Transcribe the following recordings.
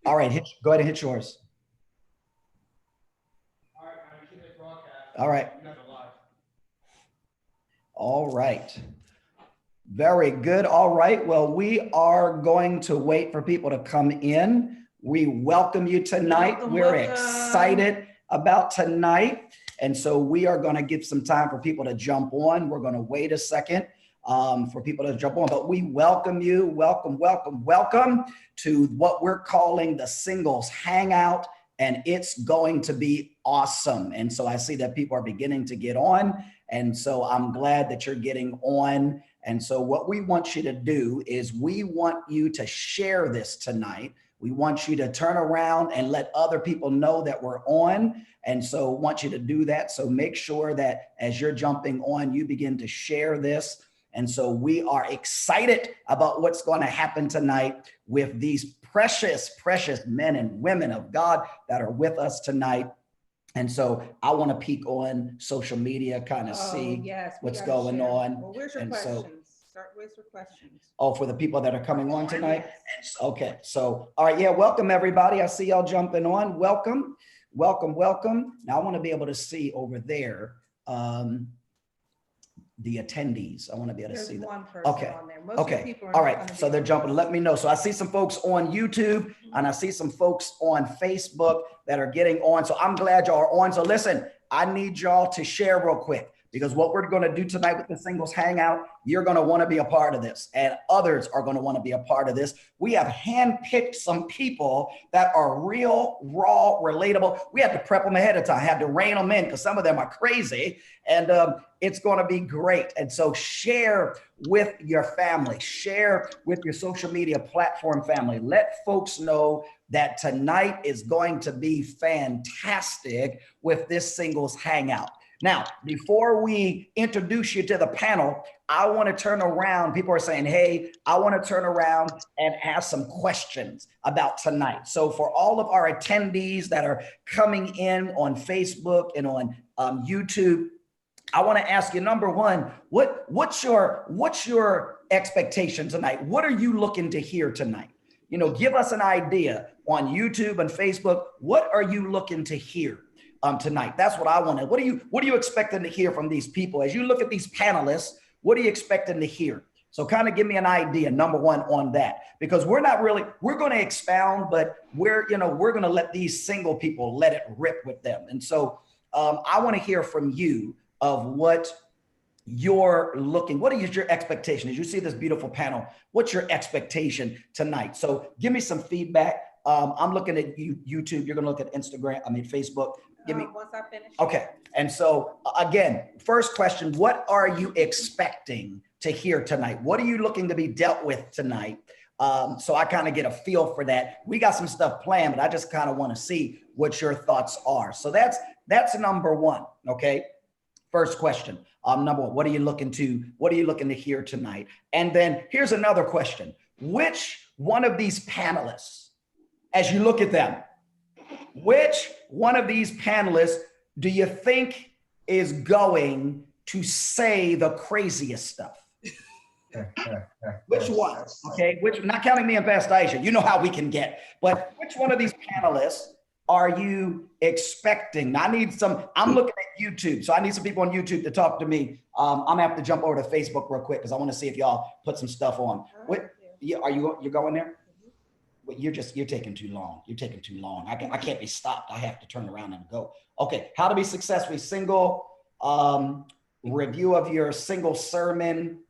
All right, go ahead and hit yours. All right. All right. Very good. All right. Well, we are going to wait for people to come in. We welcome you tonight. We're excited about tonight. And so we are going to give some time for people to jump on. We're going to wait a second for people to jump on, but we welcome you. Welcome to what we're calling the Singles Hangout. And it's going to be awesome. And so I see that people are beginning to get on. And so I'm glad that you're getting on. And so what we want you to do is we want you to share this tonight. We want you to turn around and let other people know that we're on. And so want you to do that. So make sure that as you're jumping on, you begin to share this. And so we are excited about what's going to happen tonight with these precious, precious men and women of God that are with us tonight. And so I want to peek on social media, kind of see what's going on. Well, where's your questions? Start with your questions. Oh, for the people that are coming on tonight? Yes. Okay. So, all right. Yeah. Welcome, everybody. I see y'all jumping on. Welcome. Now I want to be able to see over there the attendees. I want to be able to see that. One person on there. Most of the people are all right. So they're jumping. Let me know. So I see some folks on YouTube and I see some folks on Facebook that are getting on. So I'm glad y'all are on. So listen, I need y'all to share real quick, because what we're going to do tonight with the Singles Hangout, you're going to want to be a part of this, and others are going to want to be a part of this. We have handpicked some people that are real, raw, relatable. We had to prep them ahead of time, had to rein them in because some of them are crazy, and it's going to be great. And so share with your family, share with your social media platform family. Let folks know that tonight is going to be fantastic with this Singles Hangout. Now, before we introduce you to the panel, I want to turn around. People are saying, hey, I want to turn around and ask some questions about tonight. So for all of our attendees that are coming in on Facebook and on YouTube, I want to ask you, number one, what's your expectation tonight? What are you looking to hear tonight? You know, give us an idea on YouTube and Facebook. What are you looking to hear tonight? That's what I wanted. What are you expecting to hear from these people? As you look at these panelists, what are you expecting to hear? So kind of give me an idea, number one, on that, because we're going to expound, but we're going to let these single people let it rip with them. And so I want to hear from you of what you're looking. What is your expectation? As you see this beautiful panel, what's your expectation tonight? So give me some feedback. I'm looking at YouTube. You're going to look at Facebook. Once I finish. Okay. And so again, first question, what are you expecting to hear tonight? What are you looking to be dealt with tonight? So I kind of get a feel for that. We got some stuff planned, but I just kind of want to see what your thoughts are. So that's number one. Okay. First question. Number one, what are you looking to hear tonight? And then here's another question. Which one of these panelists, as you look at them, which one of these panelists do you think is going to say the craziest stuff? Which one? Okay, not counting me and Pastor Aisha, you know how we can get, but which one of these panelists are you expecting? I'm looking at YouTube, so I need some people on YouTube to talk to me. I'm gonna have to jump over to Facebook real quick because I want to see if y'all put some stuff on. You're going there? You're taking too long. You're taking too long. I can't be stopped. I have to turn around and go. Okay. How to be successfully single. Review of your single sermon.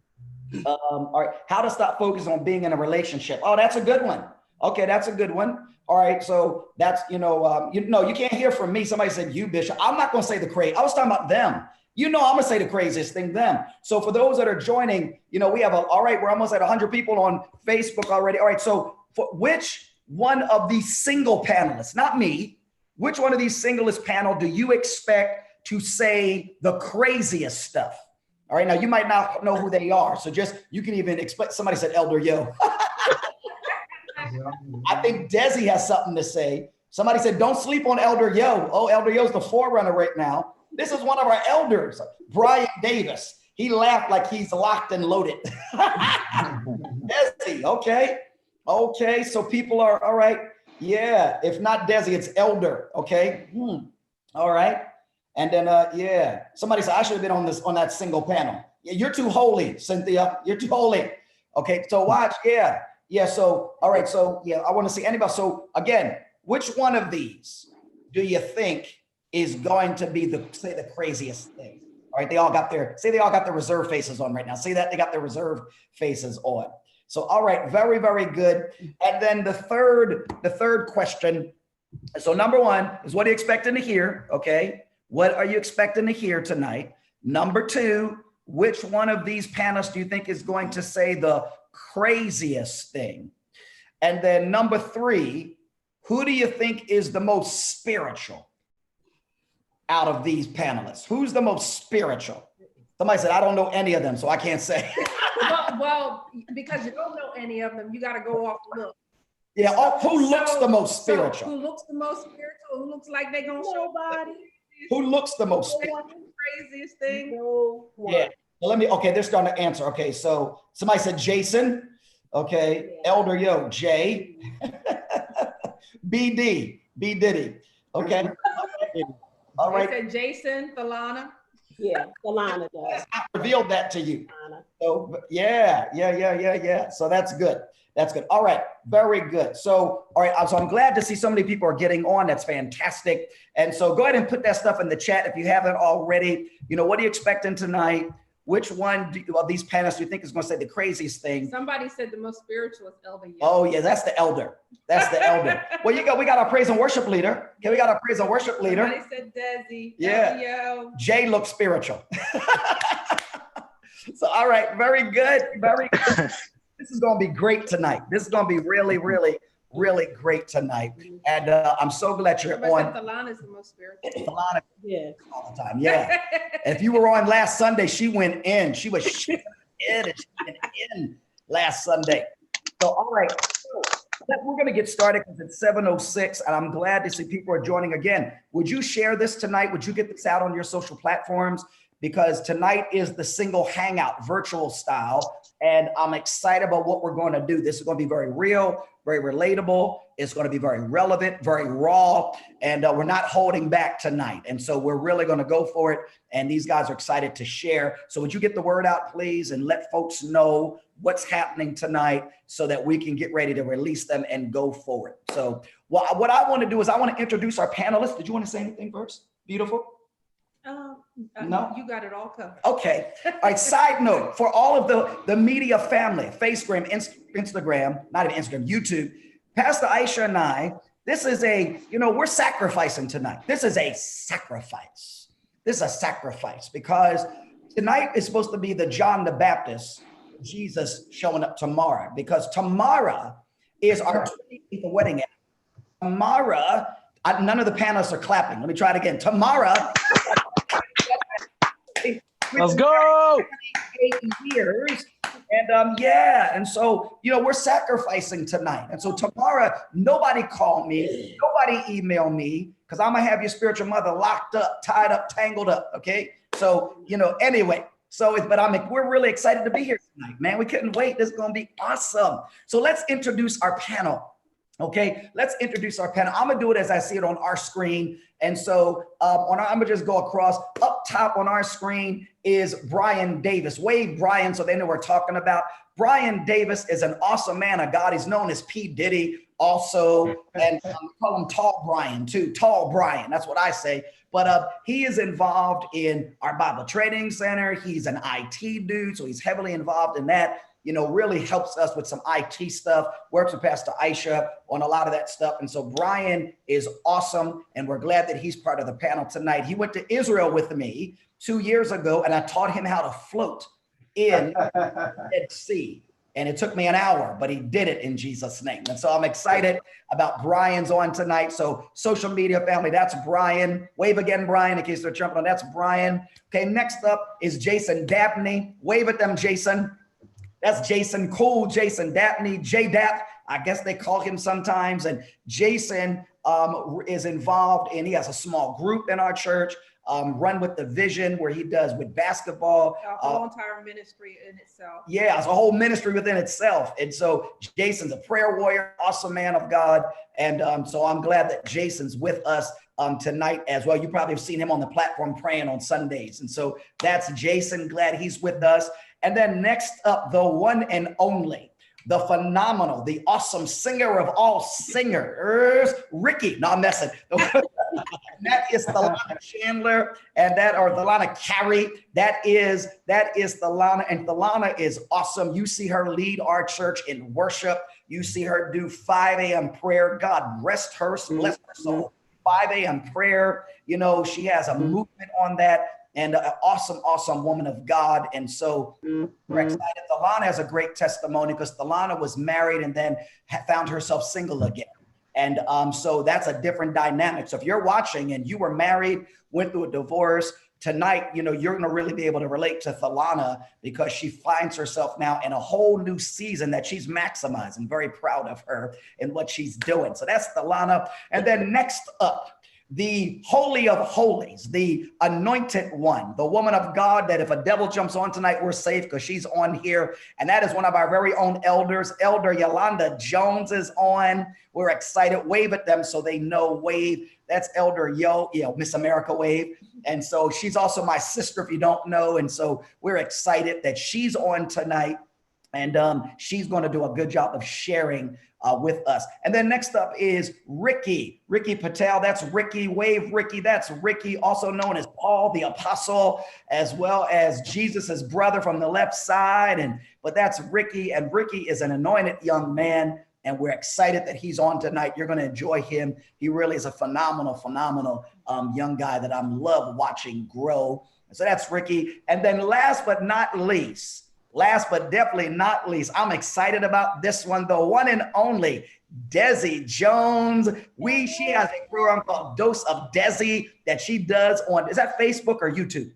All right. How to stop focusing on being in a relationship. Oh, that's a good one. Okay. That's a good one. All right. So that's, you can't hear from me. Somebody said you, Bishop. I'm not going to say the crazy. I was talking about them. I'm going to say the craziest thing, them. So for those that are joining, we have all right, we're almost at 100 people on Facebook already. All right. So for which one of these single panelists, not me, which one of these singlest panel do you expect to say the craziest stuff? All right, now you might not know who they are, so you can even explain. Somebody said Elder Yo. I think Desi has something to say. Somebody said, don't sleep on Elder Yo. Oh, Elder Yo's the forerunner right now. This is one of our elders, Brian Davis. He laughed like he's locked and loaded. Desi, okay. Okay, so people are, all right. Yeah, if not Desi, it's Elder. Okay. All right. And then yeah, somebody said I should have been on that single panel. Yeah, you're too holy, Cynthia. You're too holy. Okay, so watch. Yeah. Yeah. So all right. So yeah, I want to see anybody. So again, which one of these do you think is going to be the craziest thing? All right, they all got their reserve faces on right now. See that? They got their reserve faces on. So all right, very, very good. And then the third question. So number one is, what are you expecting to hear? Okay. What are you expecting to hear tonight? Number two, which one of these panelists do you think is going to say the craziest thing? And then number three, who do you think is the most spiritual out of these panelists? Who's the most spiritual? Somebody said, I don't know any of them, so I can't say. well, because you don't know any of them, you got to go off look. Yeah, who looks the most spiritual? Who looks the most spiritual? Who looks like they're going to show body? Who looks the most spiritual? Craziest thing? Yeah, well, okay, they're starting to answer. Okay, so somebody said Jason. Okay, yeah. Elder, yo, Jay. B Diddy. Okay. All right. They said Jason, Thalana. Yeah, Thalana does. I revealed that to you. So yeah. So that's good. That's good. All right. Very good. So, all right. So I'm glad to see so many people are getting on. That's fantastic. And so go ahead and put that stuff in the chat if you haven't already. You know, what are you expecting tonight? Which one of these panelists do you think is going to say the craziest thing? Somebody said the most spiritual is Elder. Oh yeah, that's the elder. That's the elder. Well, we got our praise and worship leader. Okay, we got our praise and worship leader. Somebody said Desi. Yeah. Jay looks spiritual. So all right, very good, very good. This is going to be great tonight. This is going to be really, really, really great tonight. And I'm so glad you're on. Thalana is the most spiritual. Thalana, yeah, all the time. Yeah. If you were on last Sunday, she went in. She was in and she went in last Sunday. So all right, so we're going to get started because it's 7:06, and I'm glad to see people are joining again. Would you share this tonight? Would you get this out on your social platforms? Because tonight is the single hangout virtual style. And I'm excited about what we're going to do. This is going to be very real, very relatable. It's going to be very relevant, very raw. And we're not holding back tonight. And so we're really going to go for it. And these guys are excited to share. So would you get the word out, please, and let folks know what's happening tonight so that we can get ready to release them and go forward. So what I want to do is I want to introduce our panelists. Did you want to say anything first? Beautiful. No, you got it all covered. Okay. All right. Side note for all of the media family, Facebook, Instagram, not even Instagram, YouTube, Pastor Aisha and I, this is we're sacrificing tonight. This is a sacrifice. This is a sacrifice because tonight is supposed to be the John the Baptist, Jesus showing up tomorrow, because tomorrow is our 20th wedding. Tomorrow, none of the panelists are clapping. Let me try it again. Tomorrow. Let's go. 8 years. And and so, we're sacrificing tonight. And so tomorrow, nobody call me, nobody email me, because I'm going to have your spiritual mother locked up, tied up, tangled up. Okay. So, anyway, but we're really excited to be here tonight, man. We couldn't wait. This is going to be awesome. So let's introduce our panel. Okay, let's introduce our panel. I'm gonna do it as I see it on our screen. And so I'm gonna just go across. Up top on our screen is Brian Davis. Wave Brian, so they know we're talking about. Brian Davis is an awesome man of God. He's known as P. Diddy also, and we call him Tall Brian too. Tall Brian, that's what I say. But he is involved in our Bible Training Center. He's an IT dude, so he's heavily involved in that. Really helps us with some IT stuff, works with Pastor Aisha on a lot of that stuff. And so Brian is awesome. And we're glad that he's part of the panel tonight. He went to Israel with me 2 years ago, and I taught him how to float in the Red Sea. And it took me an hour, but he did it in Jesus' name. And so I'm excited about Brian's on tonight. So social media family, that's Brian. Wave again, Brian, in case they're jumping on. That's Brian. Okay, next up is Jason Dabney. Wave at them, Jason. That's Jason, cool Jason Dabney, J-Dap, I guess they call him sometimes. And Jason is involved he has a small group in our church. Run with the Vision, where he does with basketball. A whole entire ministry in itself. Yeah, it's a whole ministry within itself. And so Jason's a prayer warrior, awesome man of God. And so I'm glad that Jason's with us tonight as well. You probably have seen him on the platform praying on Sundays. And so that's Jason. Glad he's with us. And then next up, the one and only, the phenomenal, the awesome singer of all singers, Ricky. No, I'm messing. That is Thalana Chandler, and Thalana Carey. That is Thalana, and Thalana is awesome. You see her lead our church in worship. You see her do 5 a.m. prayer. God rest her, bless her soul. 5 a.m. prayer. You know, she has a movement on that. And an awesome woman of God. And so we're excited. Thalana has a great testimony because Thalana was married and then found herself single again. And so that's a different dynamic. So if you're watching and you were married, went through a divorce, tonight, you know, you're going to really be able to relate to Thalana because she finds herself now in a whole new season that she's maximizing. Very proud of her and what she's doing. So that's Thalana. And then next up, the Holy of Holies, the anointed one, the woman of God that if a devil jumps on tonight, we're safe because she's on here. And that is one of our very own elders. Elder Yolanda Jones is on. We're excited. Wave at them so they know. Wave. That's Elder Miss America Wave. And so she's also my sister, if you don't know. And so we're excited that she's on tonight. And she's going to do a good job of sharing with us. And then next up is Ricky Patel. That's Ricky. Wave Ricky. That's Ricky, also known as Paul the Apostle, as well as Jesus's brother from the left side. But that's Ricky. And Ricky is an anointed young man. And we're excited that he's on tonight. You're going to enjoy him. He really is a phenomenal young guy that I love watching grow. So that's Ricky. And then last but definitely not least, I'm excited about this one, the one and only Desi Jones. She has a program called Dose of Desi that she does on, is that Facebook or YouTube?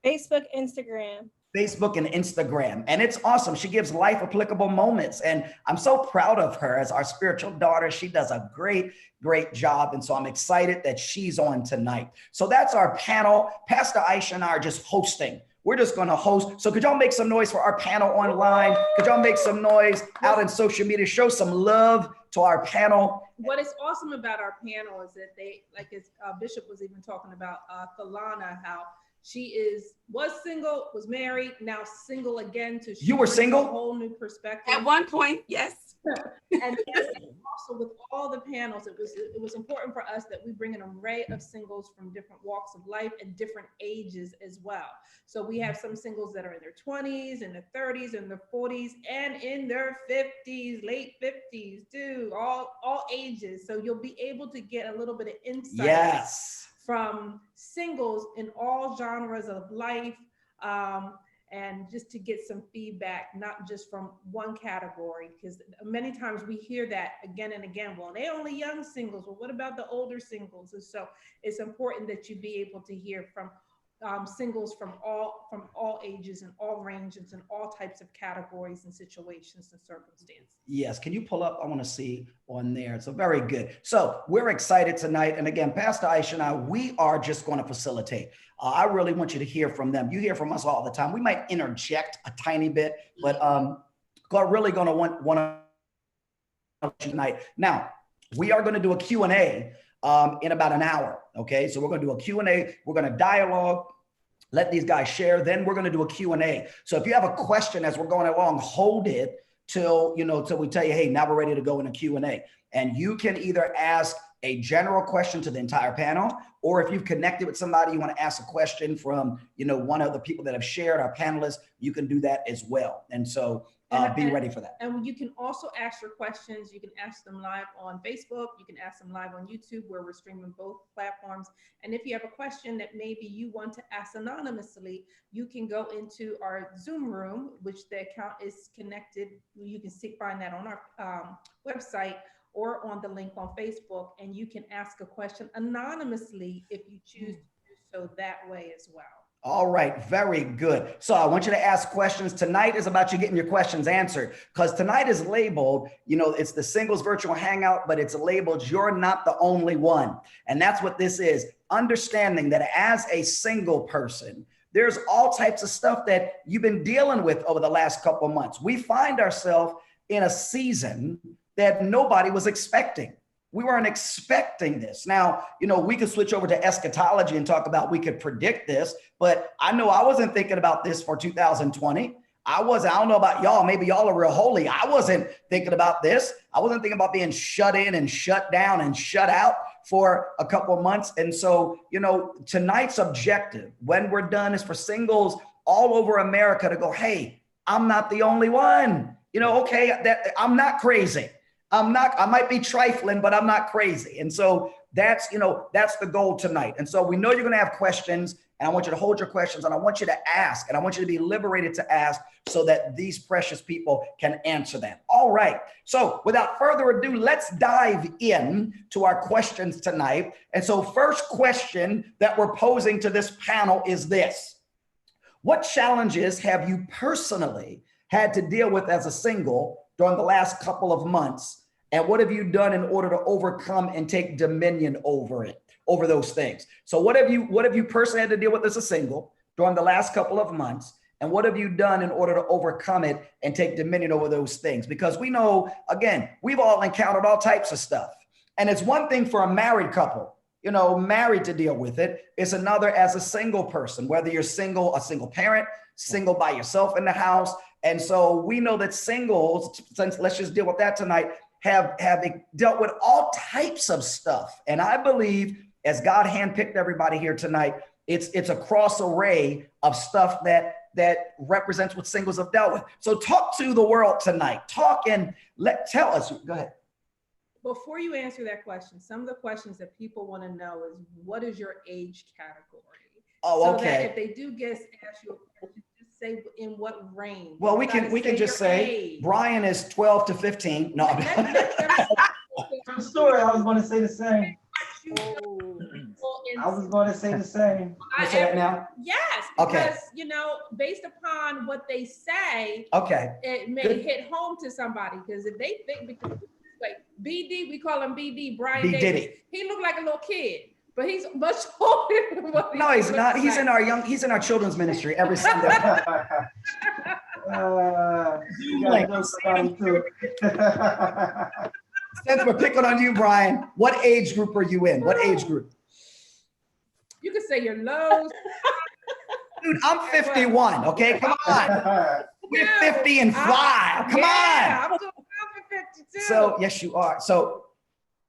Facebook, Instagram. Facebook and Instagram. And it's awesome. She gives life applicable moments. And I'm so proud of her as our spiritual daughter. She does a great job. And so I'm excited that she's on tonight. So that's our panel. Pastor Aisha and I are just hosting. We're just going to host. So could y'all make some noise for our panel online? Could y'all make some noise out in social media? Show some love to our panel. What is awesome about our panel is that they, like as Bishop was even talking about Thalana, how she was single, was married, now single again. You were single? A whole new perspective. At one point, yes. And also with all the panels, it was important for us that we bring an array of singles from different walks of life and different ages as well. So we have some singles that are in their 20s, in their 30s, in their 40s, and in their 50s, late 50s too, all ages. So you'll be able to get a little bit of insight from singles in all genres of life, and just to get some feedback, not just from one category, because many times we hear that again and again, well, they only young singles, well, what about the older singles? And so it's important that you be able to hear from singles from all ages and all ranges and all types of categories and situations and circumstances. Yes, can you pull up? I want to see on there. So very good. So we're excited tonight. And again, Pastor Aisha and I, we are just going to facilitate. I really want you to hear from them. You hear from us all the time. We might interject a tiny bit, but we're really going to want to tonight. Now, we are going to do a Q&A in about an hour. Okay, so we're going to do a Q&A. We're going to dialogue, let these guys share. Then we're going to do a Q&A. So if you have a question as we're going along, hold it till we tell you, hey, now we're ready to go in a Q&A. And you can either ask a general question to the entire panel, or if you've connected with somebody, you want to ask a question from, one of the people that have shared, our panelists, you can do that as well. And so be ready for that. And you can also ask your questions. You can ask them live on Facebook. You can ask them live on YouTube, where we're streaming both platforms. And if you have a question that maybe you want to ask anonymously, you can go into our Zoom room, which the account is connected. You can find that on our website or on the link on Facebook, and you can ask a question anonymously if you choose to do so that way as well. All right, very good. So I want you to ask questions. Tonight is about you getting your questions answered, because tonight is labeled, it's the singles virtual hangout, but it's labeled, you're not the only one. And that's what this is. Understanding that as a single person, there's all types of stuff that you've been dealing with over the last couple of months. We find ourselves in a season that nobody was expecting. We weren't expecting this. Now, we could switch over to eschatology and talk about we could predict this, but I know I wasn't thinking about this for 2020. I don't know about y'all. Maybe y'all are real holy. I wasn't thinking about this. I wasn't thinking about being shut in and shut down and shut out for a couple of months. And so, tonight's objective when we're done is for singles all over America to go, hey, I'm not the only one. Okay, I'm not crazy. I might be trifling, but I'm not crazy. And so that's the goal tonight. And so we know you're going to have questions, and I want you to hold your questions, and I want you to ask, and I want you to be liberated to ask so that these precious people can answer them. All right. So without further ado, let's dive in to our questions tonight. And so first question that we're posing to this panel is this: what challenges have you personally had to deal with as a single during the last couple of months? And what have you done in order to overcome and take dominion over those things? So what have you personally had to deal with as a single during the last couple of months? And what have you done in order to overcome it and take dominion over those things? Because we know, again, we've all encountered all types of stuff. And it's one thing for a married couple, married to deal with it. It's another as a single person, whether you're single, a single parent, single by yourself in the house. And so we know that singles, since let's just deal with that tonight, have dealt with all types of stuff. And I believe as God handpicked everybody here tonight, it's a cross array of stuff that represents what singles have dealt with. So talk to the world tonight. Talk and tell us. Go ahead. Before you answer that question, some of the questions that people want to know is, what is your age category? Oh, okay. So that if they do ask you a question, just say in what range. Well, we can just say age. Brian is 12 to 15. No. True story. I was going to say the same. I was going to say the same. You say that now? Yes, because based upon what they say, it may hit home to somebody. Because if they think, like BD, we call him BD, Brian Davis. He looked like a little kid, but he's much older than what No, he's not. He's in our children's ministry every Sunday. Since we're picking on you, Brian, what age group are you in? What age group? You can say your lows. Dude, I'm 51. Okay, come on. We're 50 and fly. Come on. I'm 52. So yes, you are. So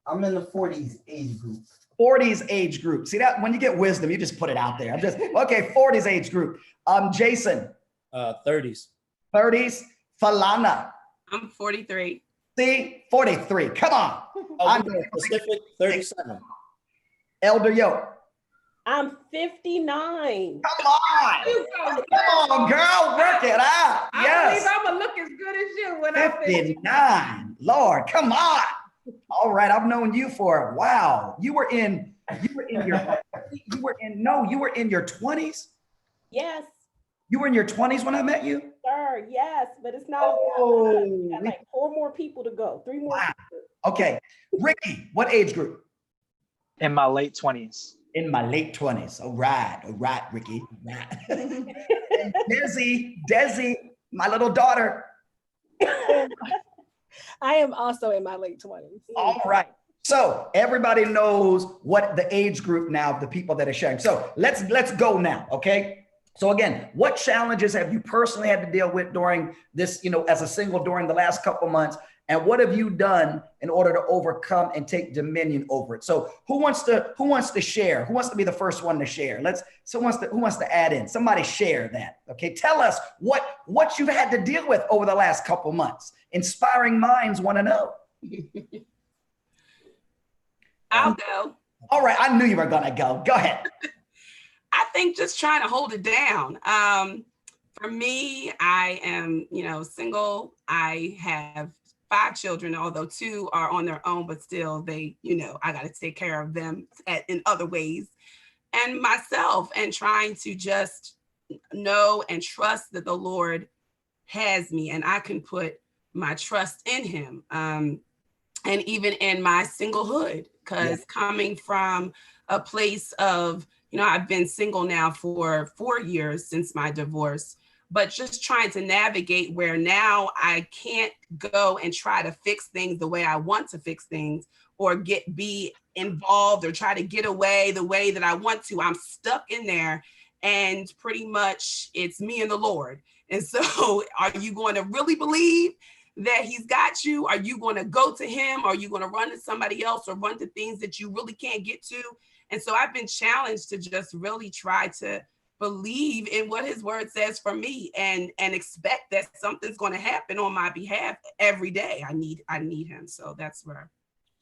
I'm in the 40s age group. 40s age group. See that when you get wisdom, you just put it out there. I'm just okay. 40s age group. Jason. 30s. 30s. Falana. I'm 43. See, 43. Come on. I'm Pacific 37. Elder Yo. I'm 59. Come on. Come on, girl. Work it out. I believe I'm gonna look as good as you when I'm 59. Lord, come on. All right, I've known you for wow. You were in your 20s? Yes. You were in your 20s when I met you? Sir, yes, but it's not we got like 4 more people to go. 3 more people. Okay. Ricky, what age group? In my late 20s. In my late 20s. All right, Ricky. All right. And Desi, my little daughter. I am also in my late 20s. All right. So everybody knows what the age group now of the people that are sharing. So let's go now, okay? So again, what challenges have you personally had to deal with during this, as a single during the last couple months? And what have you done in order to overcome and take dominion over it? So who wants to share? Who wants to be the first one to share? Who wants to add in? Somebody share that. Okay. Tell us what you've had to deal with over the last couple months. Inspiring minds want to know. I'll go. All right. I knew you were going to go. Go ahead. I think just trying to hold it down. For me, I am, single. I have 5 children, although 2 are on their own, but still I got to take care of them in other ways. and myself, and trying to just know and trust that the Lord has me and I can put my trust in him. And even in my singlehood, because coming from a place of, I've been single now for 4 years since my divorce, but just trying to navigate where now I can't go and try to fix things the way I want to fix things, or be involved or try to get away the way that I want to. I'm stuck in there, and pretty much it's me and the Lord. And so are you going to really believe that he's got you? Are you going to go to him? Are you going to run to somebody else or run to things that you really can't get to? And so I've been challenged to just really try to believe in what his word says for me, and expect that something's going to happen on my behalf every day. I need him. So that's where.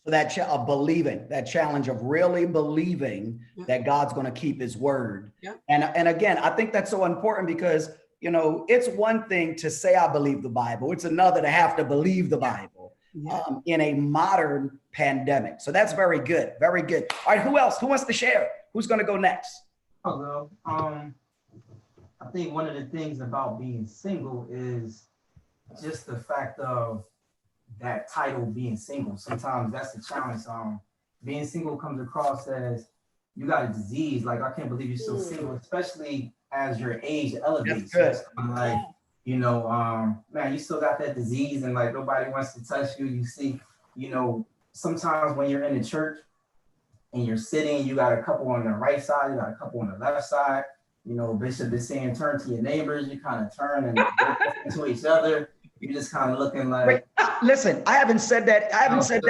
So that believing, that challenge of really believing that God's going to keep his word. Yeah. And again, I think that's so important because, it's one thing to say, I believe the Bible. It's another to have to believe the Bible in a modern pandemic. So that's very good. Very good. All right. Who else? Who wants to share? Who's going to go next? I'll go. I think one of the things about being single is just the fact of that title, being single. Sometimes that's the challenge. Being single comes across as you got a disease. Like, I can't believe you're still single, especially as your age elevates. That's good. Like, man, you still got that disease, and like nobody wants to touch you. You see, sometimes when you're in the church and you're sitting, you got a couple on the right side, you got a couple on the left side. Bishop is saying, turn to your neighbors. You kind of turn and look to each other. You're just kind of looking like. Wait, listen, I haven't said that. I haven't said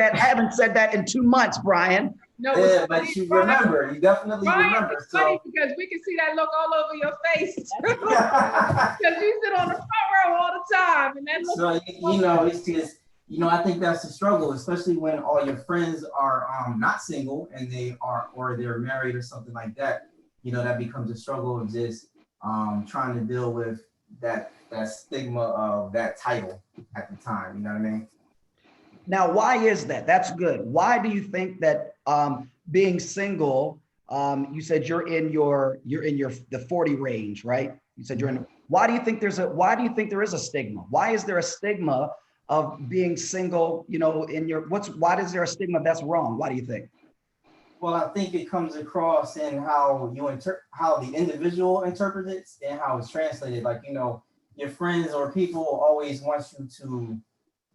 that in 2 months, Brian. No, yeah, but you remember. You definitely remember. It's funny because we can see that look all over your face. Because you sit on the front row all the time, and that looks. So it's just. I think that's the struggle, especially when all your friends are not single and they're married or something like that. That becomes a struggle of just trying to deal with that stigma of that title at the time. You know what I mean? Now, why is that? That's good. Why do you think that being single? You said you're in the 40 range, right? You said you're in. Why do you think there is a stigma? Why is there a stigma of being single? Why is there a stigma that's wrong? Why do you think? Well, I think it comes across in how how the individual interprets it and how it's translated. Like, your friends or people always want you to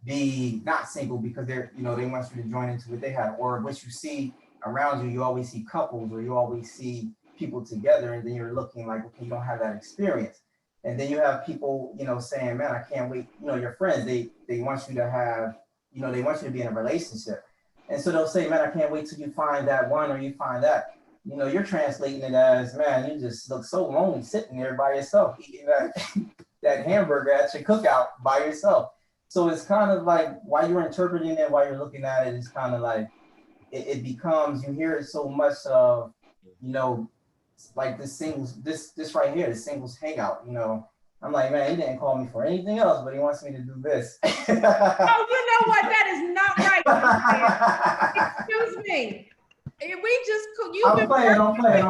be not single because they're, they want you to join into what they have, or what you see around you. You always see couples, or you always see people together, and then you're looking like, okay, you don't have that experience. And then you have people, saying, man, I can't wait. Your friends, they want you to have, they want you to be in a relationship. And so they'll say, man, I can't wait till you find that one, or you find that. You're translating it as, man, you just look so lonely sitting there by yourself, eating that hamburger at your cookout by yourself. So it's kind of like, while you're interpreting it, while you're looking at it, it's kind of like, it becomes, you hear it so much of, like this right here, the singles hangout, I'm like, man, he didn't call me for anything else, but he wants me to do this. Oh, you know what? That is not right. Excuse me. I'm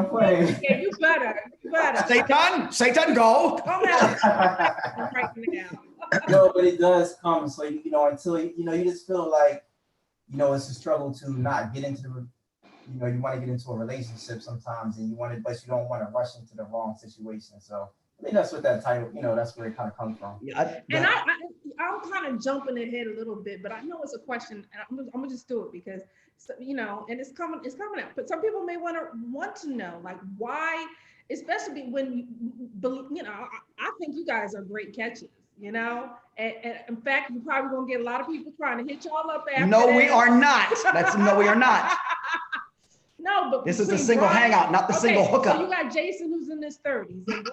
playing. Yeah, you better. Satan, go. Come out. I'm writing it down. No, but it does come. So, until, you just feel like, it's a struggle to not get into you want to get into a relationship sometimes, and but you don't want to rush into the wrong situation. So I think that's what that title, that's where it kind of comes from. Yeah, I'm kind of jumping ahead a little bit, but I know it's a question, and I'm gonna just do it because, and it's coming out. But some people may want to know, like, why, especially when I think you guys are great catches. And in fact, you're probably gonna get a lot of people trying to hit y'all up after. No, we are not. No, we are not. No, but this is the single hangout, not the single hookup. So you got Jason who's in his 30s and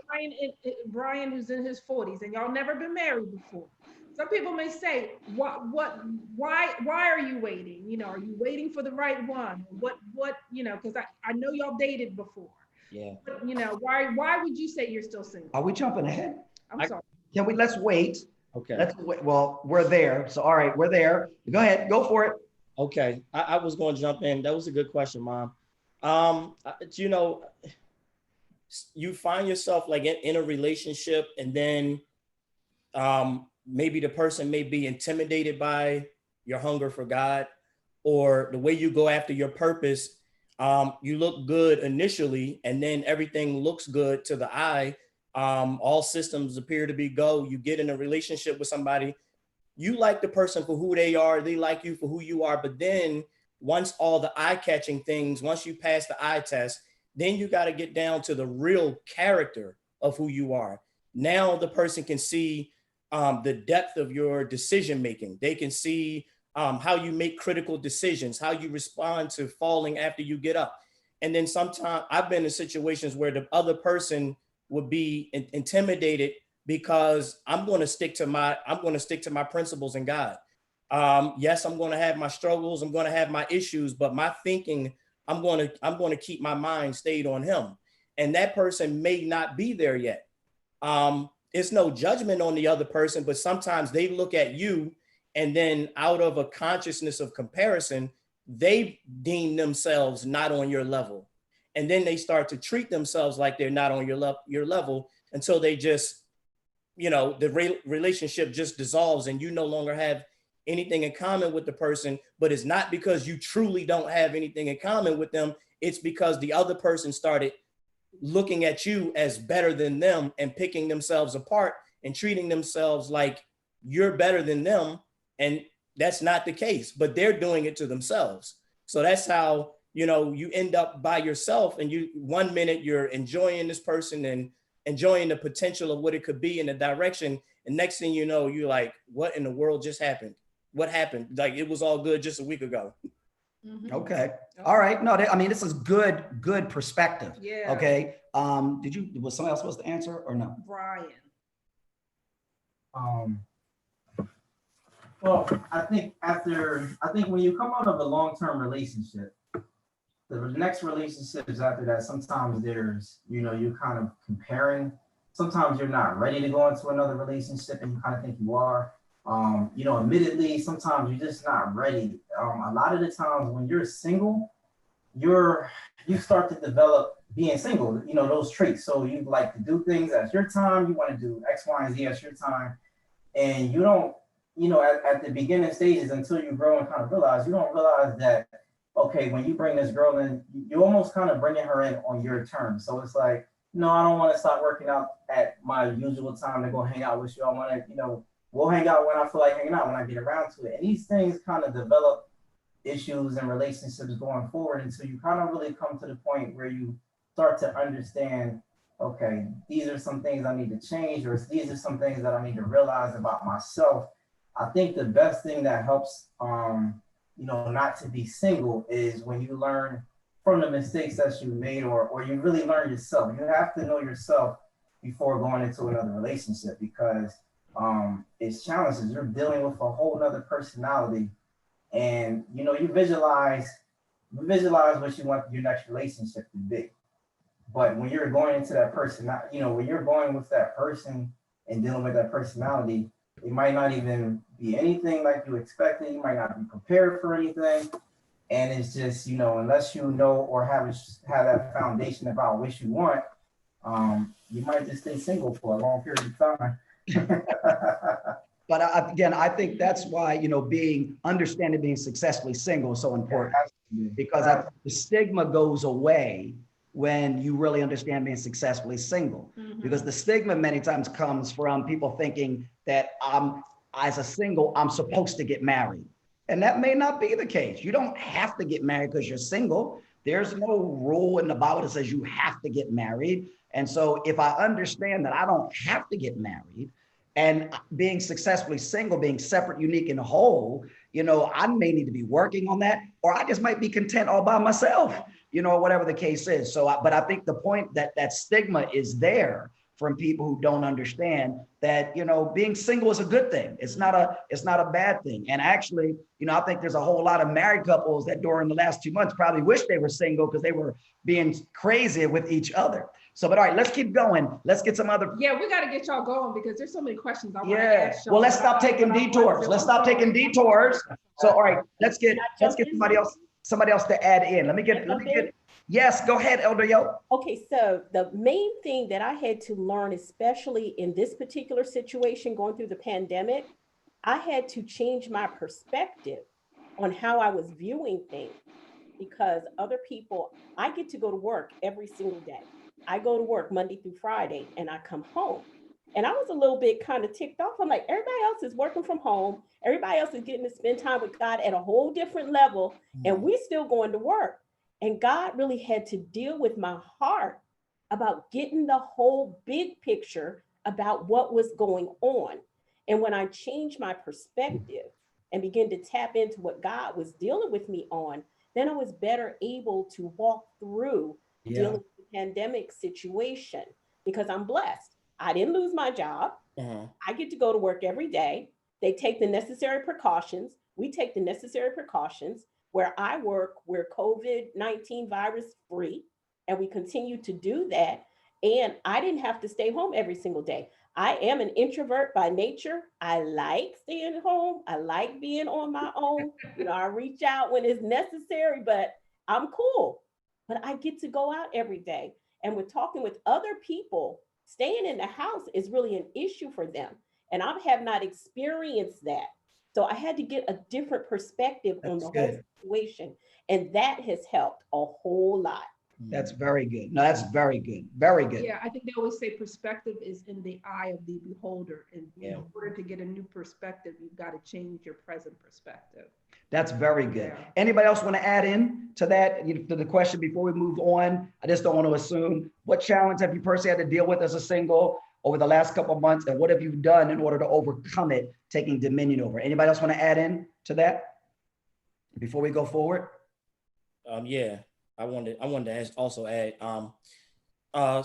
Brian who's in his 40s, and y'all never been married before. Some people may say, why are you waiting? Are you waiting for the right one? What, because I know y'all dated before. Yeah. But, why would you say you're still single? Are we jumping ahead? I'm sorry. Let's wait. Okay. Let's wait. Well, we're there. So, all right, we're there. Go ahead. Go for it. Okay. I was going to jump in. That was a good question, Mom. You know, you find yourself like in a relationship, and then maybe the person may be intimidated by your hunger for God, or the way you go after your purpose. You look good initially, and then everything looks good to the eye. All systems appear to be go. You get in a relationship with somebody, you like the person for who they are, they like you for who you are. But then once all the eye-catching things, once you pass the eye test, then you got to get down to the real character of who you are. Now the person can see the depth of your decision making. They can see how you make critical decisions, how you respond to falling after you get up. And then sometimes I've been in situations where the other person would be intimidated because I'm going to stick to my principles in God. Yes, I'm going to have my struggles, I'm going to have my issues, but my thinking, I'm going to keep my mind stayed on Him. And that person may not be there yet. It's no judgment on the other person, but sometimes they look at you, and then out of a consciousness of comparison, they deem themselves not on your level. And then they start to treat themselves like they're not on your level until they just, the relationship just dissolves and you no longer have anything in common with the person. But it's not because you truly don't have anything in common with them. It's because the other person started looking at you as better than them and picking themselves apart and treating themselves like you're better than them. And that's not the case, but they're doing it to themselves. So that's how, you end up by yourself, and one minute you're enjoying this person and enjoying the potential of what it could be in a direction. And next thing you know, you're like, what in the world just happened? What happened? Like, it was all good just a week ago. Mm-hmm. Okay. All right. No, this is good perspective. Yeah. Okay. Was somebody else supposed to answer or no? Brian. Well, I think when you come out of a long-term relationship, the next relationships after that, sometimes there's, you're kind of comparing. Sometimes you're not ready to go into another relationship and you kind of think you are. Admittedly, sometimes you're just not ready. A lot of the times when you're single, you start to develop being single, those traits. So you like to do things at your time. You want to do X, Y, and Z at your time. And you don't, at the beginning stages, until you grow and kind of realize, you don't realize that, okay, when you bring this girl in, you almost kind of bringing her in on your terms. So it's like, no, I don't want to stop working out at my usual time to go hang out with you. I want to, we'll hang out when I feel like hanging out, when I get around to it. And these things kind of develop issues and relationships going forward until you kind of really come to the point where you start to understand, okay, these are some things I need to change, or these are some things that I need to realize about myself. I think the best thing that helps, not to be single is when you learn from the mistakes that you made, or you really learn yourself. You have to know yourself before going into another relationship, because it's challenges. You're dealing with a whole nother personality, and you visualize what you want your next relationship to be. But when you're going into that person, when you're going with that person and dealing with that personality, it might not even be anything like you expected. You might not be prepared for anything. And it's just, unless you know or have that foundation about what you want, you might just stay single for a long period of time. But I think that's why, understanding being successfully single is so important, because the stigma goes away when you really understand being successfully single. Mm-hmm. Because the stigma many times comes from people thinking that as a single, I'm supposed to get married. And that may not be the case. You don't have to get married because you're single. There's no rule in the Bible that says you have to get married. And so if I understand that I don't have to get married, and being successfully single, being separate, unique, and whole, I may need to be working on that, or I just might be content all by myself, whatever the case is. So, but I think the point that stigma is there from people who don't understand that, being single is a good thing. It's not a bad thing. And actually, I think there's a whole lot of married couples that during the last 2 months probably wish they were single because they were being crazy with each other. So, but all right, let's keep going. Let's get some other. Yeah, we got to get y'all going because there's so many questions I want to ask y'all. Well, let's stop taking detours. So, all right, let's get somebody else. somebody else to add in. Let me get, yes, go ahead, Elder Yo. Okay, so the main thing that I had to learn, especially in this particular situation going through the pandemic, I had to change my perspective on how I was viewing things, because other people, I get to go to work every single day. I go to work Monday through Friday and I come home. And I was a little bit kind of ticked off. I'm like, everybody else is working from home. Everybody else is getting to spend time with God at a whole different level. And we still going to work. And God really had to deal with my heart about getting the whole big picture about what was going on. And when I changed my perspective and began to tap into what God was dealing with me on, then I was better able to walk through dealing with the pandemic situation, because I'm blessed. I didn't lose my job. I get to go to work every day. They take the necessary precautions. We take the necessary precautions. Where I work, we're COVID-19 virus free, and we continue to do that. And I didn't have to stay home every single day. I am an introvert by nature. I like staying home. I like being on my own. You know, I reach out when it's necessary, but I'm cool. But I get to go out every day. And with talking with other people, staying in the house is really an issue for them. And I have not experienced that. So I had to get a different perspective on the whole situation. And that has helped a whole lot. That's very good. No, that's very good. Very good. Yeah, I think they always say perspective is in the eye of the beholder. And in order to get a new perspective, you've got to change your present perspective. That's very good. Anybody else want to add in to that, to the question before we move on? I just don't want to assume. What challenge have you personally had to deal with as a single over the last couple of months, and what have you done in order to overcome it, taking dominion over? Anybody else want to add in to that before we go forward? Yeah, I wanted to also add.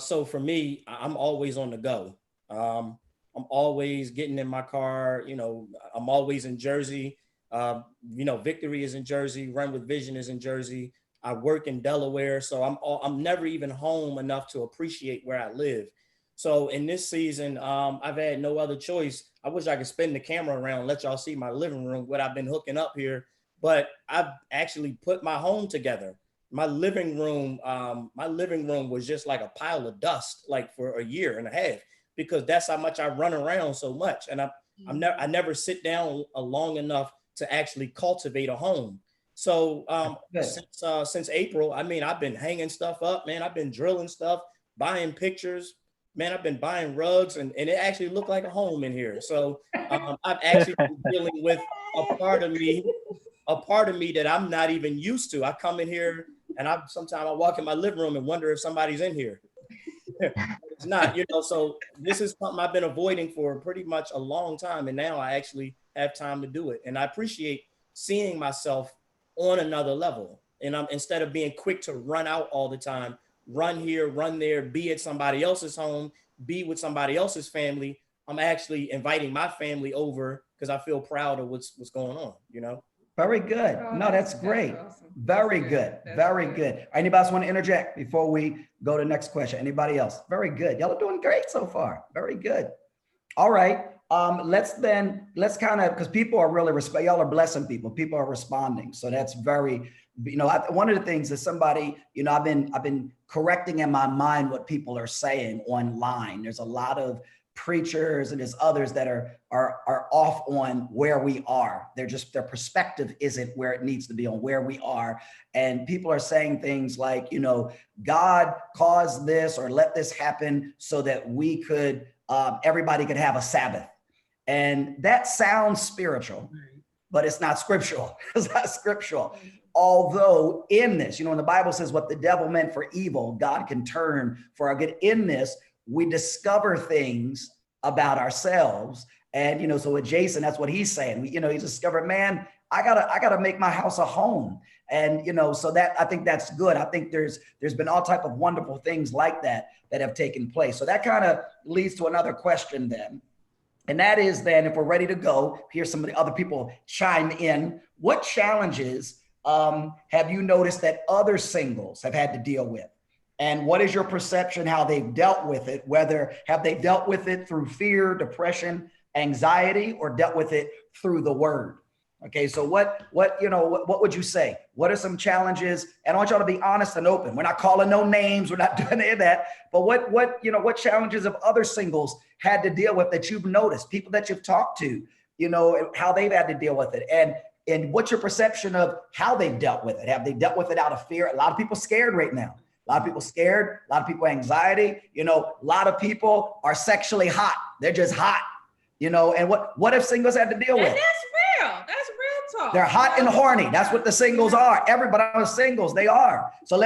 So for me, I'm always on the go. I'm always getting in my car. You know, I'm always in Jersey. You know, Victory is in Jersey. Run with Vision is in Jersey. I work in Delaware, so I'm never even home enough to appreciate where I live. So in this season, I've had no other choice. I wish I could spin the camera around and let y'all see my living room, what I've been hooking up here. But I've actually put my home together. My living room was just like a pile of dust, like for a year and a half, because that's how much I run around so much. And I never sit down long enough to actually cultivate a home. So since April, I mean, I've been hanging stuff up, man. I've been drilling stuff, buying pictures. Man, I've been buying rugs, and it actually looked like a home in here. So I've actually been dealing with a part of me that I'm not even used to. I come in here and sometimes I walk in my living room and wonder if somebody's in here. It's not, you know, so this is something I've been avoiding for pretty much a long time. And now I actually have time to do it. And I appreciate seeing myself on another level. And instead of being quick to run out all the time, run here, run there, be at somebody else's home, be with somebody else's family, I'm actually inviting my family over because I feel proud of what's going on, you know? Very good. No, that's great. That's awesome. Very good. Very good. Anybody else want to interject before we go to the next question? Anybody else? Very good. Y'all are doing great so far. Very good. All right. Let's kind of, because people are really y'all are blessing people. People are responding. So that's very, you know, one of the things is somebody, you know, I've been correcting in my mind what people are saying online. There's a lot of preachers and there's others that are off on where we are. Their perspective isn't where it needs to be on where we are. And people are saying things like, you know, God caused this or let this happen so that we could, everybody could have a Sabbath. And that sounds spiritual, but it's not scriptural. It's not scriptural. Although in this, you know, when the Bible says what the devil meant for evil, God can turn for our good. In this, we discover things about ourselves. And, you know, so with Jason, that's what he's saying. You know, he discovered, man, I gotta make my house a home. And, you know, so that, I think that's good. I think there's been all type of wonderful things like that have taken place. So that kind of leads to another question then. And that is then, if we're ready to go, hear some of the other people chime in. What challenges have you noticed that other singles have had to deal with? And what is your perception, how they've dealt with it? Whether have they dealt with it through fear, depression, anxiety, or dealt with it through the word? Okay, so what would you say? What are some challenges? And I want y'all to be honest and open. We're not calling no names. We're not doing any of that. But what challenges have other singles had to deal with that you've noticed? People that you've talked to, how they've had to deal with it, and what's your perception of how they've dealt with it? Have they dealt with it out of fear? A lot of people scared right now. A lot of people scared. A lot of people anxiety. A lot of people are sexually hot. They're just hot. And what if singles had to deal with? And that's real. That's real talk. They're hot and horny. That's what the singles are. Everybody on singles, they are. So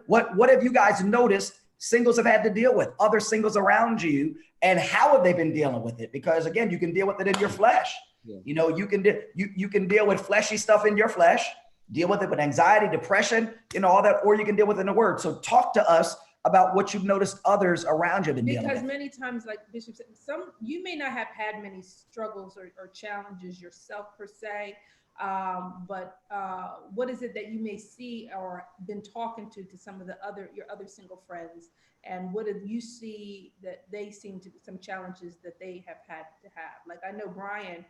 what have you guys noticed singles have had to deal with? Other singles around you, and how have they been dealing with it? Because again, you can deal with it in your flesh. Yeah. You can deal with fleshy stuff in your flesh, deal with it with anxiety, depression, all that, or you can deal with it in the word. So talk to us about what you've noticed others around you have been dealing with. Because many times, like Bishop said, you may not have had many struggles or challenges yourself per se, but what is it that you may see or been talking to some of your other single friends, and what did you see that they seem to be some challenges that they have had to have? Like I know Brian,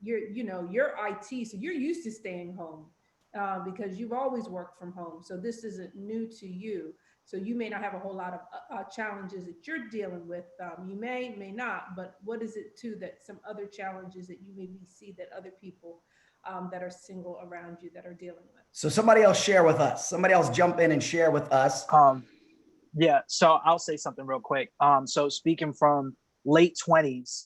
you're IT, so you're used to staying home because you've always worked from home, so this isn't new to you. So you may not have a whole lot of challenges that you're dealing with. You may not, but what is it too that some other challenges that you maybe see that other people that are single around you that are dealing with? So somebody else share with us. Somebody else jump in and share with us. Yeah, so I'll say something real quick. So speaking from late 20s.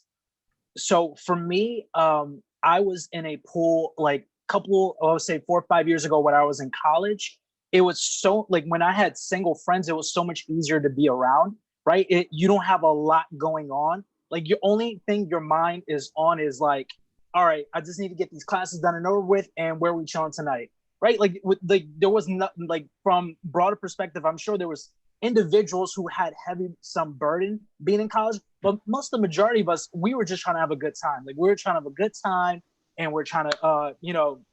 So for me, I was in a pool like I would say 4 or 5 years ago when I was in college. It was so like when I had single friends, it was so much easier to be around, right? You don't have a lot going on. Like your only thing your mind is on is like, all right, I just need to get these classes done and over with, and where are we chilling tonight, right? There was nothing like from broader perspective. I'm sure there was individuals who had some burden being in college, but most of the majority of us, we were just trying to have a good time. Like we were trying to have a good time, and we're trying to,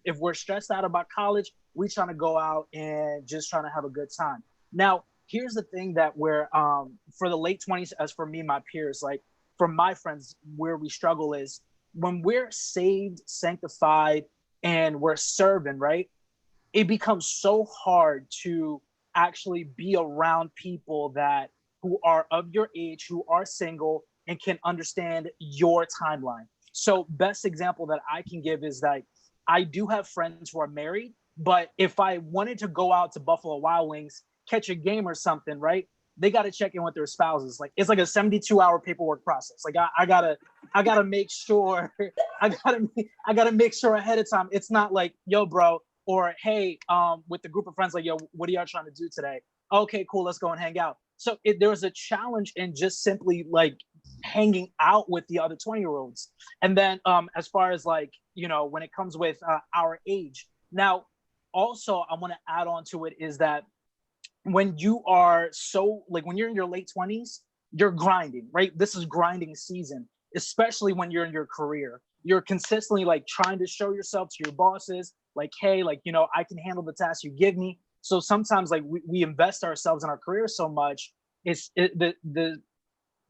if we're stressed out about college, we're trying to go out and just trying to have a good time. Now, here's the thing that we're, for the late 20s, as for me, my peers, like for my friends, where we struggle is when we're saved, sanctified, and we're serving, right? It becomes so hard to actually be around people who are of your age, who are single, and can understand your timeline. So best example that I can give is that I do have friends who are married, but if I wanted to go out to Buffalo Wild Wings, catch a game or something, right? They got to check in with their spouses. Like it's like a 72-hour paperwork process. Like I gotta make sure, I gotta make sure ahead of time. It's not like, yo, bro, or hey, with the group of friends, like, yo, what are y'all trying to do today? Okay, cool, let's go and hang out. So there was a challenge in just simply like hanging out with the other 20-year-olds. And then as far as like, when it comes with our age. Now, also, I want to add on to it is that when you are when you're in your late 20s, you're grinding, right? This is grinding season, especially when you're in your career. You're consistently like trying to show yourself to your bosses, like, hey, like, I can handle the task you give me. So sometimes like we invest ourselves in our career so much, the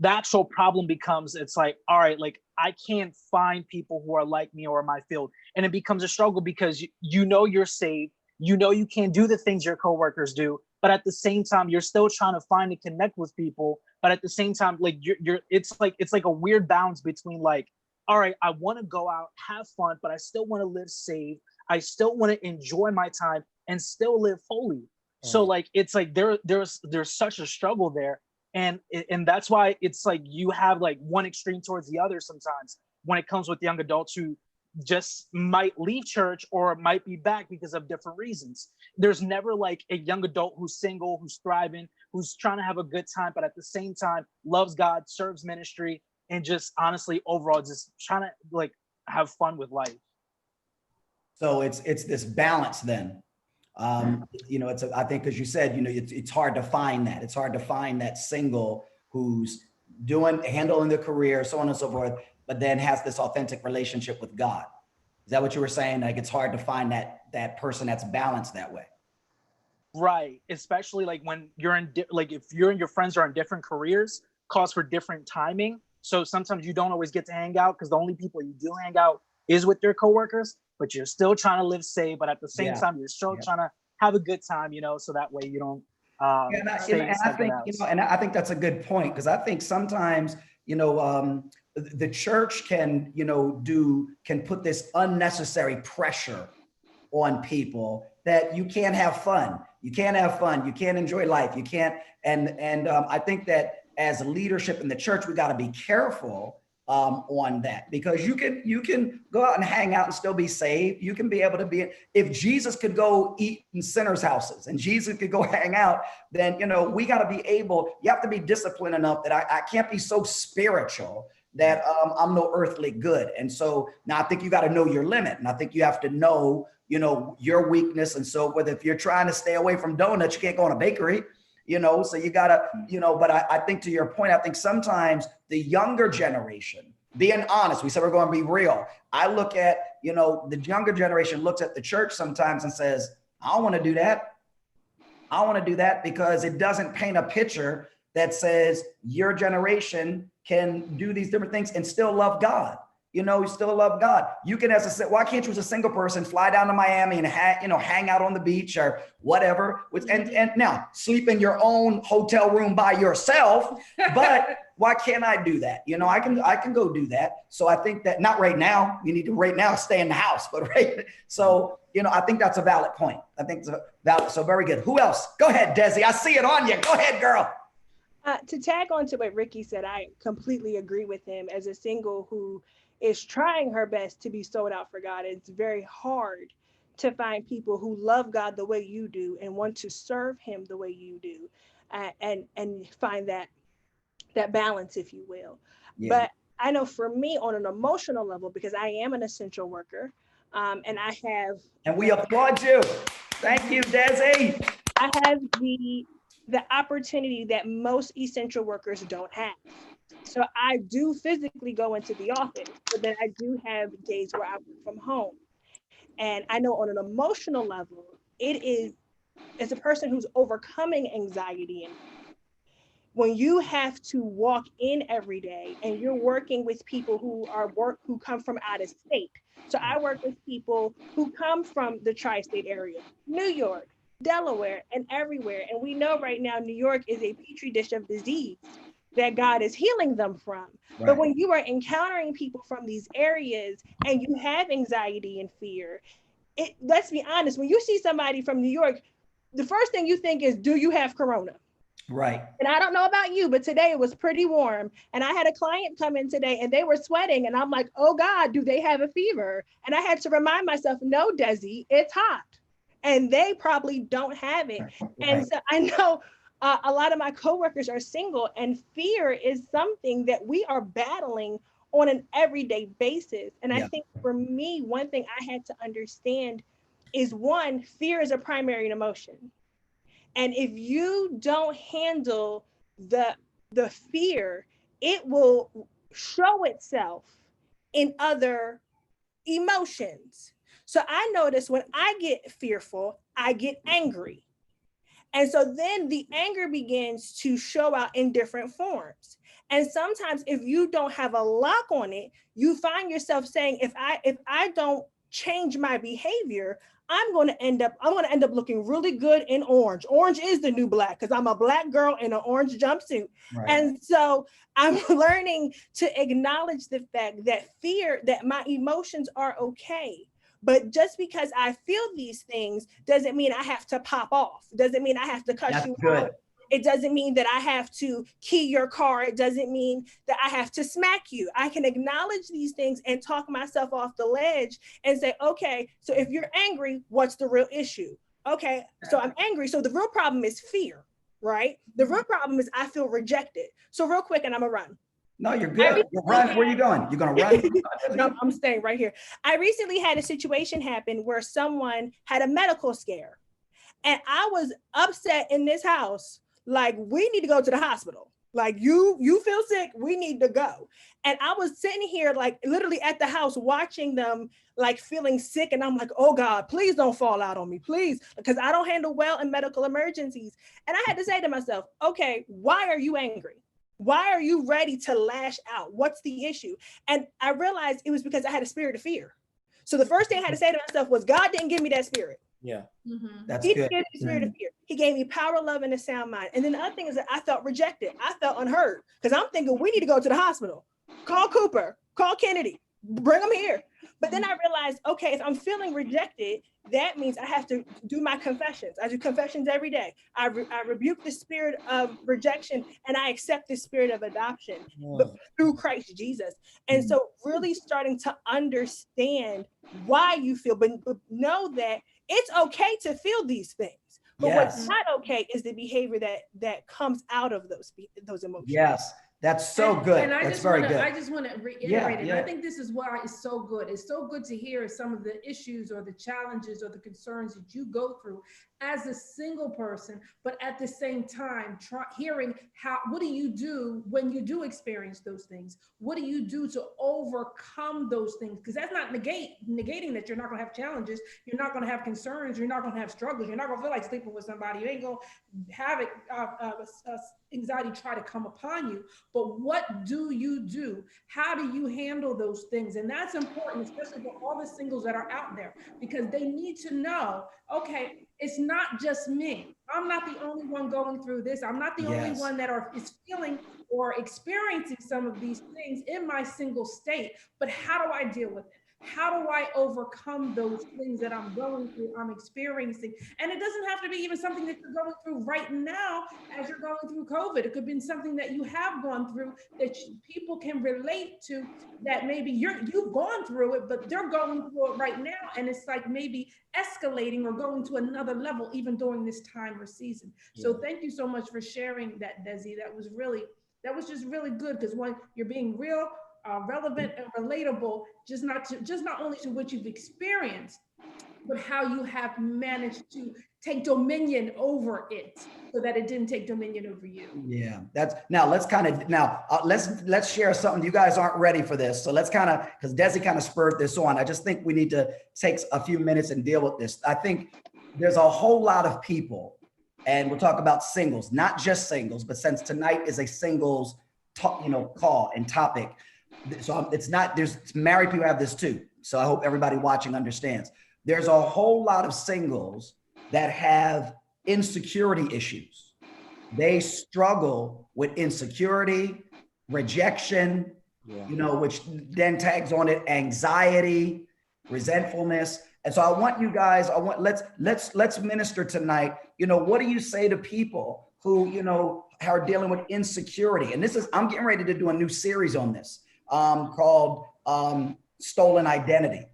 actual problem becomes, it's like, all right, like I can't find people who are like me or in my field. And it becomes a struggle because you're saved, you can't do the things your coworkers do, but at the same time, you're still trying to find and connect with people. But at the same time, like it's like a weird balance between like, all right, I want to go out, have fun, but I still want to live safe. I still want to enjoy my time and still live holy. So like, it's like there's such a struggle there. And that's why it's like you have like one extreme towards the other sometimes when it comes with young adults who just might leave church or might be back because of different reasons. There's never like a young adult who's single, who's thriving, who's trying to have a good time, but at the same time loves God, serves ministry, and just honestly overall just trying to like have fun with life. So it's this balance then. I think, as you said, it's hard to find that. It's hard to find that single who's handling their career, so on and so forth, but then has this authentic relationship with God. Is that what you were saying? Like, it's hard to find that person that's balanced that way. Right. Especially like when you're if you and your friends are in different careers, calls for different timing. So sometimes you don't always get to hang out because the only people you do hang out is with your coworkers, but you're still trying to live safe, but at the same time, you're still trying to have a good time, you know, so that way you don't stay stuck in the house. And I think that's a good point, because I think sometimes, you know, the church can, you know, can put this unnecessary pressure on people that you can't have fun. You can't have fun. You can't enjoy life. You can't. And I think that as leadership in the church, we got to be careful on that, because you can go out and hang out and still be saved. You can be able to be, if Jesus could go eat in sinners' houses and Jesus could go hang out, then, you know, we got to be able, you have to be disciplined enough that I can't be so spiritual that I'm no earthly good. And so now I think you got to know your limit. And I think you have to know, you know, your weakness. And so whether if you're trying to stay away from donuts, you can't go in a bakery, you know, so you gotta, you know, but I think to your point, I think sometimes the younger generation, being honest, we said we're going to be real. I look at, you know, the younger generation looks at the church sometimes and says, I don't want to do that. I don't want to do that, because it doesn't paint a picture that says your generation can do these different things and still love God. You know, you still love God. You can, why can't you as a single person fly down to Miami and hang out on the beach or whatever, and now sleep in your own hotel room by yourself, but why can't I do that? You know, I can go do that. So I think that, not right now, you need to right now stay in the house, but right. So, you know, I think that's a valid point. I think it's a valid, so very good. Who else? Go ahead, Desi. I see it on you. Go ahead, girl. To tag on to what Ricky said, I completely agree with him. As a single who is trying her best to be sold out for God, it's very hard to find people who love God the way you do and want to serve him the way you do, and find that balance, if you will. Yeah. But I know for me, on an emotional level, because I am an essential worker, and I have... And we applaud you. Thank you, Desi. I have the opportunity that most essential workers don't have. So I do physically go into the office, but then I do have days where I work from home. And I know on an emotional level, it is, as a person who's overcoming anxiety, and when you have to walk in every day and you're working with people who come from out of state. So I work with people who come from the tri-state area, New York, Delaware, and everywhere. And we know right now, New York is a petri dish of disease that God is healing them from. Right. But when you are encountering people from these areas and you have anxiety and fear, let's be honest, when you see somebody from New York, the first thing you think is, do you have corona? Right. And I don't know about you, but today it was pretty warm. And I had a client come in today and they were sweating. And I'm like, oh God, do they have a fever? And I had to remind myself, no, Desi, it's hot. And they probably don't have it. Right. And so I know a lot of my coworkers are single, and fear is something that we are battling on an everyday basis. And I think for me, one thing I had to understand is, one, fear is a primary emotion. And if you don't handle the fear, it will show itself in other emotions. So I notice when I get fearful, I get angry. And so then the anger begins to show out in different forms. And sometimes if you don't have a lock on it, you find yourself saying, if I don't change my behavior, I'm going to end up looking really good in orange. Orange is the new black, because I'm a black girl in an orange jumpsuit. Right. And so I'm learning to acknowledge the fact that that my emotions are okay. But just because I feel these things doesn't mean I have to pop off. Doesn't mean I have to cuss you out. It doesn't mean that I have to key your car. It doesn't mean that I have to smack you. I can acknowledge these things and talk myself off the ledge and say, okay, so if you're angry, what's the real issue? Okay, so I'm angry. So the real problem is fear, right? The real problem is I feel rejected. So real quick, and I'm gonna run. No, you're good. You're run. Where are you going? You're going to run? No, I'm staying right here. I recently had a situation happen where someone had a medical scare. And I was upset in this house, like, we need to go to the hospital. Like, you feel sick, we need to go. And I was sitting here, like, literally at the house watching them, like, feeling sick. And I'm like, oh God, please don't fall out on me, please. Because I don't handle well in medical emergencies. And I had to say to myself, okay, why are you angry? Why are you ready to lash out? What's the issue? And I realized it was because I had a spirit of fear. So the first thing I had to say to myself was, God didn't give me that spirit. Yeah. That's He good. didn't give me the spirit of fear. He gave me power, love, and a sound mind. And then the other thing is that I felt rejected. I felt unheard because I'm thinking we need to go to the hospital. Call Cooper, call Kennedy, bring them here. But then I realized, okay, if I'm feeling rejected, that means I have to do my confessions. I do confessions every day. I rebuke the spirit of rejection and I accept the spirit of adoption but through Christ Jesus. And so really starting to understand why you feel, but know that it's okay to feel these things. But what's not okay is the behavior that comes out of those emotions. Yes. That's so good. And I That's just very wanna, good. I just want to reiterate it. And I think this is why it's so good. It's so good to hear some of the issues or the challenges or the concerns that you go through as a single person, but at the same time, hearing what do you do when you do experience those things? What do you do to overcome those things? Because that's not negating that you're not gonna have challenges, you're not gonna have concerns, you're not gonna have struggles, you're not gonna feel like sleeping with somebody, you ain't gonna have it, anxiety try to come upon you. But what do you do? How do you handle those things? And that's important, especially for all the singles that are out there, because they need to know, okay, it's not just me. I'm not the only one going through this. I'm not the only one that is feeling or experiencing some of these things in my single state, but how do I deal with it? How do I overcome those things that I'm going through, I'm experiencing? And it doesn't have to be even something that you're going through right now as you're going through COVID. It could be something that you have gone through that people can relate to, that maybe you've gone through it, but they're going through it right now. And it's like maybe escalating or going to another level even during this time or season. So thank you so much for sharing that, Desi. That was just really good, because when you're being real, relevant and relatable, just not only to what you've experienced, but how you have managed to take dominion over it so that it didn't take dominion over you. Yeah, let's share something. You guys aren't ready for this. So let's because Desi kind of spurred this on. I just think we need to take a few minutes and deal with this. I think there's a whole lot of people, and we'll talk about singles, not just singles, but since tonight is a singles call and topic. So it's married people have this too. So I hope everybody watching understands. There's a whole lot of singles that have insecurity issues. They struggle with insecurity, rejection, which then tags on it anxiety, resentfulness. And so I want you guys, let's minister tonight. What do you say to people who, are dealing with insecurity? And I'm getting ready to do a new series on this. Called Stolen Identity.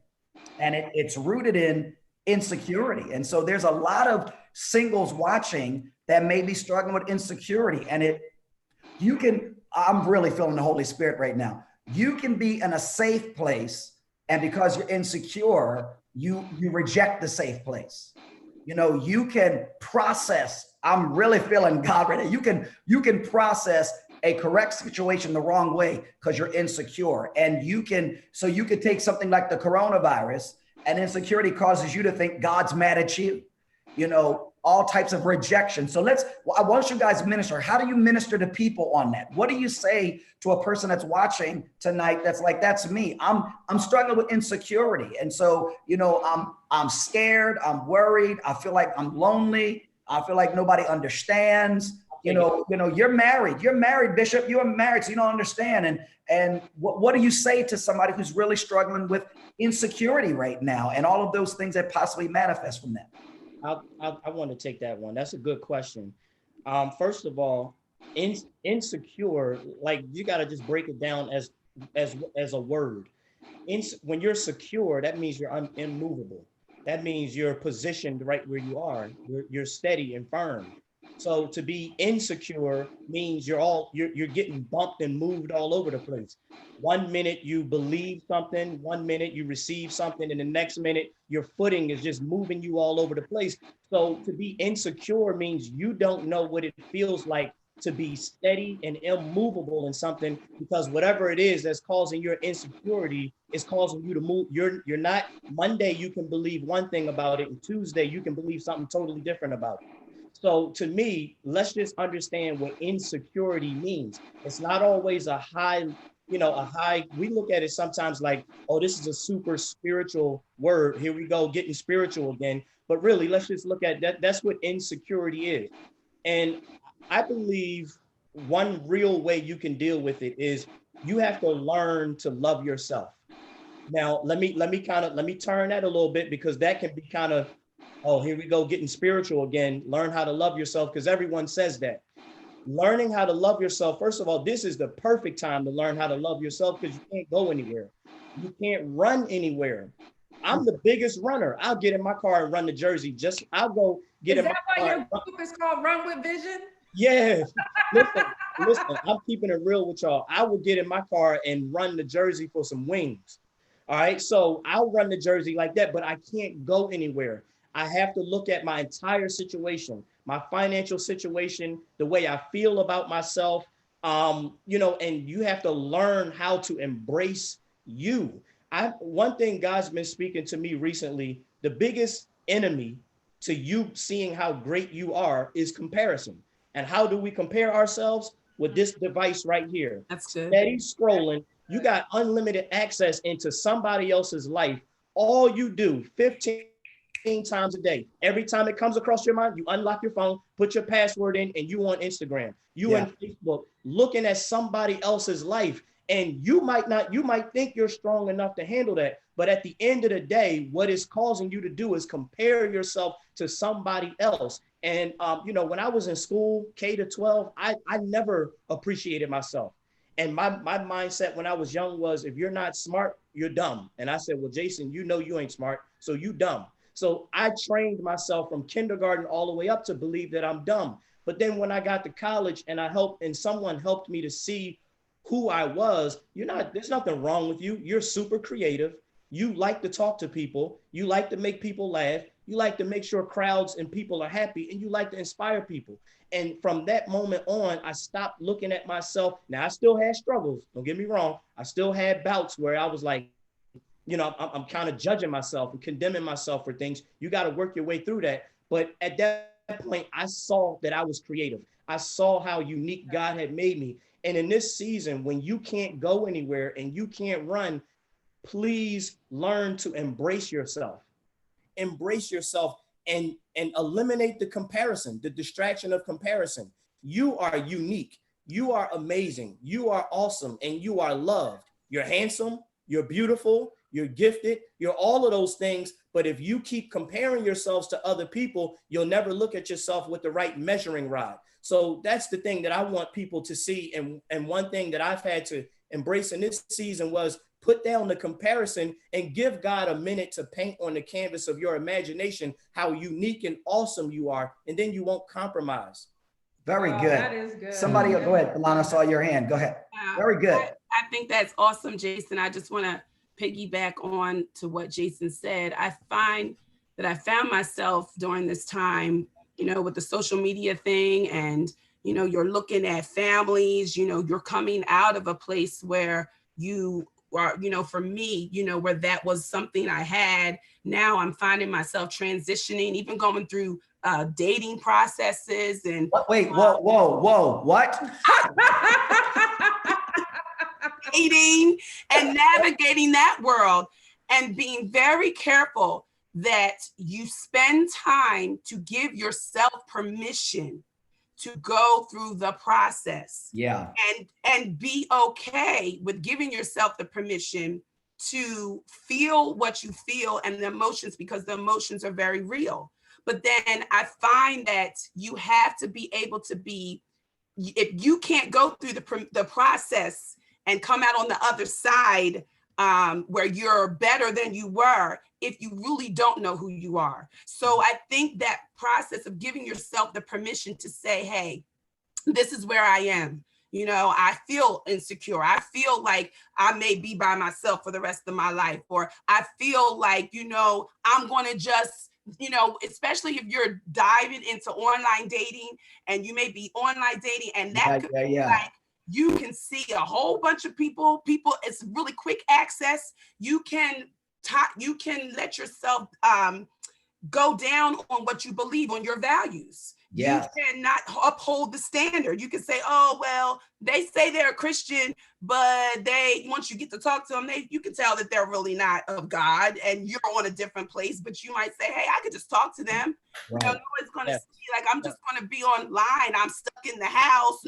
And it's rooted in insecurity. And so there's a lot of singles watching that may be struggling with insecurity. And I'm really feeling the Holy Spirit right now. You can be in a safe place, and because you're insecure, you reject the safe place. You can process, I'm really feeling God right now. You can process a correct situation the wrong way because you're insecure. And you can take something like the coronavirus, and insecurity causes you to think God's mad at you, all types of rejection. So I want you guys to minister. How do you minister to people on that? What do you say to a person that's watching tonight that's like, that's me? I'm struggling with insecurity. And so, I'm scared, I'm worried, I feel like I'm lonely, I feel like nobody understands. You're married, Bishop, you're married, so you don't understand. And what do you say to somebody who's really struggling with insecurity right now and all of those things that possibly manifest from that? I want to take that one. That's a good question. First of all, insecure, like you got to just break it down as a word. When you're secure, that means you're immovable. That means you're positioned right where you are. You're steady and firm. So to be insecure means you're getting bumped and moved all over the place. 1 minute you believe something, 1 minute you receive something, and the next minute your footing is just moving you all over the place. So to be insecure means you don't know what it feels like to be steady and immovable in something, because whatever it is that's causing your insecurity is causing you to move. You're not, Monday you can believe one thing about it, and Tuesday you can believe something totally different about it. So to me, let's just understand what insecurity means. It's not always a high you know, we look at it sometimes like, oh, this is a super spiritual word. Here we go, getting spiritual again. But really, let's just look at that. That's what insecurity is. And I believe one real way you can deal with it is you have to learn to love yourself. Now, let me turn that a little bit, because that can be kind of, oh, here we go, getting spiritual again. Learn how to love yourself, because everyone says that. Learning how to love yourself, first of all, this is the perfect time to learn how to love yourself, because you can't go anywhere. You can't run anywhere. I'm the biggest runner. I'll get in my car and run to Jersey. I'll go get in my car. Is that why your group is called Run with Vision? Yeah. Listen, I'm keeping it real with y'all. I will get in my car and run to Jersey for some wings. All right. So I'll run to Jersey like that, but I can't go anywhere. I have to look at my entire situation, my financial situation, the way I feel about myself, you know, and you have to learn how to embrace you. One thing God's been speaking to me recently, the biggest enemy to you seeing how great you are is comparison. And how do we compare ourselves? With this device right here. That's good. Steady scrolling. You got unlimited access into somebody else's life. All you do 15 times a day. Every time it comes across your mind, you unlock your phone, put your password in, and you on Instagram. You on Facebook, looking at somebody else's life. And you might think you're strong enough to handle that. But at the end of the day, what it's causing you to do is compare yourself to somebody else. And, you know, when I was in school, K to 12, I never appreciated myself. And my mindset when I was young was, if you're not smart, you're dumb. And I said, well, Jason, you know you ain't smart, so you dumb. So I trained myself from kindergarten all the way up to believe that I'm dumb. But then when I got to college and someone helped me to see who I was, there's nothing wrong with you. You're super creative. You like to talk to people. You like to make people laugh. You like to make sure crowds and people are happy, and you like to inspire people. And from that moment on, I stopped looking at myself. Now, I still had struggles. Don't get me wrong. I still had bouts where I was like, you know, I'm kind of judging myself and condemning myself for things. You got to work your way through that. But at that point, I saw that I was creative. I saw how unique God had made me. And in this season, when you can't go anywhere and you can't run, please learn to embrace yourself. Embrace yourself and eliminate the comparison, the distraction of comparison. You are unique. You are amazing. You are awesome, and you are loved. You're handsome. You're beautiful. You're gifted. You're all of those things. But if you keep comparing yourselves to other people, you'll never look at yourself with the right measuring rod. So that's the thing that I want people to see. And one thing that I've had to embrace in this season was put down the comparison and give God a minute to paint on the canvas of your imagination how unique and awesome you are. And then you won't compromise. Very good. That is good. Somebody, go ahead. Alana, saw your hand. Go ahead. Very good. I think that's awesome, Jason. I just want to piggyback on to what Jason said. I find that I found myself during this time, you know, with the social media thing, and, you know, you're looking at families, you know, you're coming out of a place where you are, you know, for me, you know, where that was something I had. Now I'm finding myself transitioning, even going through dating processes and wait, whoa, what? dating and navigating that world, and being very careful that you spend time to give yourself permission to go through the process. Yeah. And be okay with giving yourself the permission to feel what you feel and the emotions, because the emotions are very real. But then I find that you have to be able to be, if you can't go through the process and come out on the other side where you're better than you were, if you really don't know who you are. So I think that process of giving yourself the permission to say, hey, this is where I am. You know, I feel insecure. I feel like I may be by myself for the rest of my life. Or I feel like, you know, I'm going to just, you know, especially if you're diving into online dating, and you may be online dating, and that could be like, you can see a whole bunch of people, it's really quick access. You can let yourself go down on what you believe, on your values. Yes. You cannot uphold the standard. You can say, oh, well, they say they're a Christian, but once you get to talk to them, you can tell that they're really not of God and you're on a different place, but you might say, hey, I could just talk to them. Right. No one's going to see, like, I'm just going to be online. I'm stuck in the house.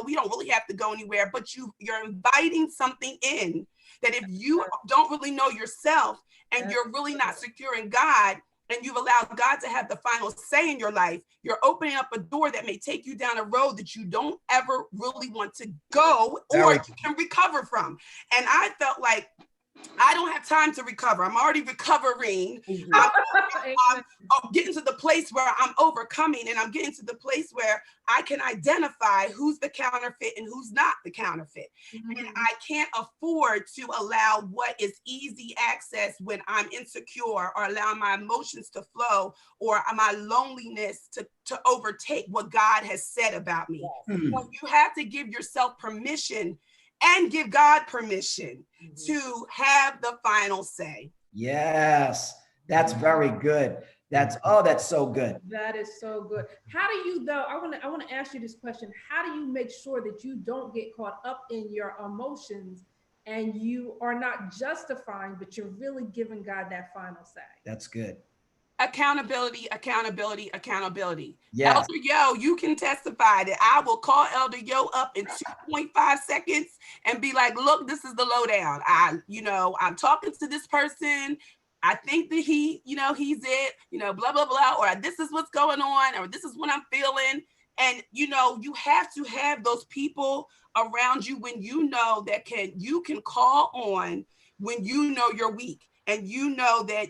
We don't really have to go anywhere, but you're inviting something in that if you don't really know yourself and you're really not secure in God, and you've allowed God to have the final say in your life, you're opening up a door that may take you down a road that you don't ever really want to go or you can recover from. And I felt like I don't have time to recover. I'm already recovering. I'm getting to the place where I'm overcoming, and I'm getting to the place where I can identify who's the counterfeit and who's not the counterfeit. And I can't afford to allow what is easy access when I'm insecure, or allow my emotions to flow, or my loneliness to overtake what God has said about me. So you have to give yourself permission and give God permission to have the final say. Yes, that's very good. That's so good. That is so good. How do you, though, I want to ask you this question. How do you make sure that you don't get caught up in your emotions and you are not justifying, but you're really giving God that final say? That's good. Accountability, accountability, accountabilibility. Yes. Elder Yo, you can testify that I will call Elder Yo up in 2.5 seconds and be like, look, this is the lowdown. I'm talking to this person. I think that he's it, blah, blah, blah, or this is what's going on, or this is what I'm feeling. And, you have to have those people around you when you know that you can call on when you know you're weak, and you know that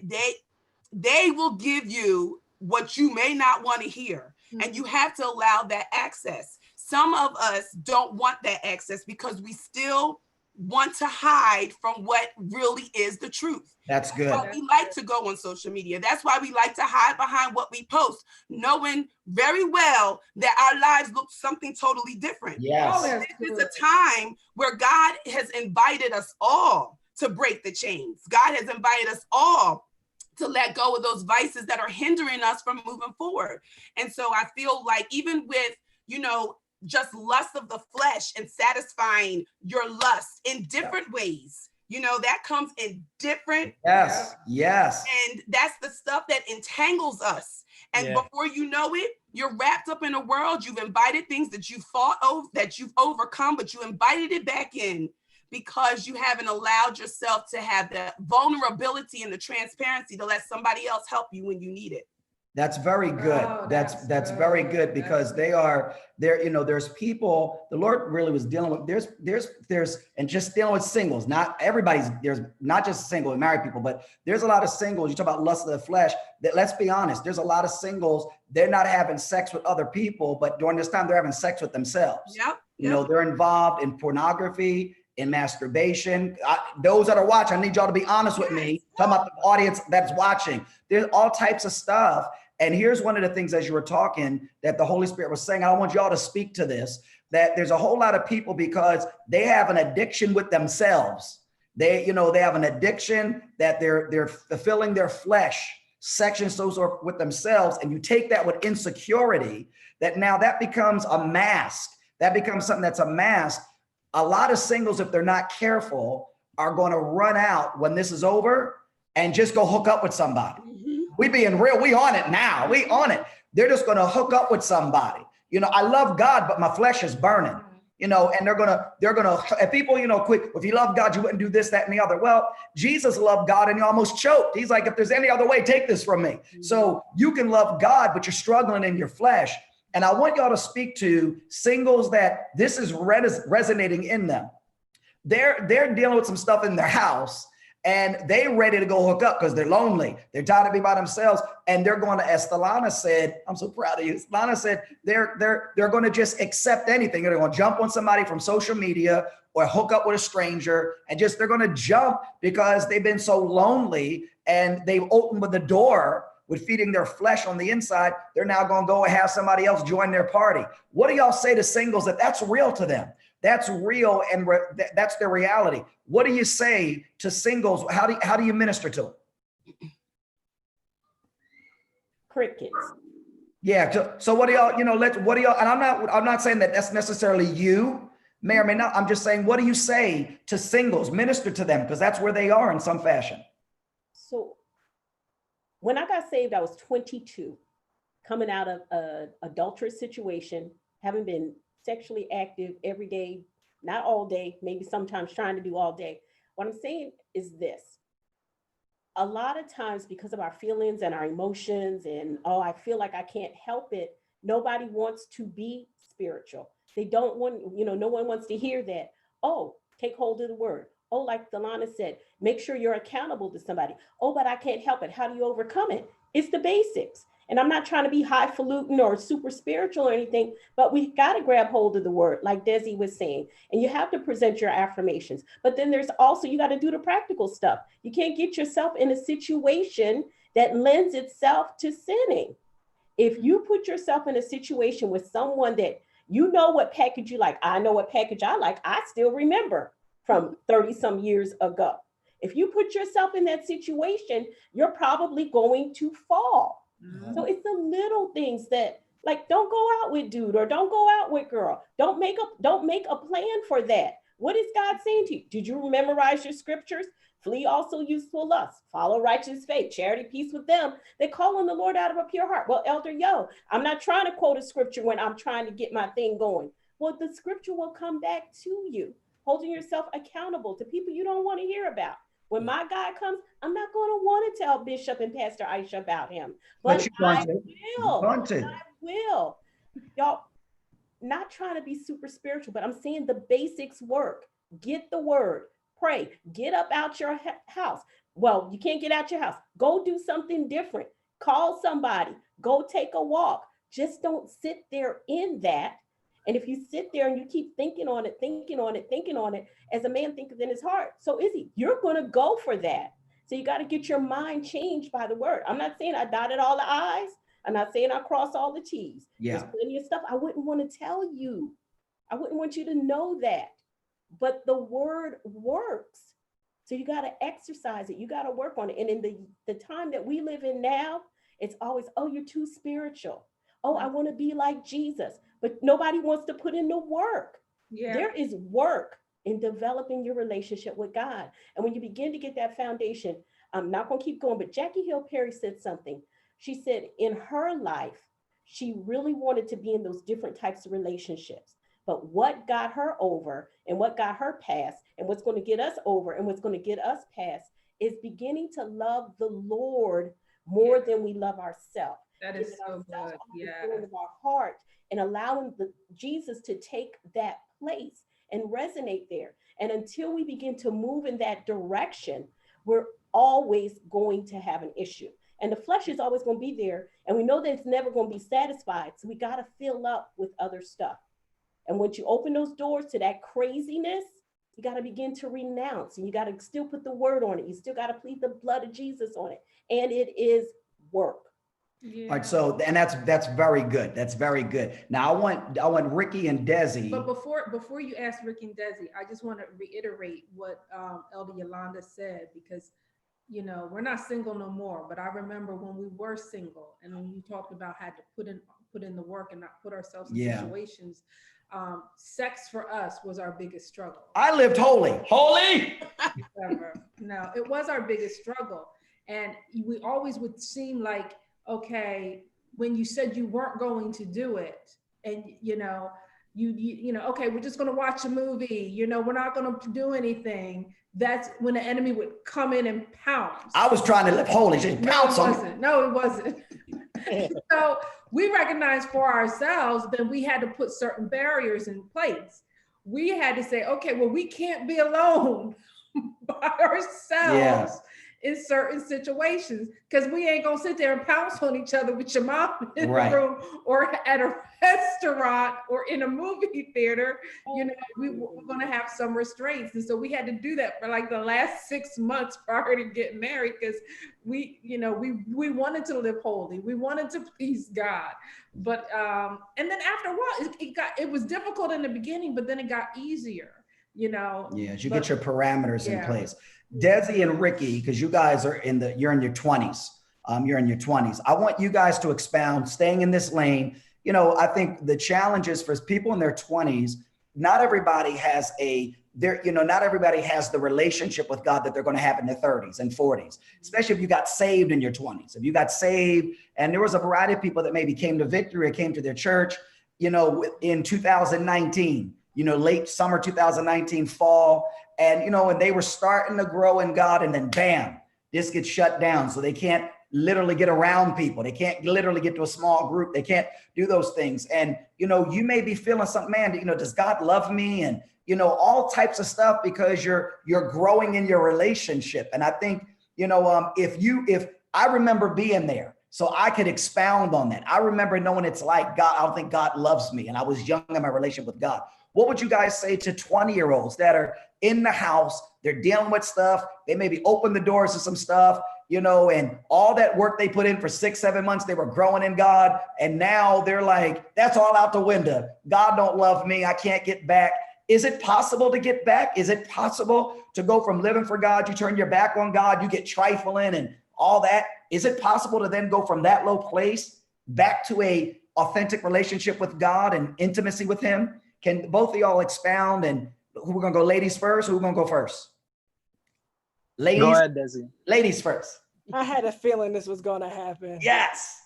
they will give you what you may not want to hear. And you have to allow that access. Some of us don't want that access because we still want to hide from what really is the truth. That's good. That's why we like to go on social media. That's why we like to hide behind what we post, knowing very well that our lives look something totally different. Yes. This is a time where God has invited us all to break the chains. God has invited us all to let go of those vices that are hindering us from moving forward. And so I feel like even with, just lust of the flesh and satisfying your lust in different ways, that comes in different. Yes. Yes. And that's the stuff that entangles us. And before you know it, you're wrapped up in a world. You've invited things that you fought over, that you've overcome, but you invited it back in because you haven't allowed yourself to have the vulnerability and the transparency to let somebody else help you when you need it. That's very good. Oh, that's very good, because there's people, the Lord really was dealing with, there's, and just dealing with singles, there's not just single married people, but there's a lot of singles. You talk about lust of the flesh, that, let's be honest, there's a lot of singles, they're not having sex with other people, but during this time they're having sex with themselves. Yep. They're involved in pornography, in masturbation. Those that are watching, I need y'all to be honest with me. Talking about the audience that's watching. There's all types of stuff. And here's one of the things, as you were talking, that the Holy Spirit was saying, I want y'all to speak to this, that there's a whole lot of people, because they have an addiction with themselves. They have an addiction that they're fulfilling their flesh, sections, those are with themselves. And you take that with insecurity, that now that becomes a mask. That becomes something that's a mask. A lot of singles, if they're not careful, are going to run out when this is over and just go hook up with somebody. We being real, we on it now. We on it. They're just going to hook up with somebody. I love God, but my flesh is burning. And they're gonna, and people, quick, if you love God, you wouldn't do this, that, and the other. Well, Jesus loved God and he almost choked. He's like, if there's any other way, take this from me. So you can love God, but you're struggling in your flesh. And I want y'all to speak to singles that this is resonating in them. They're dealing with some stuff in their house, and they ready to go hook up because they're lonely. They're tired of being by themselves. And they're going to, as Stelana said, I'm so proud of you. Stelana said they're going to just accept anything. They're going to jump on somebody from social media or hook up with a stranger, and they're going to jump because they've been so lonely, and they've opened the door with feeding their flesh on the inside. They're now going to go and have somebody else join their party. What do y'all say to singles that's real to them? That's real, and that's their reality. What do you say to singles? How do you minister to them? Crickets. Yeah. So what do y'all, what do y'all, and I'm not saying that that's necessarily you, may or may not. I'm just saying, what do you say to singles? Minister to them, because that's where they are in some fashion. So when I got saved, I was 22, coming out of an adulterous situation, having been sexually active every day, not all day, maybe sometimes trying to do all day. What I'm saying is this. A lot of times, because of our feelings and our emotions and, oh, I feel like I can't help it, nobody wants to be spiritual. They don't want, no one wants to hear that. Oh, take hold of the word. Oh, like Delana said, make sure you're accountable to somebody. Oh, but I can't help it. How do you overcome it? It's the basics. And I'm not trying to be highfalutin or super spiritual or anything, but we got to grab hold of the word, like Desi was saying, and you have to present your affirmations. But then there's also, you got to do the practical stuff. You can't get yourself in a situation that lends itself to sinning. If you put yourself in a situation with someone that you know what package you like, I know what package I like, I still remember from 30 some years ago. If you put yourself in that situation, you're probably going to fall. Mm-hmm. So it's the little things that, like, don't go out with dude or don't go out with girl. Don't make a plan for that. What is God saying to you? Did you memorize your scriptures? Flee also youthful lust, follow righteous faith, charity, peace with them. They call on the Lord out of a pure heart. Well, Elder, I'm not trying to quote a scripture when I'm trying to get my thing going. Well, the scripture will come back to you, holding yourself accountable to people you don't want to hear about. When my God comes, I'm not going to want to tell Bishop and Pastor Aisha about him, but I will. Y'all, not trying to be super spiritual, but I'm saying the basics work. Get the word, pray, get up out your house. Well, you can't get out your house. Go do something different. Call somebody, go take a walk. Just don't sit there in that. And if you sit there and you keep thinking on it, as a man thinketh in his heart, so is he. You're going to go for that. So you got to get your mind changed by the word. I'm not saying I dotted all the I's. I'm not saying I crossed all the T's. Yeah. There's plenty of stuff I wouldn't want to tell you. I wouldn't want you to know that. But the word works. So you got to exercise it. You got to work on it. And in the time that we live in now, it's always, oh, you're too spiritual. Oh, I want to be like Jesus. But nobody wants to put in the work. Yeah. There is work in developing your relationship with God. And when you begin to get that foundation, I'm not going to keep going, but Jackie Hill Perry said something. She said in her life, she really wanted to be in those different types of relationships. But what got her over and what got her past and what's going to get us over and what's going to get us past is beginning to love the Lord more than we love ourselves. That is so good. Yeah. Of our heart and allowing Jesus to take that place and resonate there. And until we begin to move in that direction, we're always going to have an issue. And the flesh is always going to be there. And we know that it's never going to be satisfied. So we got to fill up with other stuff. And once you open those doors to that craziness, you got to begin to renounce. And you got to still put the word on it. You still got to plead the blood of Jesus on it. And it is work. Yeah. All right, so and that's very good. That's very good. Now I want Ricky and Desi. But before you ask Ricky and Desi, I just want to reiterate what Elder Yolanda said, because we're not single no more. But I remember when we were single, and when you talked about had to put in the work and not put ourselves in situations. Sex for us was our biggest struggle. I lived holy. No, it was our biggest struggle, and we always would seem like, okay, when you said you weren't going to do it, and okay, we're just going to watch a movie, we're not going to do anything. That's when the enemy would come in and pounce. I was trying to live holy. No, it wasn't. So we recognized for ourselves that we had to put certain barriers in place. We had to say, okay, well, we can't be alone by ourselves in certain situations, because we ain't gonna sit there and pounce on each other with your mom in the room or at a restaurant or in a movie theater. We're gonna have some restraints. And so we had to do that for like the last 6 months prior to getting married, because we wanted to live holy. We wanted to please God. But and then after a while, it was difficult in the beginning, but then it got easier, as you get your parameters in place. Desi and Ricky, because you guys are you're in your 20s. you're in your 20s. I want you guys to expound, staying in this lane. You know, I think the challenge is for people in their 20s, not everybody has not everybody has the relationship with God that they're going to have in their 30s and 40s, especially if you got saved in your 20s. If you got saved, and there was a variety of people that maybe came to Victory or came to their church, you know, in 2019, you know, late summer 2019, fall, and, you know, and they were starting to grow in God, and then bam, this gets shut down. So they can't literally get around people. They can't literally get to a small group. They can't do those things. And, you know, you may be feeling something, man, you know, does God love me? And, you know, all types of stuff, because you're growing in your relationship. And I think, you know, if I remember being there, so I could expound on that. I remember knowing it's like, God, I don't think God loves me. And I was young in my relationship with God. What would you guys say to 20-year-olds that are in the house? They're dealing with stuff. They maybe open the doors to some stuff, you know, and all that work they put in for 6-7 months, they were growing in God. And now they're like, that's all out the window. God don't love me. I can't get back. Is it possible to get back? Is it possible to go from living for God? You turn your back on God, you get trifling and all that. Is it possible to then go from that low place back to a authentic relationship with God and intimacy with him? Can both of y'all expound? And who we're going to go, ladies first? Who we're going to go first? Ladies. Go ahead, Desi. Ladies first. I had a feeling this was going to happen. Yes.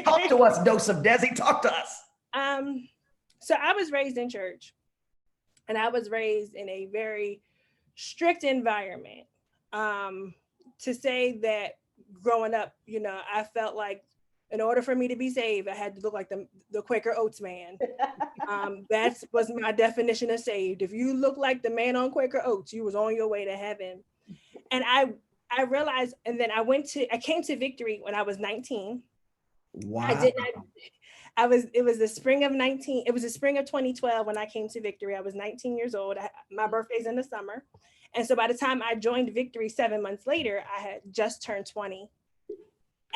Talk to us, Joseph. Desi, talk to us. So I was raised in church, and I was raised in a very strict environment. To say that growing up, you know, I felt like in order for me to be saved, I had to look like the Quaker Oats man. That was my definition of saved. If you look like the man on Quaker Oats, you was on your way to heaven. And I realized, and then I came to Victory when I was 19. Wow. It was the spring of 2012 when I came to Victory. I was 19 years old. My birthday's in the summer. And so by the time I joined Victory 7 months later, I had just turned 20.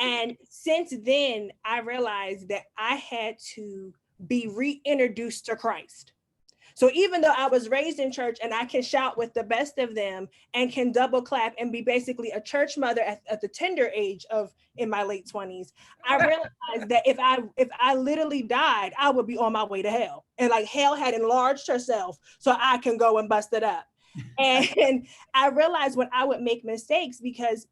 And since then, I realized that I had to be reintroduced to Christ. So even though I was raised in church and I can shout with the best of them and can double clap and be basically a church mother at the tender age of in my late 20s, I realized that if I literally died, I would be on my way to hell. And like hell had enlarged herself so I can go and bust it up. And I realized when I would make mistakes, because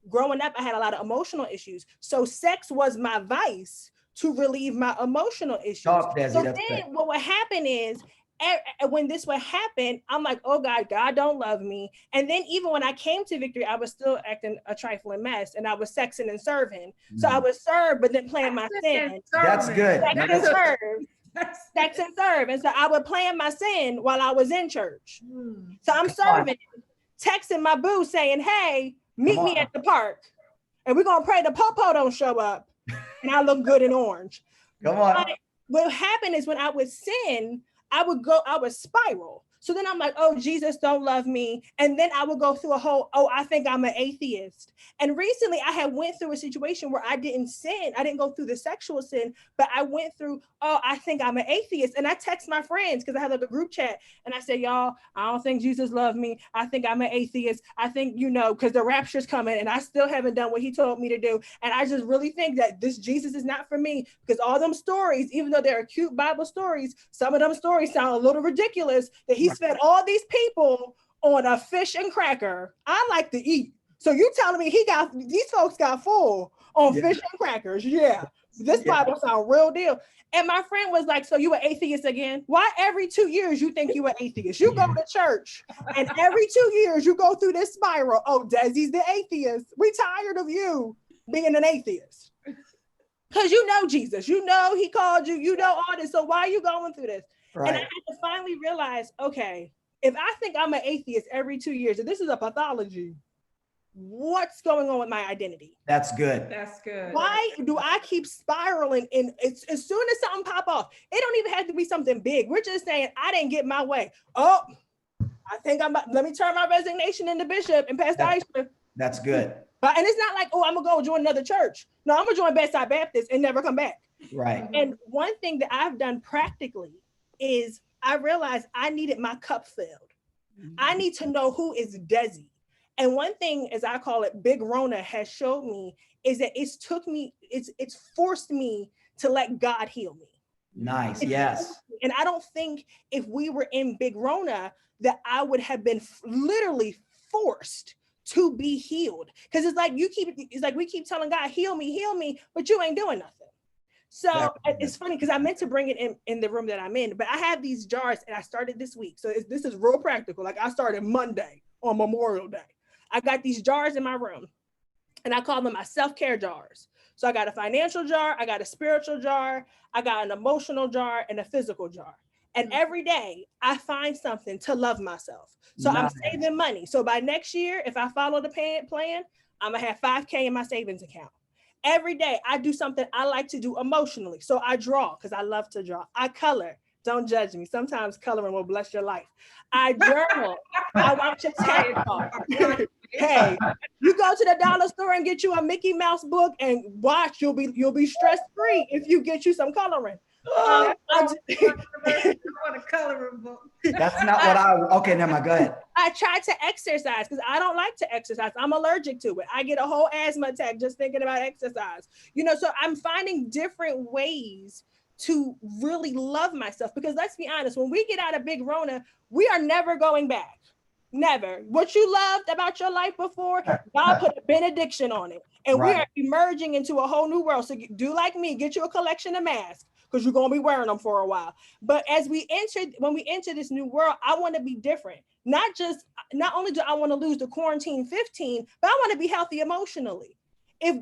growing up, I had a lot of emotional issues. So sex was my vice to relieve my emotional issues. So then what would happen is, when this would happen, I'm like, oh God don't love me. And then even when I came to Victory, I was still acting a trifling mess, and I was sexing and serving. So I would serve, but then plan my sin. That's good. Sex and serve. And so I would plan my sin while I was in church. So I'm serving, texting my boo saying, hey, meet me at the park. And we're going to pray the popo don't show up and I look good in orange. Come on. But what happened is when I would sin, I would spiral. So then I'm like, oh, Jesus don't love me. And then I would go through a whole, oh, I think I'm an atheist. And recently I had went through a situation where I didn't sin. I didn't go through the sexual sin, but I went through, oh, I think I'm an atheist. And I text my friends because I had like a group chat. And I said, y'all, I don't think Jesus loved me. I think I'm an atheist. I think, you know, because the rapture's coming and I still haven't done what he told me to do. And I just really think that this Jesus is not for me, because all them stories, even though they're cute Bible stories, some of them stories sound a little ridiculous, that he's fed all these people on a fish and cracker. I like to eat. So you telling me these folks got full on fish and crackers. Yeah. This Bible sound real deal. And my friend was like, so you an atheist again? Why every 2 years you think you an atheist? You go to church and every 2 years you go through this spiral. Oh, Desi's the atheist. We tired of you being an atheist. Because you know Jesus, you know he called you, you know all this. So why are you going through this? Right. And I had to finally realize, okay, if I think I'm an atheist every 2 years, and this is a pathology, what's going on with my identity? That's good. That's good. Why do I keep spiraling? And as soon as something pop off, it don't even have to be something big. We're just saying, I didn't get my way. Oh, I think let me turn my resignation into bishop and Pastor Aisha. That's good. And it's not like, oh, I'm gonna go join another church. No, I'm gonna join Bedside Baptist and never come back. Right. And one thing that I've done practically is I realized I needed my cup filled. I need to know who is Desi. And one thing, as I call it, Big Rona has showed me is that it's forced me to let God heal me. Nice. Yes. And I don't think if we were in Big Rona that I would have been literally forced to be healed. Because it's like we keep telling God, heal me, but you ain't doing nothing. So it's funny because I meant to bring it in the room that I'm in, but I have these jars and I started this week. So this is real practical. Like I started Monday on Memorial Day. I got these jars in my room and I call them my self-care jars. So I got a financial jar, I got a spiritual jar, I got an emotional jar and a physical jar. And every day I find something to love myself. So nice. I'm saving money. So by next year, if I follow the plan, I'm gonna have $5,000 in my savings account. Every day I do something I like to do emotionally. So I draw because I love to draw. I color. Don't judge me. Sometimes coloring will bless your life. I journal. I watch a TED Talk. Hey, you go to the dollar store and get you a Mickey Mouse book and watch. You'll be stress free if you get you some coloring. I want a coloring book. That's not what okay, never mind, go ahead. I try to exercise because I don't like to exercise. I'm allergic to it. I get a whole asthma attack just thinking about exercise. So I'm finding different ways to really love myself because let's be honest, when we get out of Big Rona, we are never going back. Never. What you loved about your life before, God put a benediction on it. And we are emerging into a whole new world. So do like me, get you a collection of masks because you're going to be wearing them for a while. But when we enter this new world, I want to be different. Not only do I want to lose the quarantine 15, but I want to be healthy emotionally. If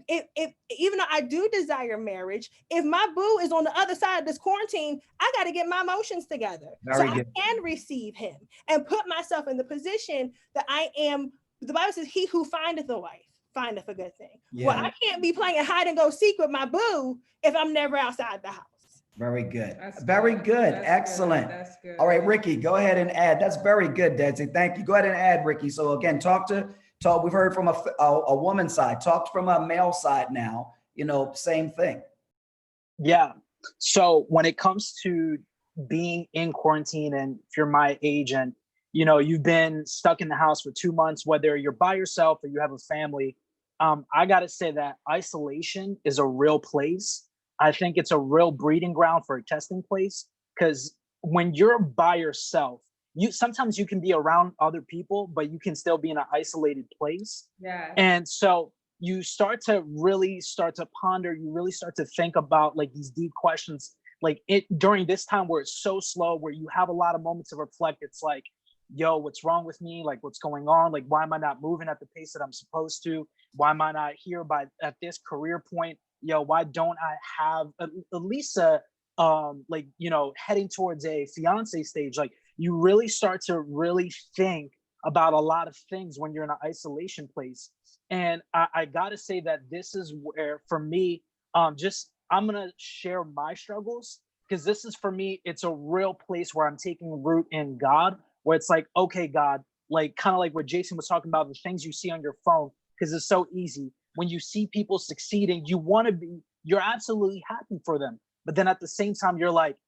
even though I do desire marriage, if my boo is on the other side of this quarantine, I got to get my emotions together I can receive him and put myself in the position that I am. The Bible says, "He who findeth a wife findeth a good thing." Yeah. Well, I can't be playing hide and go seek with my boo if I'm never outside the house. Very good. Very good. Excellent. That's good. All right, Ricky, go ahead and add. That's very good, Desi. Thank you. Go ahead and add, Ricky. So again, we've heard from a woman's side, talked from a male side now, same thing. Yeah. So when it comes to being in quarantine, and if you're my age and, you've been stuck in the house for 2 months, whether you're by yourself or you have a family, I got to say that isolation is a real place. I think it's a real breeding ground for a testing place because when you're by yourself, sometimes you can be around other people, but you can still be in an isolated place. Yeah. And so you really start to ponder, you really start to think about like these deep questions, like during this time where it's so slow, where you have a lot of moments to reflect. It's like, yo, what's wrong with me? Like, what's going on? Like, why am I not moving at the pace that I'm supposed to? Why am I not here at this career point? Why don't I have at least heading towards a fiance stage? Like, you really start to really think about a lot of things when you're in an isolation place. And I got to say that this is where, for me, I'm going to share my struggles because this is, for me, it's a real place where I'm taking root in God, where it's like, okay, God, like kind of like what Jason was talking about, the things you see on your phone, because it's so easy. When you see people succeeding, you're absolutely happy for them. But then at the same time, you're like,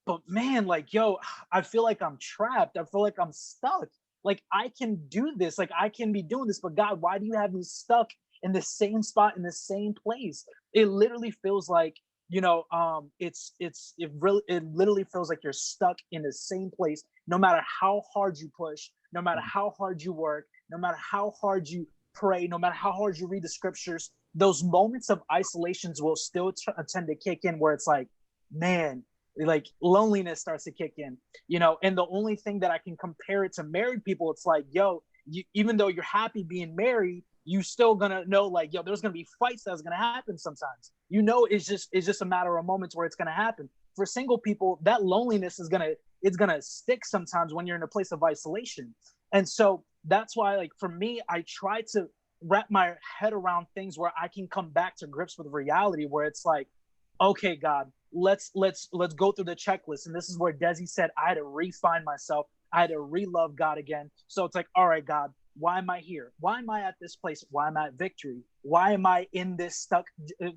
but man, like, yo, I feel like I'm trapped. I feel like I'm stuck. Like, I can do this. Like, I can be doing this. But God, why do you have me stuck in the same spot, in the same place? It literally feels like, it literally feels like you're stuck in the same place, no matter how hard you push, no matter how hard you work, no matter how hard you pray, no matter how hard you read the scriptures. Those moments of isolations will still tend to kick in where it's like, man, like loneliness starts to kick in, and the only thing that I can compare it to married people, it's like, yo, even though you're happy being married, you still gonna know, like, yo, there's gonna be fights that's gonna happen sometimes. It's just a matter of moments where it's gonna happen. For single people, that loneliness is gonna stick sometimes when you're in a place of isolation. And so that's why, like, for me, I try to wrap my head around things where I can come back to grips with reality, where it's like, okay, God, let's go through the checklist. And this is where Desi said I had to refine myself. I had to re-love God again. So it's like, all right, God, why am I here? Why am I at this place? Why am I at Victory? Why am I in this stuck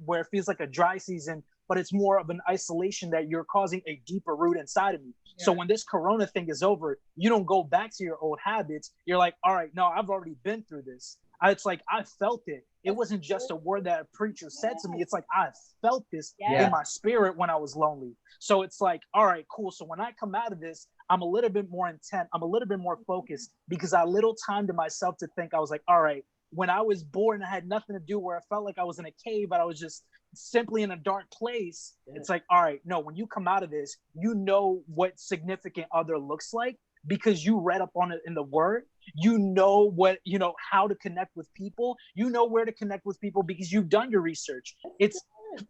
where it feels like a dry season but it's more of an isolation that you're causing a deeper root inside of me. Yeah. So when this Corona thing is over, you don't go back to your old habits. You're like, all right, no, I've already been through this. It's like, I felt it. It wasn't just a word that a preacher said to me. It's like, I felt this in my spirit when I was lonely. So it's like, all right, cool. So when I come out of this, I'm a little bit more intent. I'm a little bit more focused because I little time to myself to think. I was like, all right, when I was bored and I had nothing to do, where I felt like I was in a cave, but I was just simply in a dark place. It's like, all right, no, when you come out of this, you know what significant other looks like because you read up on it in the word. You know what, you know, how to connect with people. You know where to connect with people because you've done your research. It's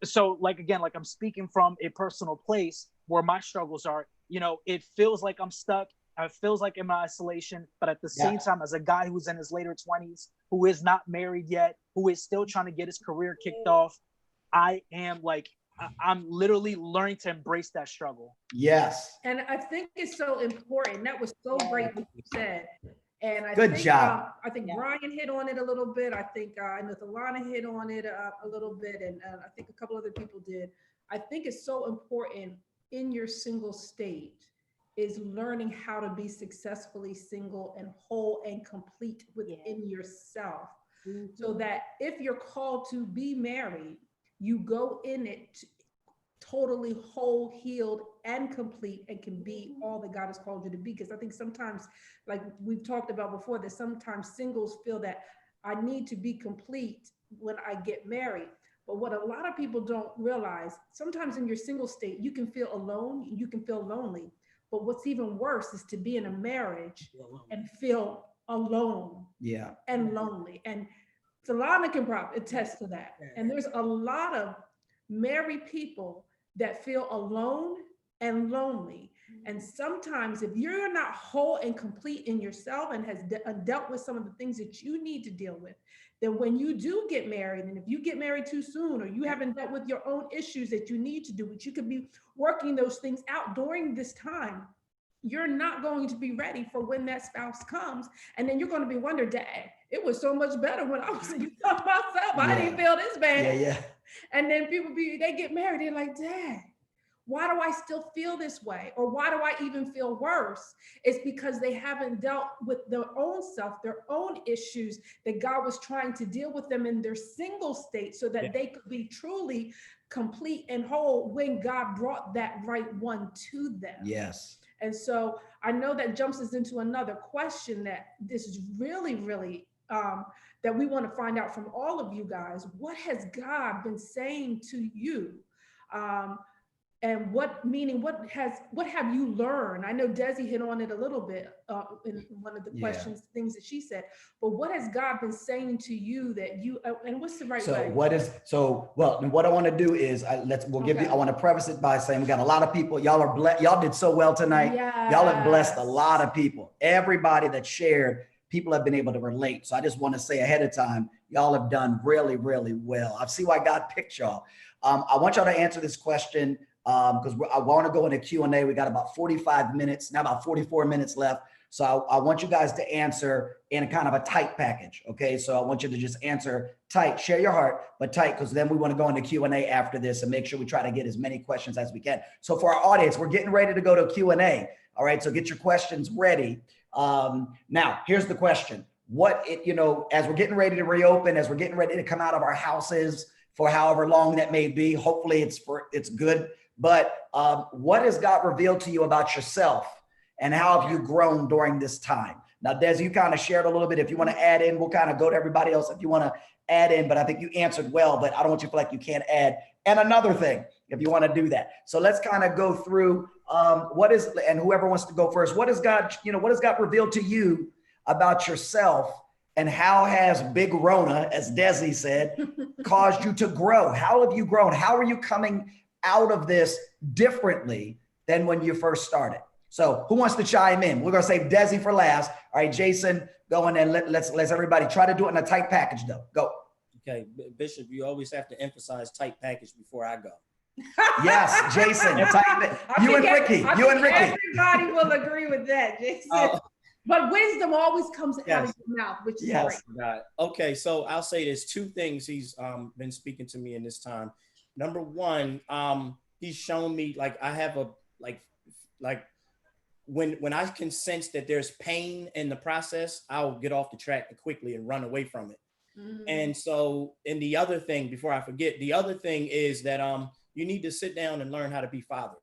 so like, again, like I'm speaking from a personal place where my struggles are, you know, it feels like I'm stuck. It feels like I'm in isolation, but at the same time, as a guy who's in his later 20s, who is not married yet, who is still trying to get his career kicked off, I am like, I'm literally learning to embrace that struggle. Yes. And I think it's so important. That was so great what you said. And I Good think, job. I think Brian hit on it a little bit. I think Nathalana hit on it a little bit. And I think a couple other people did. I think it's so important in your single state is learning how to be successfully single and whole and complete within yourself. Mm-hmm. So that if you're called to be married, you go in it totally whole, healed, and complete, and can be all that God has called you to be. Because I think sometimes, like we've talked about before, that sometimes singles feel that I need to be complete when I get married. But what a lot of people don't realize, sometimes in your single state, you can feel alone, you can feel lonely. But what's even worse is to be in a marriage and feel alone and lonely. And Solana can probably attest to that. And there's a lot of married people that feel alone and lonely. And sometimes if you're not whole and complete in yourself and has dealt with some of the things that you need to deal with, then when you do get married, and if you get married too soon, or you haven't dealt with your own issues that you need to do, but you could be working those things out during this time, you're not going to be ready for when that spouse comes. And then you're going to be wondering, dang, it was so much better when I was myself. I didn't feel this bad. And then they get married, they're like, dang, why do I still feel this way? Or why do I even feel worse? It's because they haven't dealt with their own self, their own issues that God was trying to deal with them in their single state so that they could be truly complete and whole when God brought that right one to them. Yes. And so I know that jumps us into another question that this is really, really, that we want to find out from all of you guys. What has God been saying to you? And what have you learned? I know Desi hit on it a little bit in one of the questions, things that she said, but what has God been saying to you that you, and what's the right way? What I want to do is I want to preface it by saying we got a lot of people. Y'all are blessed. Y'all did so well tonight. Yes. Y'all have blessed a lot of people. Everybody that shared, people have been able to relate. So I just want to say ahead of time, y'all have done really, really well. I see why God picked y'all. I want y'all to answer this question because I want to go into Q&A. We got about 45 minutes, now about 44 minutes left. So I want you guys to answer in a kind of a tight package. Okay. So I want you to just answer tight, share your heart, but tight, because then we want to go into Q&A after this and make sure we try to get as many questions as we can. So for our audience, we're getting ready to go to Q&A. All right. So get your questions ready. Now here's the question. As we're getting ready to reopen, as we're getting ready to come out of our houses for however long that may be, hopefully it's good. But what has God revealed to you about yourself, and how have you grown during this time? Now, Des, you kind of shared a little bit. If you want to add in, we'll kind of go to everybody else if you want to add in, but I think you answered well, but I don't want you to feel like you can't add. And another thing, if you want to do that. So let's kind of go through and whoever wants to go first, what has God revealed to you about yourself, and how has Big Rona, as Desi said, caused you to grow? How have you grown? How are you coming out of this differently than when you first started? So who wants to chime in? We're going to save Desi for last. All right, Jason, go in and let's everybody try to do it in a tight package though. Go. Okay, Bishop, you always have to emphasize tight package before I go. Yes, Jason. You and Ricky. Everybody will agree with that, Jason. But wisdom always comes out of your mouth, which is great. Okay, so I'll say there's two things he's been speaking to me in this time. Number one, he's shown me like I have a like when I can sense that there's pain in the process, I'll get off the track quickly and run away from it. And so, and the other thing, before I forget, the other thing is that you need to sit down and learn how to be fathered.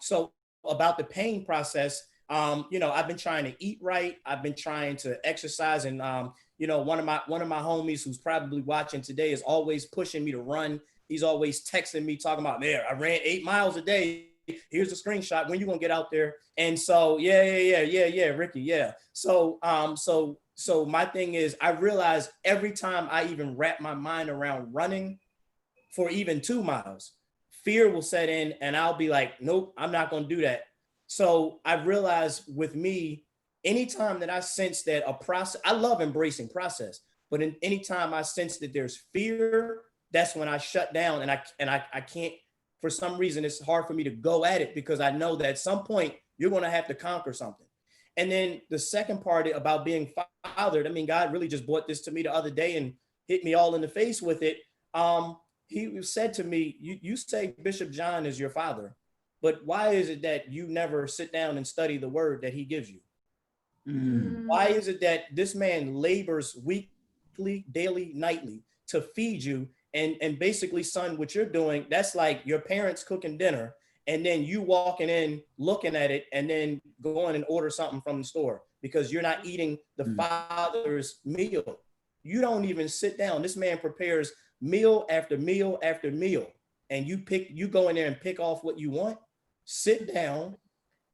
So about the pain process, you know, I've been trying to eat right. I've been trying to exercise, and you know, one of my homies who's probably watching today is always pushing me to run. He's always texting me talking about, man, I ran 8 miles a day. Here's a screenshot. When you gonna get out there? And so, yeah, Ricky, yeah. So, so my thing is, I realize every time I even wrap my mind around running for even 2 miles, fear will set in, and I'll be like, nope, I'm not gonna do that. So I realized with me, anytime that I sense that a process, I love embracing process, but anytime I sense that there's fear, that's when I shut down, and I can't. For some reason, it's hard for me to go at it because I know that at some point you're going to have to conquer something. And then the second part about being fathered, I mean, God really just brought this to me the other day and hit me all in the face with it. He said to me, you say Bishop John is your father, but why is it that you never sit down and study the word that he gives you? Why is it that this man labors weekly, daily, nightly to feed you? And basically, son, what you're doing, that's like your parents cooking dinner, and then you walking in, looking at it, and then going and order something from the store because you're not eating the father's meal. You don't even sit down. This man prepares meal after meal after meal, and you go in there and pick off what you want, sit down.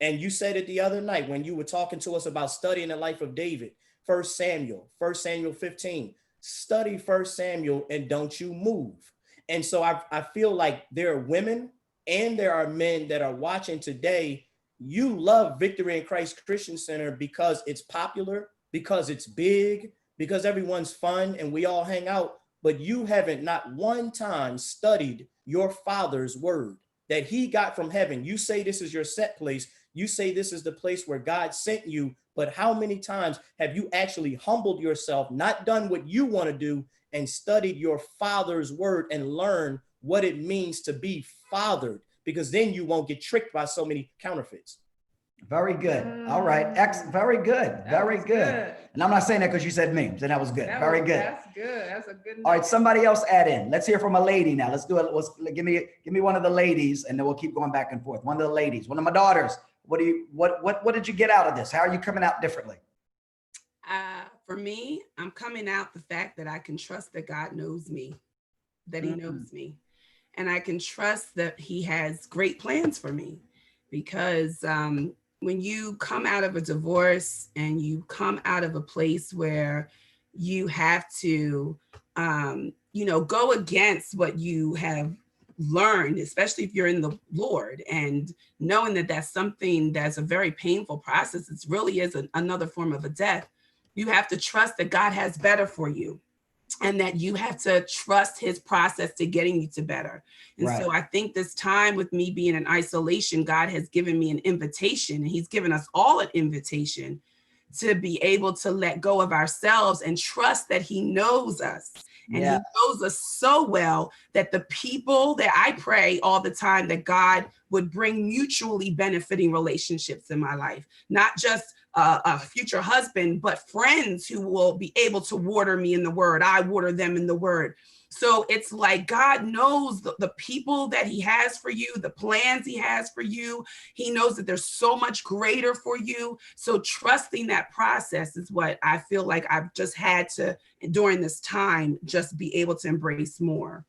And you said it the other night when you were talking to us about studying the life of David, 1 Samuel 15. Study 1 Samuel and don't you move. And so I feel like there are women and there are men that are watching today. You love Victory in Christ Christian Center because it's popular, because it's big, because everyone's fun and we all hang out, but you haven't not one time studied your father's word that he got from heaven. You say this is your set place. You say this is the place where God sent you, but how many times have you actually humbled yourself, not done what you want to do, and studied your father's word and learn what it means to be fathered? Because then you won't get tricked by so many counterfeits. Very good. All right. Very good. Very good. And I'm not saying that because you said me. So that was good. Very good. That's good. That's a good. All right. Somebody else add in. Let's hear from a lady now. Let's do it. Give me one of the ladies, and then we'll keep going back and forth. One of the ladies. One of my daughters. What did you get out of this? How are you coming out differently? For me, I'm coming out the fact that I can trust that God knows me, that he knows me. And I can trust that he has great plans for me, because when you come out of a divorce and you come out of a place where you have to, go against what you have learned, especially if you're in the Lord, and knowing that that's something that's a very painful process, it really is another form of a death. You have to trust that God has better for you, and that you have to trust his process to getting you to better. And so I think this time with me being in isolation, God has given me an invitation, and he's given us all an invitation to be able to let go of ourselves and trust that he knows us. And he knows us so well that the people that I pray all the time that God would bring mutually benefiting relationships in my life, not just a future husband, but friends who will be able to water me in the word. I water them in the word. So it's like God knows the people that he has for you, the plans he has for you. He knows that there's so much greater for you. So trusting that process is what I feel like I've just had to, during this time, just be able to embrace more.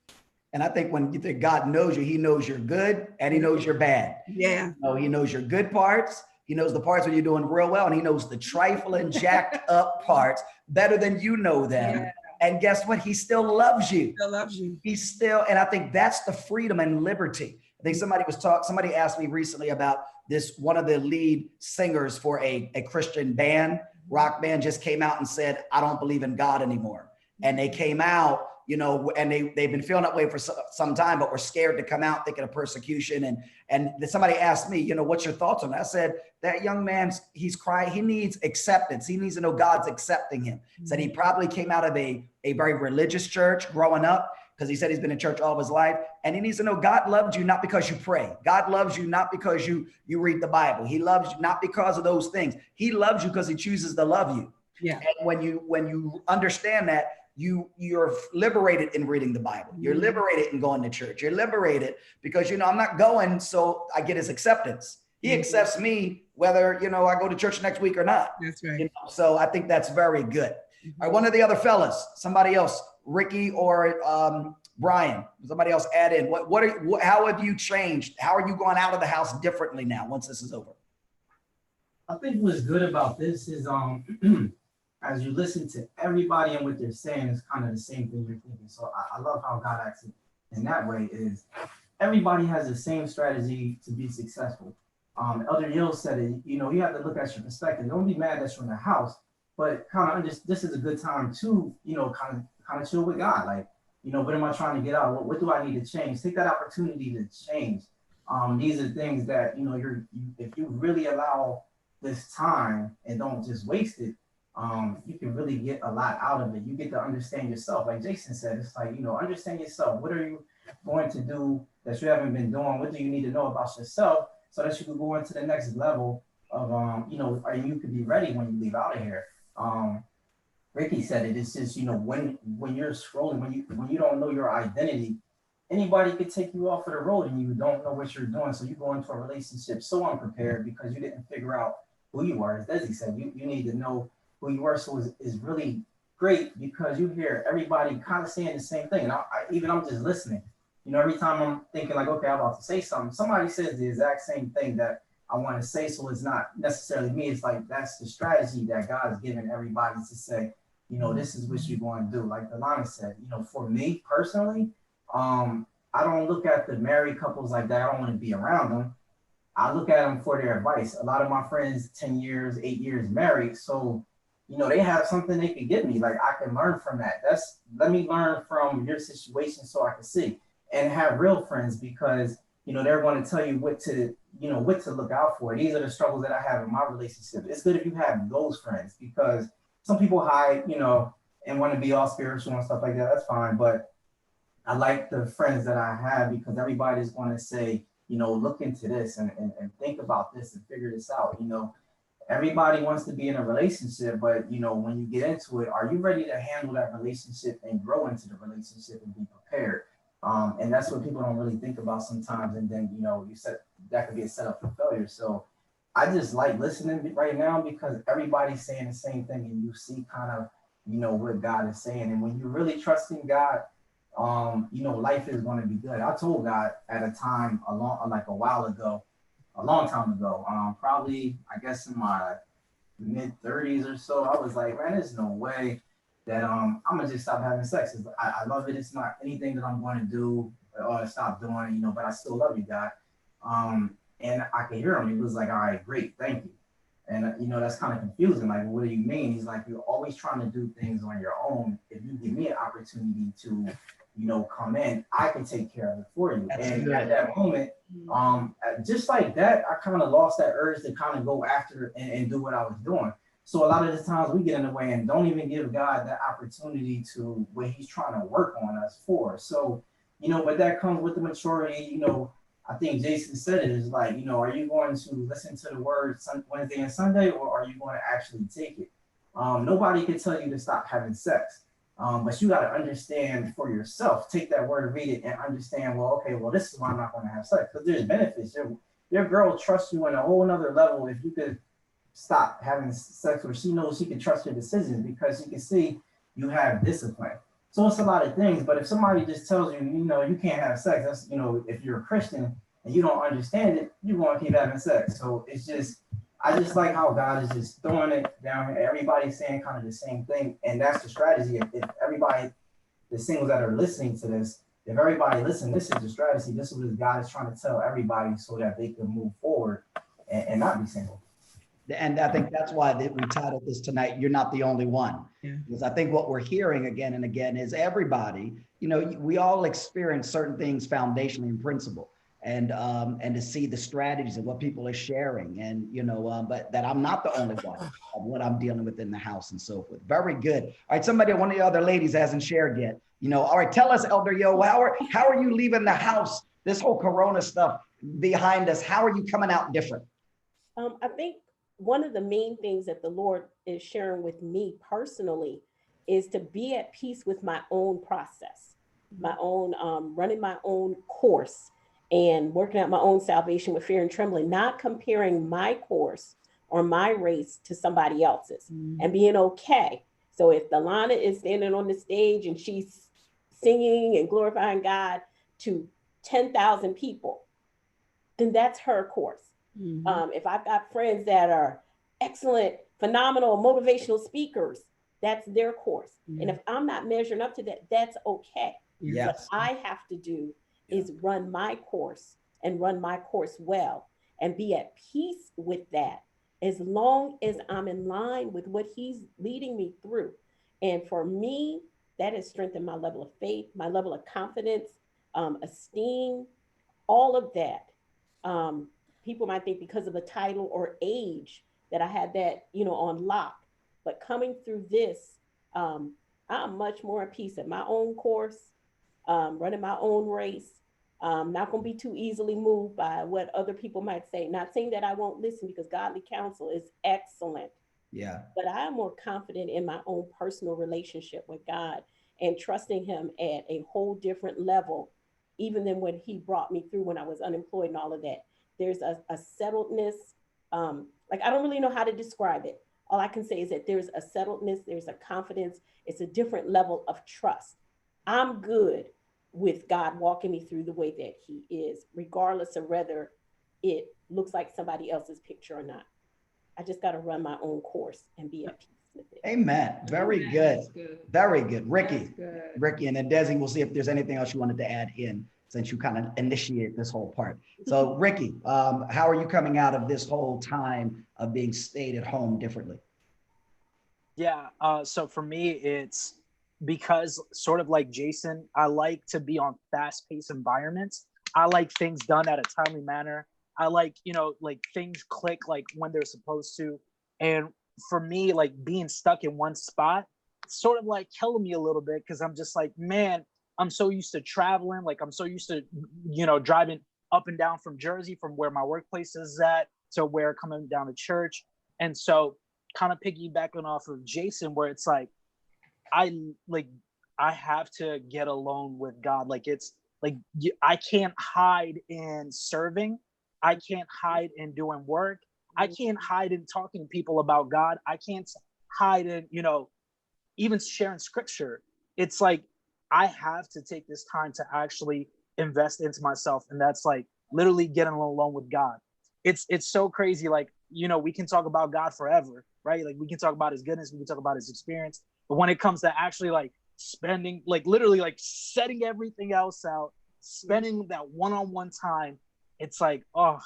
And I think when you think God knows you, he knows you're good and he knows you're bad. Yeah. He knows your good parts. He knows the parts when you're doing real well, and he knows the trifling, jacked up parts better than you know them. Yeah. And guess what? He still loves you. Still loves you. He's still, and I think that's the freedom and liberty. I think somebody asked me recently about this. One of the lead singers for a Christian band, rock band, just came out and said, I don't believe in God anymore. And they came out you know, and they've been feeling that way for some time, but we're scared to come out thinking of persecution. And somebody asked me, you know, what's your thoughts on that? I said, that young man's, he's crying. He needs acceptance. He needs to know God's accepting him. Said he probably came out of a very religious church growing up, because he said he's been in church all of his life. And he needs to know God loves you not because you pray. God loves you not because you read the Bible. He loves you not because of those things. He loves you because he chooses to love you. Yeah. And when you understand that, you're liberated in reading the Bible. You're liberated in going to church. You're liberated because, you know, I'm not going so I get his acceptance. He accepts me whether, you know, I go to church next week or not. That's right. You know? So I think that's very good. All right, one of the other fellas, somebody else, Ricky or Brian, somebody else add in. How have you changed? How are you going out of the house differently now once this is over? I think what's good about this is as you listen to everybody and what they're saying, it's kind of the same thing you're thinking. So I love how God acts in that way. Is everybody has the same strategy to be successful. Elder Yield said it, you know, you have to look at your perspective. Don't be mad that you're in the house, but kind of this is a good time to, you know, kind of chill with God. Like, you know, what am I trying to get out? What do I need to change? Take that opportunity to change. These are things that, you know, if you really allow this time and don't just waste it, you can really get a lot out of it. You get to understand yourself. Like Jason said, it's like, you know, understand yourself. What are you going to do that you haven't been doing? What do you need to know about yourself so that you can go into the next level of, you know, or you could be ready when you leave out of here. Ricky said it. It's just, you know, when you're scrolling, when you don't know your identity, anybody could take you off of the road and you don't know what you're doing. So you go into a relationship so unprepared because you didn't figure out who you are. As Desi said, you need to know who you are. So is really great because you hear everybody kind of saying the same thing. And I'm just listening. You know, every time I'm thinking like, okay, I'm about to say something, somebody says the exact same thing that I want to say. So it's not necessarily me. It's like, that's the strategy that God has given everybody to say, you know, this is what you're going to do. Like Delana said, you know, for me personally, I don't look at the married couples like that. I don't want to be around them. I look at them for their advice. A lot of my friends, 10 years, 8 years married. So, you know, they have something they could give me. Like, I can learn from that. Let me learn from your situation so I can see and have real friends because, you know, they're going to tell you what to look out for. These are the struggles that I have in my relationship. It's good if you have those friends because some people hide, you know, and want to be all spiritual and stuff like that. That's fine. But I like the friends that I have because everybody's going to say, you know, look into this and think about this and figure this out. You know, everybody wants to be in a relationship, but, you know, when you get into it, are you ready to handle that relationship and grow into the relationship and be prepared? And that's what people don't really think about sometimes. And then, you know, that could get set up for failure. So I just like listening right now because everybody's saying the same thing and you see kind of, you know, what God is saying. And when you're really trusting God, you know, life is going to be good. I told God at a time a long time ago, probably, I guess in my mid 30s or so, I was like, man, there's no way that I'm gonna just stop having sex. I love it. It's not anything that I'm going to do or stop doing, you know, but I still love you, God. And I could hear him. He was like, all right, great, thank you. And, you know, that's kind of confusing. Like, what do you mean? He's like, you're always trying to do things on your own. If you give me an opportunity to, you know, come in, I can take care of it for you. That's and good. At that moment, just like that, I kind of lost that urge to kind of go after and do what I was doing. So a lot of the times we get in the way and don't even give God that opportunity to what he's trying to work on us for. So, you know, but that comes with the maturity, you know. I think Jason said it is like, you know, are you going to listen to the word Wednesday and Sunday, or are you going to actually take it? Nobody can tell you to stop having sex, but you got to understand for yourself, take that word, read it, and understand, well, okay, well, this is why I'm not going to have sex, because there's benefits. Your girl trusts you on a whole nother level if you could stop having sex, or she knows she can trust your decisions because she can see you have discipline. So it's a lot of things, but if somebody just tells you, you know, you can't have sex, that's, you know, if you're a Christian and you don't understand it, you're going to keep having sex. So it's just, I just like how God is just throwing it down here. Everybody's saying kind of the same thing. And that's the strategy. If everybody, the singles that are listening to this, if everybody listen, this is the strategy. This is what God is trying to tell everybody so that they can move forward and not be single. And I think that's why we titled this tonight, You're Not the Only One. Yeah. Because I think what we're hearing again and again is everybody, you know, we all experience certain things foundationally in principle. And to see the strategies of what people are sharing, and you know, but that I'm not the only one of what I'm dealing with in the house and so forth. Very good. All right, somebody, one of the other ladies hasn't shared yet. You know, all right, tell us, Elder Yo, how are you leaving the house? This whole Corona stuff behind us. How are you coming out different? I think one of the main things that the Lord is sharing with me personally is to be at peace with my own process, my own running my own course, and working out my own salvation with fear and trembling, not comparing my course or my race to somebody else's, and being okay. So if Delana is standing on the stage and she's singing and glorifying God to 10,000 people, then that's her course. If I've got friends that are excellent, phenomenal, motivational speakers, that's their course. And if I'm not measuring up to that, that's okay. Yes. What I have to do is run my course and run my course well and be at peace with that, as long as I'm in line with what he's leading me through. And for me, that has strengthened my level of faith, my level of confidence, esteem, all of that. People might think because of the title or age that I had that, you know, on lock. But coming through this, I'm much more at peace at my own course, running my own race. Not going to be too easily moved by what other people might say. Not saying that I won't listen, because godly counsel is excellent. Yeah. But I am more confident in my own personal relationship with God and trusting him at a whole different level, even than when he brought me through when I was unemployed and all of that. There's a settledness. Like, I don't really know how to describe it. All I can say is that there's a settledness, there's a confidence, it's a different level of trust. I'm good with God walking me through the way that he is, regardless of whether it looks like somebody else's picture or not. I just got to run my own course and be at peace with it. Amen. Very good. Very good. Ricky, and then Desi, we'll see if there's anything else you wanted to add in, since you kind of initiate this whole part. So Ricky, how are you coming out of this whole time of being stayed at home differently? Yeah, so for me, it's because, sort of like Jason, I like to be on fast-paced environments. I like things done at a timely manner. I like, you know, like things click like when they're supposed to. And for me, like being stuck in one spot, sort of like killing me a little bit, because I'm just like, man, I'm so used to traveling. Like, I'm so used to, you know, driving up and down from Jersey, from where my workplace is at, to where coming down to church. And so kind of piggybacking off of Jason, where it's like, I have to get alone with God. Like, it's like, I can't hide in serving. I can't hide in doing work. I can't hide in talking to people about God. I can't hide in, you know, even sharing scripture. It's like, I have to take this time to actually invest into myself. And that's like literally getting alone with God. It's so crazy. Like, you know, we can talk about God forever, right? Like, we can talk about his goodness, we can talk about his experience. But when it comes to actually like spending, like literally like setting everything else out, spending that one-on-one time, it's like, oh,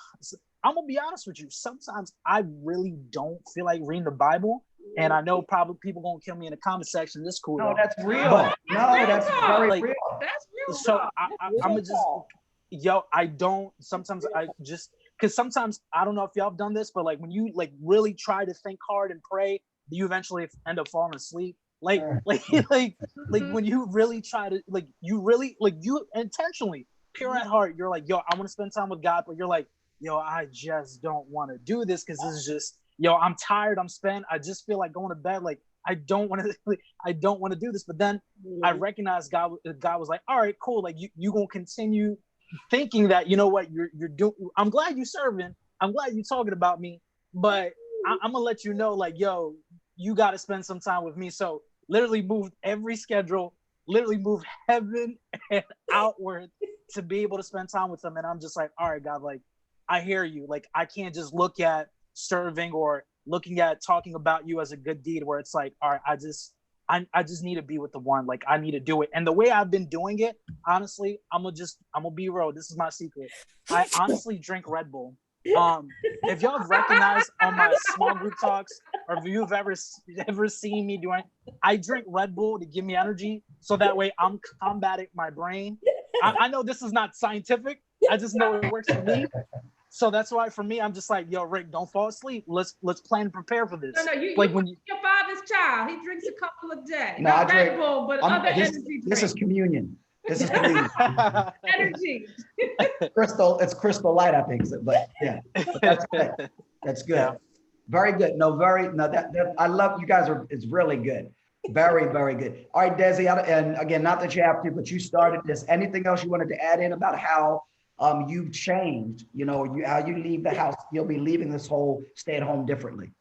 I'm gonna be honest with you. Sometimes I really don't feel like reading the Bible. And I know probably people gonna kill me in the comment section. This cool. No, though. that's real. But, no, that's very like, real. That's real. So I'm gonna just, I don't, sometimes I just, because sometimes, I don't know if y'all have done this, but like when you like really try to think hard and pray, you eventually end up falling asleep. Like when you really try to, like, you really, like, you intentionally, pure at heart, you're like, yo, I want to spend time with God, but you're like, yo, I just don't want to do this, because this is just, yo, I'm tired, I'm spent, I just feel like going to bed, like, I don't want to do this. But then I recognized God was like, all right, cool, like, you gonna continue thinking that, you know what, you're doing, I'm glad you serving, I'm glad you talking about me, but I'm gonna let you know, like, yo, you got to spend some time with me. So literally moved every schedule, literally moved heaven and outward to be able to spend time with them. And I'm just like, all right, God, like, I hear you. Like, I can't just look at serving or looking at talking about you as a good deed, where it's like, all right, I just need to be with the one. Like, I need to do it. And the way I've been doing it, honestly, I'm gonna be real. This is my secret. I honestly drink Red Bull. If y'all have recognized on my small group talks, or if you've ever seen me doing, I drink Red Bull to give me energy, so that way I'm combating my brain. I know this is not scientific. I just know it works for me. So that's why for me, I'm just like, yo, Rick, don't fall asleep. Let's plan and prepare for this. No, you like when your father's child. He drinks a couple a day. No, Not I drink- Red Bull, but other energy drinks. This is communion. This is communion. Energy. It's Crystal Light, I think. But yeah, but that's good. That's good. Yeah. Very good. No, that I love you guys it's really good. Very, very good. All right, Desi, and again, not that you have to, but you started this. Anything else you wanted to add in about how you've changed, how you leave the house, you'll be leaving this whole stay at home differently?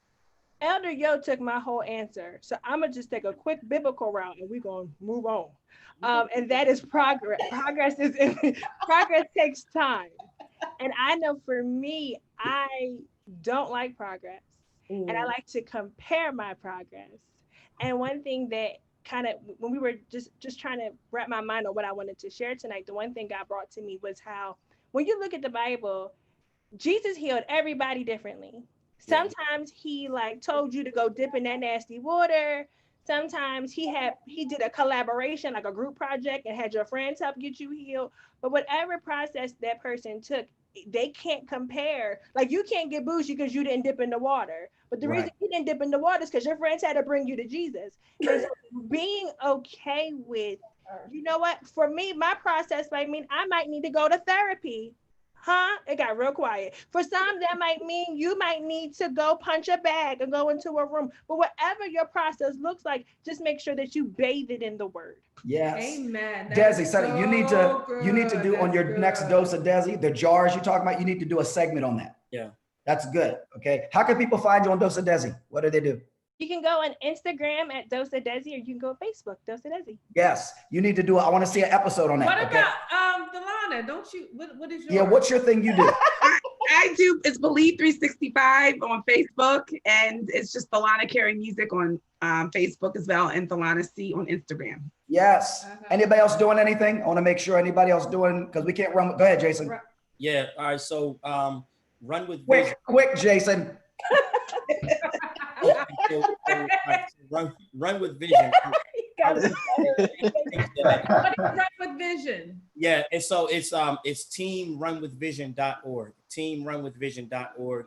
Elder Yo took my whole answer. So I'm going to just take a quick biblical route and we're going to move on. And that is progress. Progress takes time. And I know for me, I don't like progress. And I like to compare my progress. And one thing that kind of, when we were just trying to wrap my mind on what I wanted to share tonight, the one thing God brought to me was how, when you look at the Bible, Jesus healed everybody differently. Sometimes he told you to go dip in that nasty water. Sometimes he did a collaboration, like a group project, and had your friends help get you healed. But whatever process that person took, they can't compare. Like, you can't get bougie because you didn't dip in the water. But the reason you didn't dip in the water is because your friends had to bring you to Jesus. And so being okay with, you know what, for me, my process might mean I might need to go to therapy. It got real quiet. For some, that might mean you might need to go punch a bag and go into a room. But whatever your process looks like, just make sure that you bathe it in the word. Yes. Amen. Desi, so you need to do on your next dose of Desi, the jars you talk about, you need to do a segment on that. Yeah. That's good. Okay. How can people find you on Dose of Desi? What do they do? You can go on Instagram at Dose of Desi, or you can go on Facebook, Dose of Desi. Yes, you need to do it. I want to see an episode on that. What about Delana? Don't you? What is your? Yeah, what's your thing you do? I do. It's Believe 365 on Facebook, and it's just Delana Carey Music on Facebook as well, and Delana C on Instagram. Yes. Anybody else doing anything? I want to make sure anybody else doing, because we can't run. Go ahead, Jason. Yeah. All right. So Run with Vision. Quick, Jason. Run with Vision. What is Run with Vision? Yeah, and so it's teamrunwithvision.org. Teamrunwithvision.org.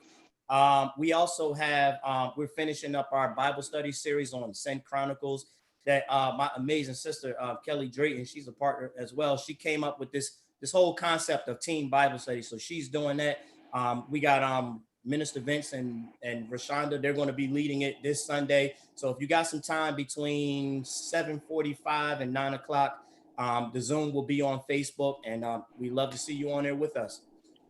We also have we're finishing up our Bible study series on Sin Chronicles that my amazing sister Kelly Drayton, she's a partner as well. She came up with this whole concept of team Bible study. So she's doing that. We got Minister Vince and Rashonda, they're going to be leading it this Sunday. So if you got some time between 7:45 and 9 o'clock, the Zoom will be on Facebook, and we'd love to see you on there with us.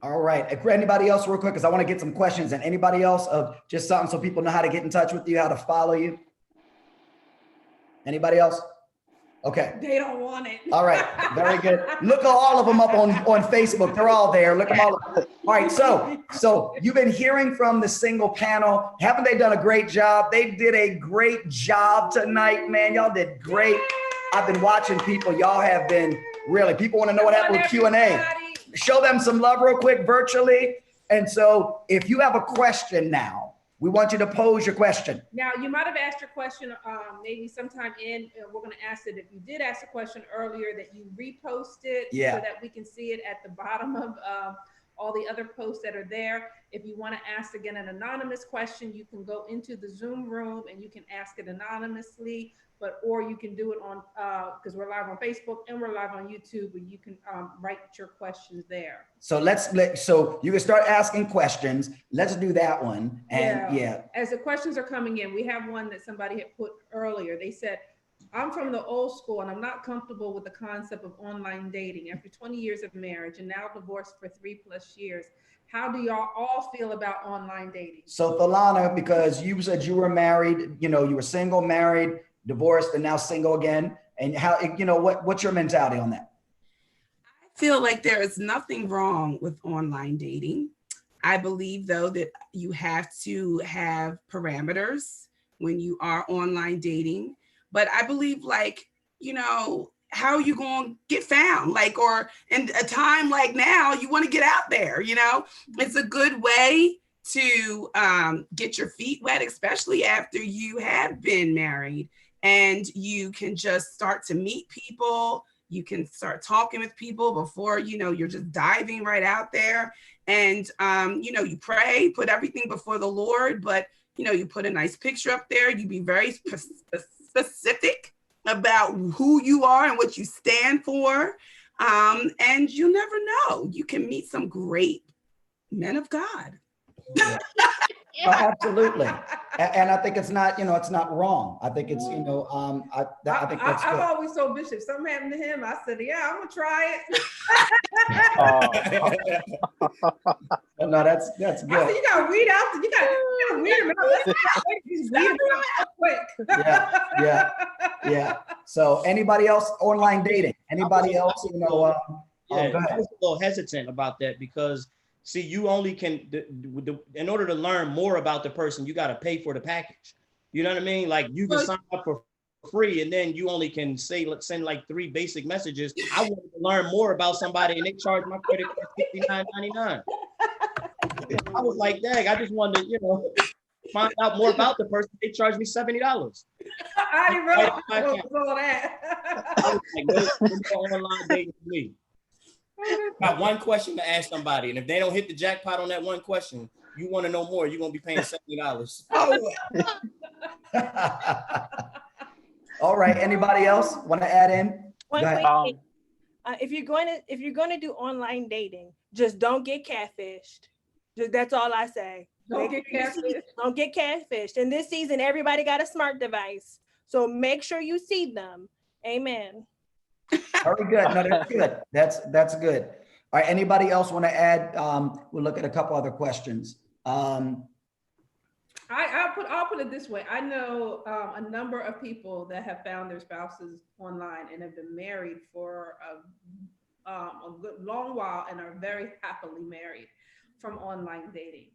All right. Anybody else real quick, because I want to get some questions, and anybody else of just something so people know how to get in touch with you, how to follow you? Anybody else? Okay. They don't want it. All right. Very good. Look all of them up on Facebook. They're all there. Look them all up. All right. So you've been hearing from the single panel. Haven't they done a great job? They did a great job tonight, man. Y'all did great. I've been watching people. Y'all have been really, people want to know what happened with Q&A. Show them some love real quick virtually. And so if you have a question now, we want you to pose your question. Now, you might have asked your question maybe sometime we're going to ask it. If you did ask a question earlier, that you repost it so that we can see it at the bottom of all the other posts that are there. If you want to ask again an anonymous question, you can go into the Zoom room and you can ask it anonymously, or you can do it on, because we're live on Facebook and we're live on YouTube, and you can write your questions there. So so you can start asking questions. Let's do that one. And As the questions are coming in, we have one that somebody had put earlier. They said, I'm from the old school and I'm not comfortable with the concept of online dating. After 20 years of marriage and now divorced for 3+ years, how do y'all all feel about online dating? So Thalana, because you said you were married, you were single, married, divorced, and now single again. And how, what's your mentality on that? I feel like there is nothing wrong with online dating. I believe, though, that you have to have parameters when you are online dating. But I believe, how are you going to get found? Like, or in a time like now, you want to get out there, you know? It's a good way to get your feet wet, especially after you have been married, and you can just start to meet people. You can start talking with people before, you know, you're just diving right out there. And, you know, you pray, put everything before the Lord, but, you know, you put a nice picture up there. You be very specific about who you are and what you stand for. And you never know, you can meet some great men of God. Yeah. Oh, absolutely. And I think it's not, you know, it's not wrong. I think it's, you know, I think that's good. I've always told Bishop, something happened to him. I said, yeah, I'm gonna try it. No, that's good. I said, you gotta weed out, you gotta weed them out. Let's weed them out quick. Yeah. So anybody else online dating? Anybody else, you know, go ahead. I was a little hesitant about that because see, you only can, in order to learn more about the person, you got to pay for the package. You know what I mean? Like you can sign up for free and then you only can say, let's send like 3 basic messages. I wanted to learn more about somebody and they charge my credit card $69.99. I was like, dang, I just wanted to, you know, find out more about the person. They charged me $70. I didn't realize all that. I was like, no online dating for me. Got one question to ask somebody, and if they don't hit the jackpot on that one question, you want to know more, you're gonna be paying $70. All right. Anybody else want to add in? One quick thing. If you're going to do online dating, just don't get catfished. That's all I say. Don't get catfished. Don't get catfished. In this season, everybody got a smart device, so make sure you see them. Amen. Very good. No, that's good. That's good. All right. Anybody else want to add? We'll look at a couple other questions. I'll put it this way. I know a number of people that have found their spouses online and have been married for a good long while and are very happily married from online dating.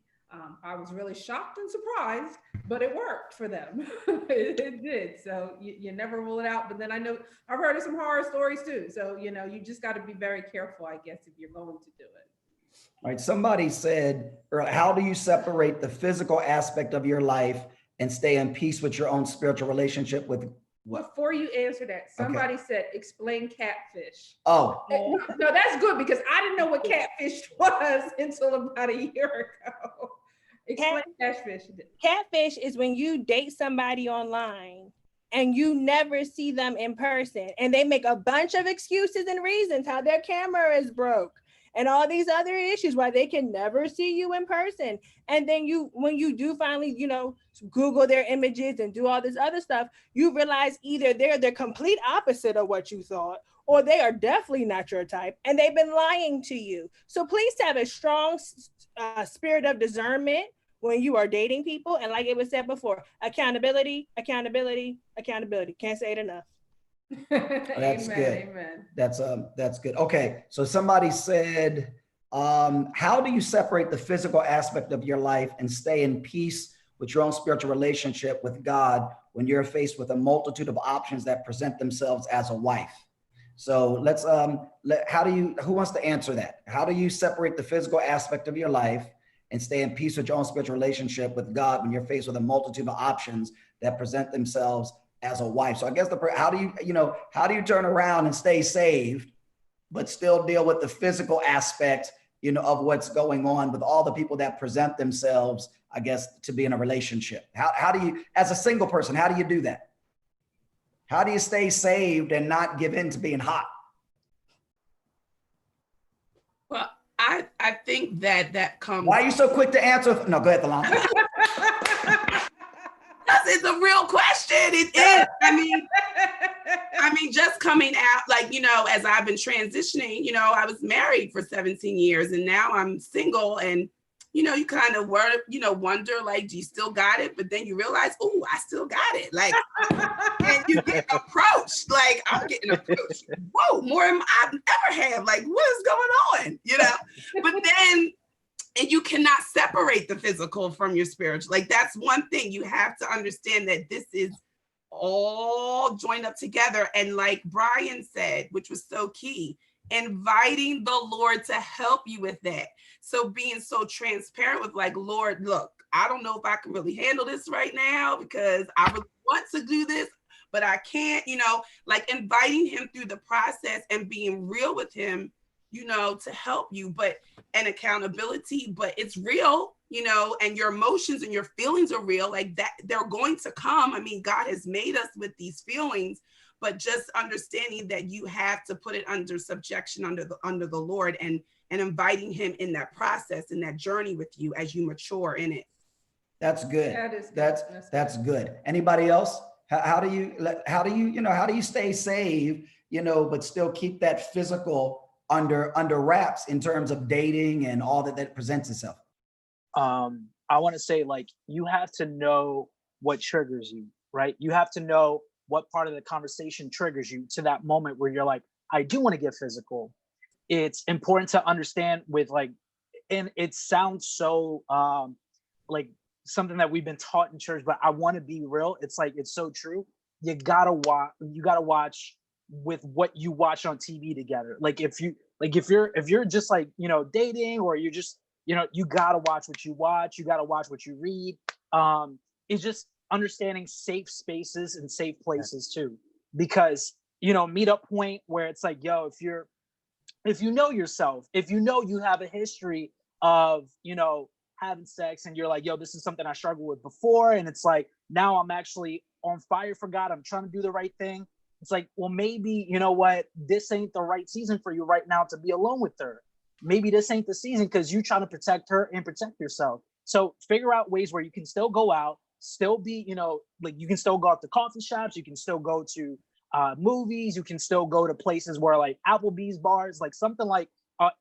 I was really shocked and surprised, but it worked for them. it did. So you never rule it out. But then I know I've heard of some horror stories too. So, you know, you just got to be very careful, I guess, if you're going to do it. All right. Somebody said, how do you separate the physical aspect of your life and stay in peace with your own spiritual relationship with what? Before you answer that, somebody said, explain catfish. Oh. No, that's good because I didn't know what catfish was until about a year ago. Explain catfish. Catfish is when you date somebody online and you never see them in person and they make a bunch of excuses and reasons how their camera is broke and all these other issues why they can never see you in person. And then when you do finally, you know, Google their images and do all this other stuff, you realize either they're the complete opposite of what you thought, or they are definitely not your type and they've been lying to you. So please have a strong spirit of discernment when you are dating people. And like it was said before, accountability. Can't say it enough. That's Amen, good. Amen. That's good. Okay. So somebody said, how do you separate the physical aspect of your life and stay in peace with your own spiritual relationship with God when you're faced with a multitude of options that present themselves as a wife? So let's, who wants to answer that? How do you separate the physical aspect of your life and stay in peace with your own spiritual relationship with God when you're faced with a multitude of options that present themselves as a wife? So I guess how do you turn around and stay saved, but still deal with the physical aspect, you know, of what's going on with all the people that present themselves, I guess, to be in a relationship? How do you, as a single person, how do you do that? How do you stay saved and not give in to being hot? Well, I think that comes. Why are you so quick to answer? No, go ahead, Delon. It's a real question. It is. I mean, just coming out, like, you know, as I've been transitioning, you know, I was married for 17 years and now I'm single, and, you know, you kind of wonder, like, do you still got it? But then you realize, oh, I still got it. Like, and you get approached, like, I'm getting approached. Whoa, more than I've ever had. Like, what is going on? You know, but then, and you cannot separate the physical from your spiritual. Like, that's one thing you have to understand, that this is all joined up together. And like Brian said, which was so key, inviting the Lord to help you with that. So being so transparent with like, Lord, look, I don't know if I can really handle this right now because I really want to do this, but I can't, like inviting him through the process and being real with him, to help you, but and accountability, but it's real, and your emotions and your feelings are real, like that they're going to come. I mean, God has made us with these feelings, but just understanding that you have to put it under subjection under the Lord and inviting him in that process, in that journey with you as you mature in it. That's good. That is good. That's good. Anybody else? How do you stay saved, but still keep that physical under wraps in terms of dating and all that presents itself? I want to say, like, you have to know what triggers you, right? You have to know what part of the conversation triggers you to that moment where you're like, I do want to get physical. It's important to understand with like, and it sounds so like something that we've been taught in church, but I want to be real. It's like, it's so true. You gotta watch with what you watch on TV together. Like if you're just like, dating, or you're just, you gotta watch what you watch. You gotta watch what you read. It's just understanding safe spaces and safe places too, because, meet up point where it's like, yo, if you know yourself, if you have a history of, having sex and you're like, yo, this is something I struggled with before. And it's like, now I'm actually on fire for God. I'm trying to do the right thing. It's like, well, maybe, you know what, this ain't the right season for you right now to be alone with her. Maybe this ain't the season because you're trying to protect her and protect yourself. So figure out ways where you can still go out, still be, like you can still go out to coffee shops. You can still go to movies. You can still go to places where like Applebee's bars, like something like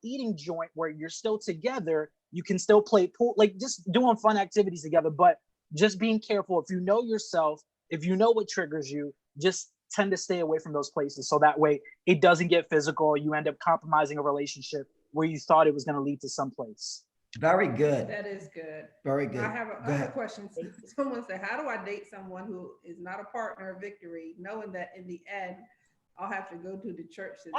eating joint where you're still together. You can still play pool, like just doing fun activities together, but just being careful. If you know yourself, if you know what triggers you, just tend to stay away from those places. So that way it doesn't get physical. You end up compromising a relationship where you thought it was going to lead to someplace. Very good. That is good. Very good. I have a question. Someone said, how do I date someone who is not a partner of Victory, knowing that in the end, I'll have to go to the church to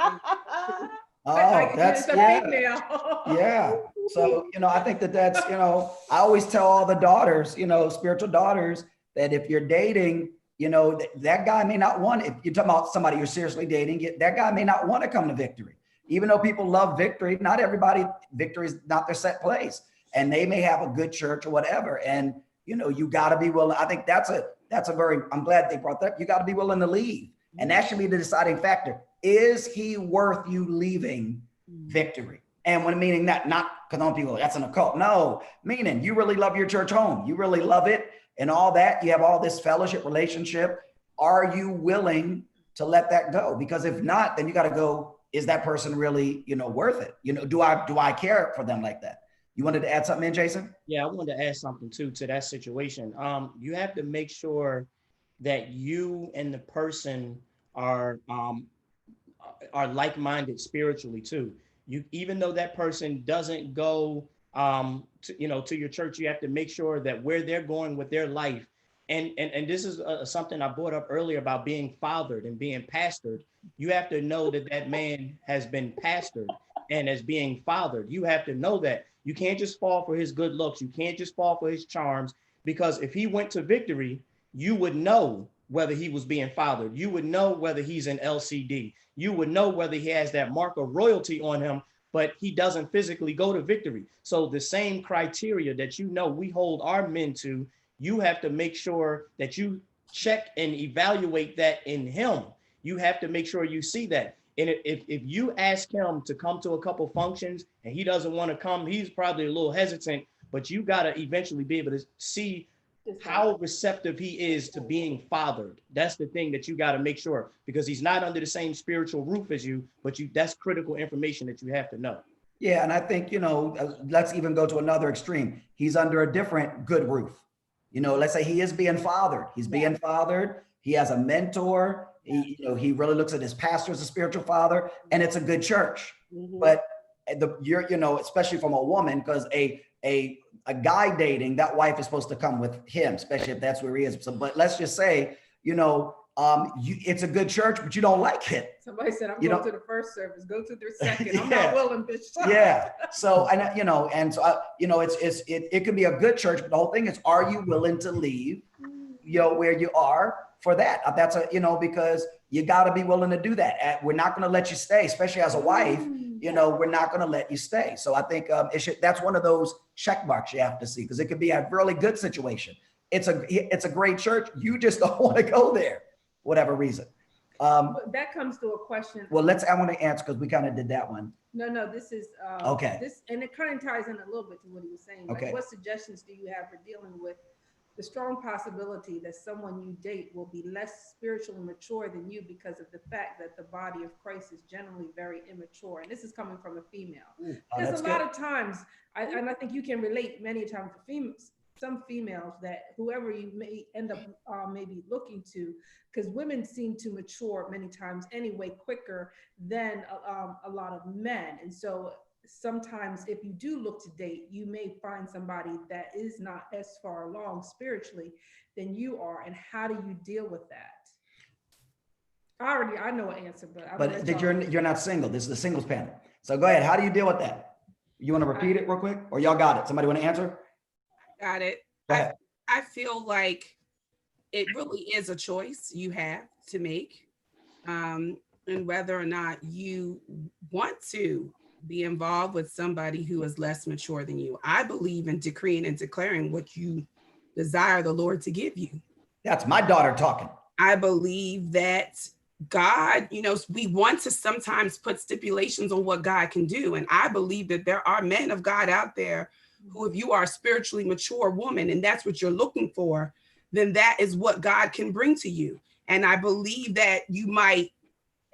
that's yeah. So, I think that's, I always tell all the daughters, spiritual daughters, that if you're dating, that guy may not want, if you're talking about somebody you're seriously dating, that guy may not want to come to Victory. Even though people love Victory, not everybody, Victory is not their set place, and they may have a good church or whatever. And, you got to be willing. I think that's a very, I'm glad they brought that up. You got to be willing to leave. And that should be the deciding factor. Is he worth you leaving Victory? And when meaning that, not because on people, that's an occult. No, meaning you really love your church home. You really love it and all that. You have all this fellowship relationship. Are you willing to let that go? Because if not, then you got to go, is that person really, worth it? Do I care for them like that? You wanted to add something in, Jason? Yeah, I wanted to add something too to that situation. You have to make sure that you and the person are like-minded spiritually too. Even though that person doesn't go to your church, you have to make sure that where they're going with their life, and this is something I brought up earlier about being fathered and being pastored. You have to know that man has been pastored and as being fathered. You have to know that. You can't just fall for his good looks. You can't just fall for his charms, because if he went to Victory, you would know whether he was being fathered. You would know whether he's an LCD. You would know whether he has that mark of royalty on him, but he doesn't physically go to Victory. So the same criteria that we hold our men to, you have to make sure that you check and evaluate that in him. You have to make sure you see that. And if you ask him to come to a couple functions and he doesn't want to come, he's probably a little hesitant, but you got to eventually be able to see how receptive he is to being fathered. That's the thing that you got to make sure, because he's not under the same spiritual roof as you, but that's critical information that you have to know. Yeah. And I think, let's even go to another extreme. He's under a different good roof. Let's say he is being fathered. He's being fathered. He has a mentor. He really looks at his pastor as a spiritual father, and it's a good church. Mm-hmm. But especially from a woman, because a guy dating, that wife is supposed to come with him, especially if that's where he is. So, but let's just say, it's a good church, but you don't like it. Somebody said, I'm going to the first service, go to their second. I'm Yeah. not willing, Bishop. Yeah. So, it could be a good church, but the whole thing is, are you willing to leave, where you are for that? That's because you got to be willing to do that. We're not going to let you stay, especially as a wife. We're not going to let you stay. So I think that's one of those check marks you have to see, because it could be a really good situation. It's a great church. You just don't want to go there, whatever reason. That comes to a question. Well, I want to answer, because we kind of did that one. No, this is okay. And it kind of ties in a little bit to what he was saying. Okay. Like, what suggestions do you have for dealing with the strong possibility that someone you date will be less spiritually mature than you, because of the fact that the body of Christ is generally very immature? And this is coming from a female. Because a lot of times, and I think you can relate many times to some females, that whoever you may end up maybe looking to, because women seem to mature many times anyway quicker than a lot of men. And so sometimes if you do look to date, you may find somebody that is not as far along spiritually than you are. And how do you deal with that? I know an answer, but you're not single. This is the singles panel. So go ahead. How do you deal with that? You want to repeat it real quick, or y'all got it? Somebody want to answer? Got it. I feel like it really is a choice you have to make, and whether or not you want to be involved with somebody who is less mature than you. I believe in decreeing and declaring what you desire the Lord to give you. That's my daughter talking. I believe that God, we want to sometimes put stipulations on what God can do. And I believe that there are men of God out there who, if you are a spiritually mature woman and that's what you're looking for, then that is what God can bring to you. And I believe that you might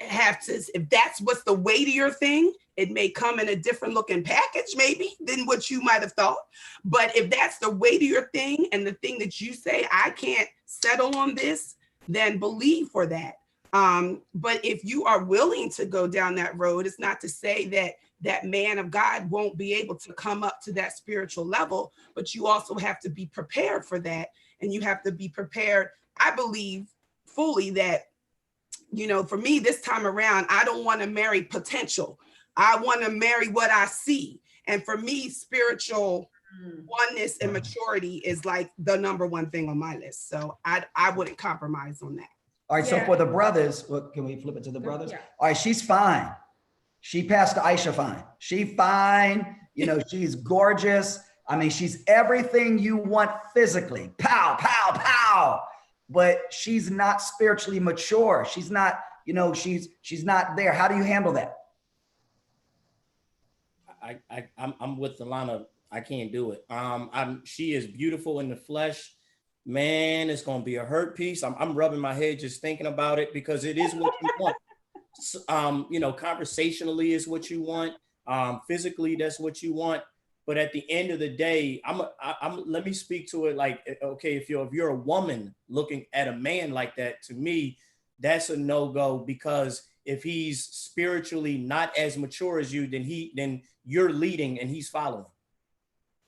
have to, if that's what's the weightier thing, it may come in a different looking package maybe than what you might have thought. But if that's the weightier thing and the thing that you say, I can't settle on this, then believe for that. But if you are willing to go down that road, it's not to say that that man of God won't be able to come up to that spiritual level, but you also have to be prepared for that. And you have to be prepared. I believe fully that, for me this time around, I don't want to marry potential. I want to marry what I see. And for me, spiritual oneness and maturity is like the number one thing on my list. So I wouldn't compromise on that. All right. Yeah. So for the brothers, can we flip it to the brothers? Yeah. All right. She's fine. She passed Aisha fine. She fine. She's gorgeous. I mean, she's everything you want physically. Pow, pow, pow. But she's not spiritually mature. She's not, she's not there. How do you handle that? I'm with Alana. I can't do it. She is beautiful in the flesh. Man, it's gonna be a hurt piece. I'm rubbing my head just thinking about it, because it is what you want. Conversationally is what you want. Physically, that's what you want. But at the end of the day, let me speak to it like, okay, if you're a woman looking at a man like that, to me, that's a no-go, because if he's spiritually not as mature as you, then you're leading and he's following.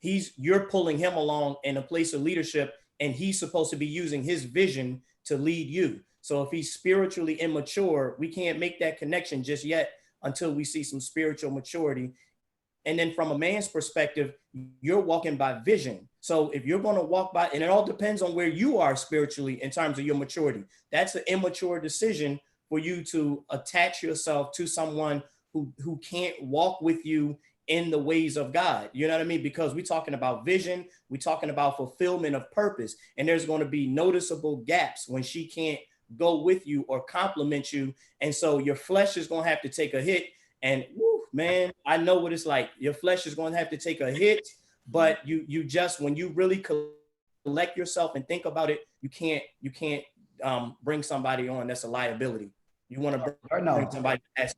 You're pulling him along in a place of leadership, and he's supposed to be using his vision to lead you. So if he's spiritually immature, we can't make that connection just yet until we see some spiritual maturity. And then from a man's perspective, you're walking by vision. So if you're going to walk by, and it all depends on where you are spiritually in terms of your maturity. That's an immature decision for you to attach yourself to someone who can't walk with you in the ways of God. You know what I mean? Because we're talking about vision, we're talking about fulfillment of purpose, and there's going to be noticeable gaps when she can't go with you or compliment you. And so your flesh is going to have to take a hit. And woo, man, I know what it's like. Your flesh is going to have to take a hit, but you just, when you really collect yourself and think about it, you can't bring somebody on that's a liability. You want to bring somebody that's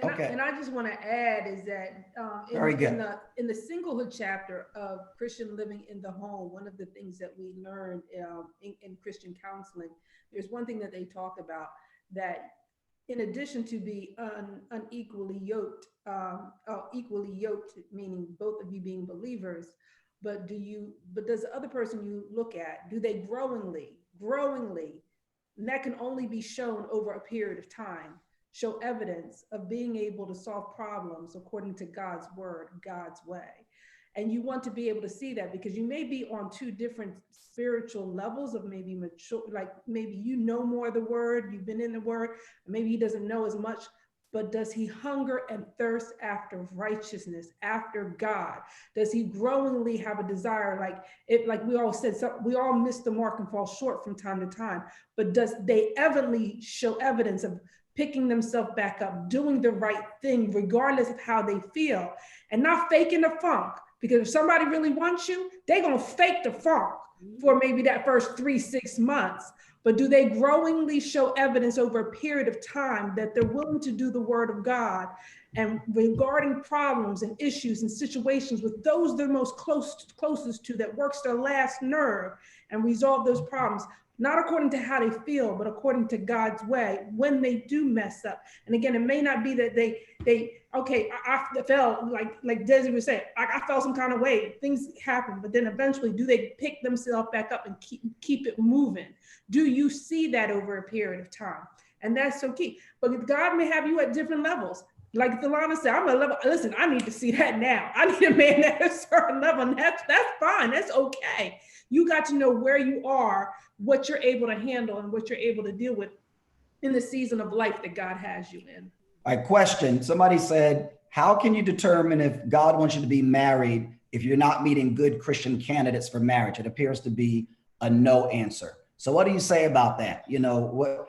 okay. And I just want to add is that in the singlehood chapter of Christian living in the home, one of the things that we learned in Christian counseling, there's one thing that they talk about, that in addition to be unequally yoked, meaning both of you being believers, but does the other person you look at, do they growingly And that can only be shown over a period of time. Show evidence of being able to solve problems according to God's word, God's way. And you want to be able to see that because you may be on two different spiritual levels of maybe mature, like maybe you know more of the word, you've been in the word, maybe he doesn't know as much, but does he hunger and thirst after righteousness, after God? Does he growingly have a desire? Like we all said, we all miss the mark and fall short from time to time, but does they evidently show evidence of picking themselves back up, doing the right thing, regardless of how they feel, and not faking the funk? Because if somebody really wants you, they're going to fake the funk for maybe that first 3-6 months. But do they growingly show evidence over a period of time that they're willing to do the word of God and regarding problems and issues and situations with those they're most closest to that works their last nerve and resolve those problems? Not according to how they feel, but according to God's way when they do mess up. And again, it may not be that I felt like Desi was saying, I felt some kind of way, things happen, but then eventually do they pick themselves back up and keep it moving? Do you see that over a period of time? And that's so key. But God may have you at different levels. Like Delana said, I'm a level, listen, I need to see that now. I need a man at a certain level, and that's fine, that's okay. You got to know where you are, what you're able to handle and what you're able to deal with in the season of life that God has you in. All right, question. Somebody said, how can you determine if God wants you to be married if you're not meeting good Christian candidates for marriage? It appears to be a no answer. So what do you say about that?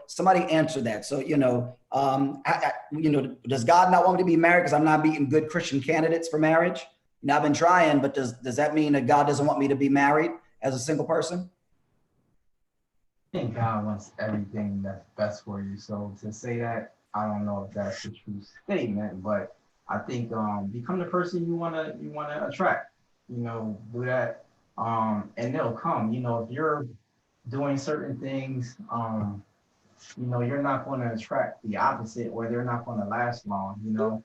Somebody answer that. So, does God not want me to be married because I'm not meeting good Christian candidates for marriage? I've been trying, but does that mean that God doesn't want me to be married as a single person? I think God wants everything that's best for you. So to say that, I don't know if that's a true statement, but I think become the person you wanna attract. Do that, and they'll come. If you're doing certain things, you're not going to attract the opposite, or they're not going to last long.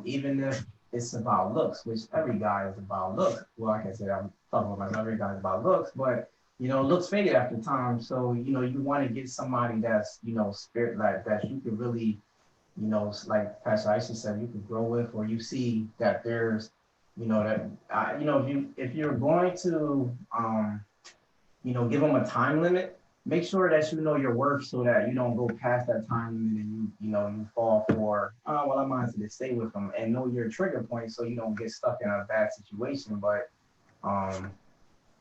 Even if it's about looks, which every guy is about looks. Well, like I said, I'm talking about every guy is about looks, but looks fade after time. So, you want to get somebody that's, spirit, like that you could really, like Pastor Aisha said, you could grow with, or you see that there's, if you're going to, give them a time limit, make sure that you know your worth so that you don't go past that time limit and you fall for, I might to stay with them, and know your trigger point so you don't get stuck in a bad situation. But,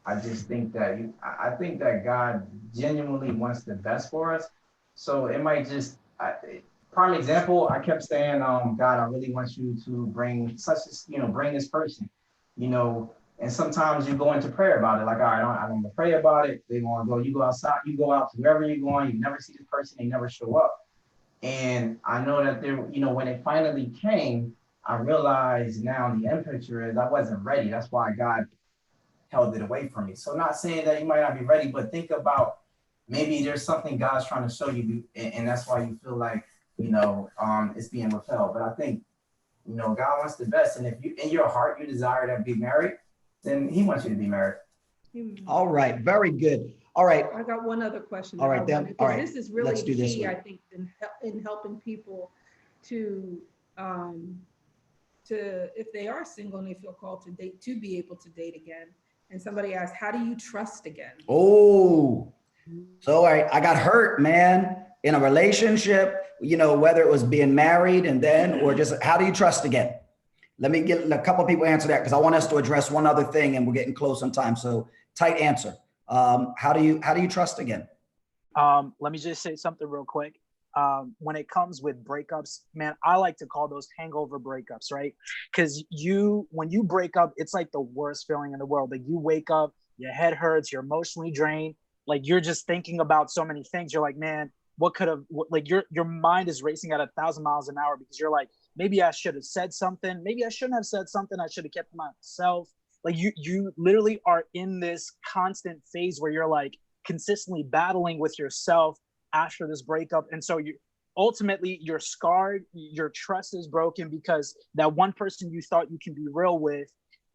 I just think that I think that God genuinely wants the best for us. So it might just, prime example, I kept saying, God, I really want you to bring bring this person, and sometimes you go into prayer about it. Like, all right, I don't want to pray about it. They want to go, you go outside, you go out to wherever you're going, you never see this person, they never show up. And I know that there, when it finally came, I realized now the end picture is I wasn't ready. That's why God held it away from me. So not saying that you might not be ready, but think about maybe there's something God's trying to show you, and that's why you feel like, it's being repelled. But I think, God wants the best. And if you, in your heart, you desire to be married, then he wants you to be married. All right. Very good. All right. I got one other question. All right. Then, all right. This is really key, I think, in helping people to if they are single and they feel called to date, to be able to date again. And somebody asked, how do you trust again? Oh, so I got hurt, man, in a relationship, whether it was being married and then, or just how do you trust again? Let me get a couple of people answer that, because I want us to address one other thing and we're getting close on time. So tight answer. How do you trust again? Let me just say something real quick. When it comes with breakups, man, I like to call those hangover breakups, right? Because when you break up, it's like the worst feeling in the world. Like, you wake up, your head hurts, you're emotionally drained. Like, you're just thinking about so many things. You're like, man, what could have, like, your mind is racing at 1,000 miles an hour, because you're like, maybe I should have said something. Maybe I shouldn't have said something. I should have kept myself. Like, you literally are in this constant phase where you're like consistently battling with yourself after this breakup. And so ultimately you're scarred, your trust is broken, because that one person you thought you can be real with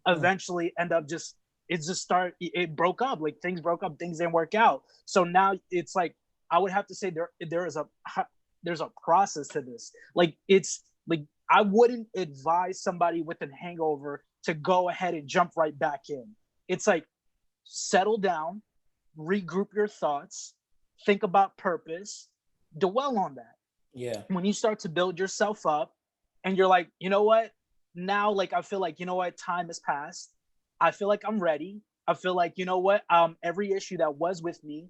eventually it broke up. Like, things broke up, things didn't work out. So now it's like I would have to say there's a process to this. Like, it's like, I wouldn't advise somebody with a hangover to go ahead and jump right back in. It's like, settle down, regroup your thoughts, think about purpose, dwell on that. Yeah. When you start to build yourself up and you're like, you know what, now, like, I feel like, you know what, time has passed. I feel like I'm ready. I feel like, you know what, every issue that was with me,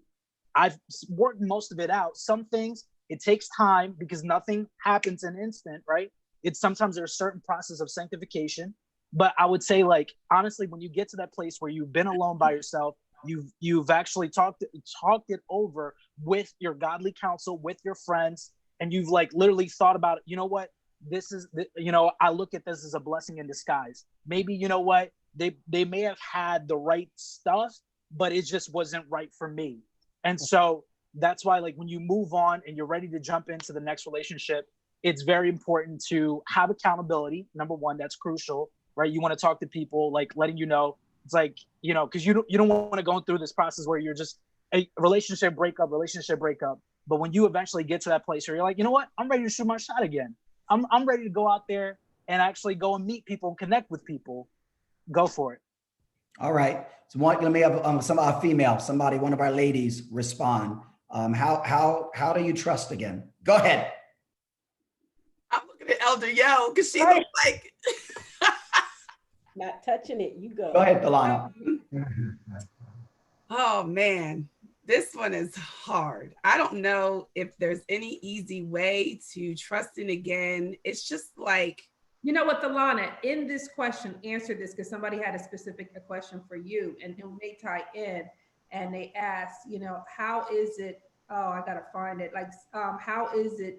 I've worked most of it out. Some things, it takes time because nothing happens in an instant, right? It's sometimes there's a certain process of sanctification. But I would say, like, honestly, when you get to that place where you've been alone by yourself, you've actually talked it over with your godly counsel, with your friends, and you've like literally thought about it. You know what? This is, you know, I look at this as a blessing in disguise. Maybe, you know what? They may have had the right stuff, but it just wasn't right for me. And so that's why, like, when you move on and you're ready to jump into the next relationship, it's very important to have accountability. Number one, that's crucial, right? You want to talk to people, like, letting you know, it's like, you know, because you don't want to go through this process where you're just a relationship breakup. But when you eventually get to that place where you're like, you know what, I'm ready to shoot my shot again. I'm ready to go out there and actually go and meet people and connect with people. Go for it. All right. So let me have somebody, one of our ladies respond. How do you trust again? Go ahead. I'm looking at Elder Yo because she looks like Not touching it. You go. Go ahead, Delano. Oh man, this one is hard. I don't know if there's any easy way to trusting again. It's just like, you know what, Delana, in this question, answer this, because somebody had a question for you, and it may tie in, and they asked, you know, how is it, oh, I gotta find it, like, how is it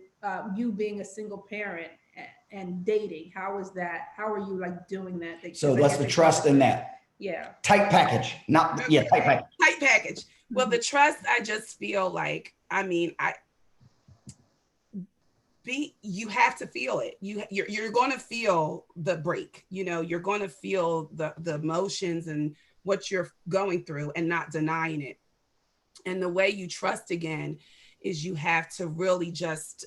you being a single parent and dating? How is that? How are you like doing that? So what's the trust in that? Yeah. Tight package, tight package. Tight package. Well, the trust, I just feel like, I mean, you have to feel it. You're going to feel the break. You know, you're going to feel the emotions and what you're going through and not denying it. And the way you trust again is you have to really just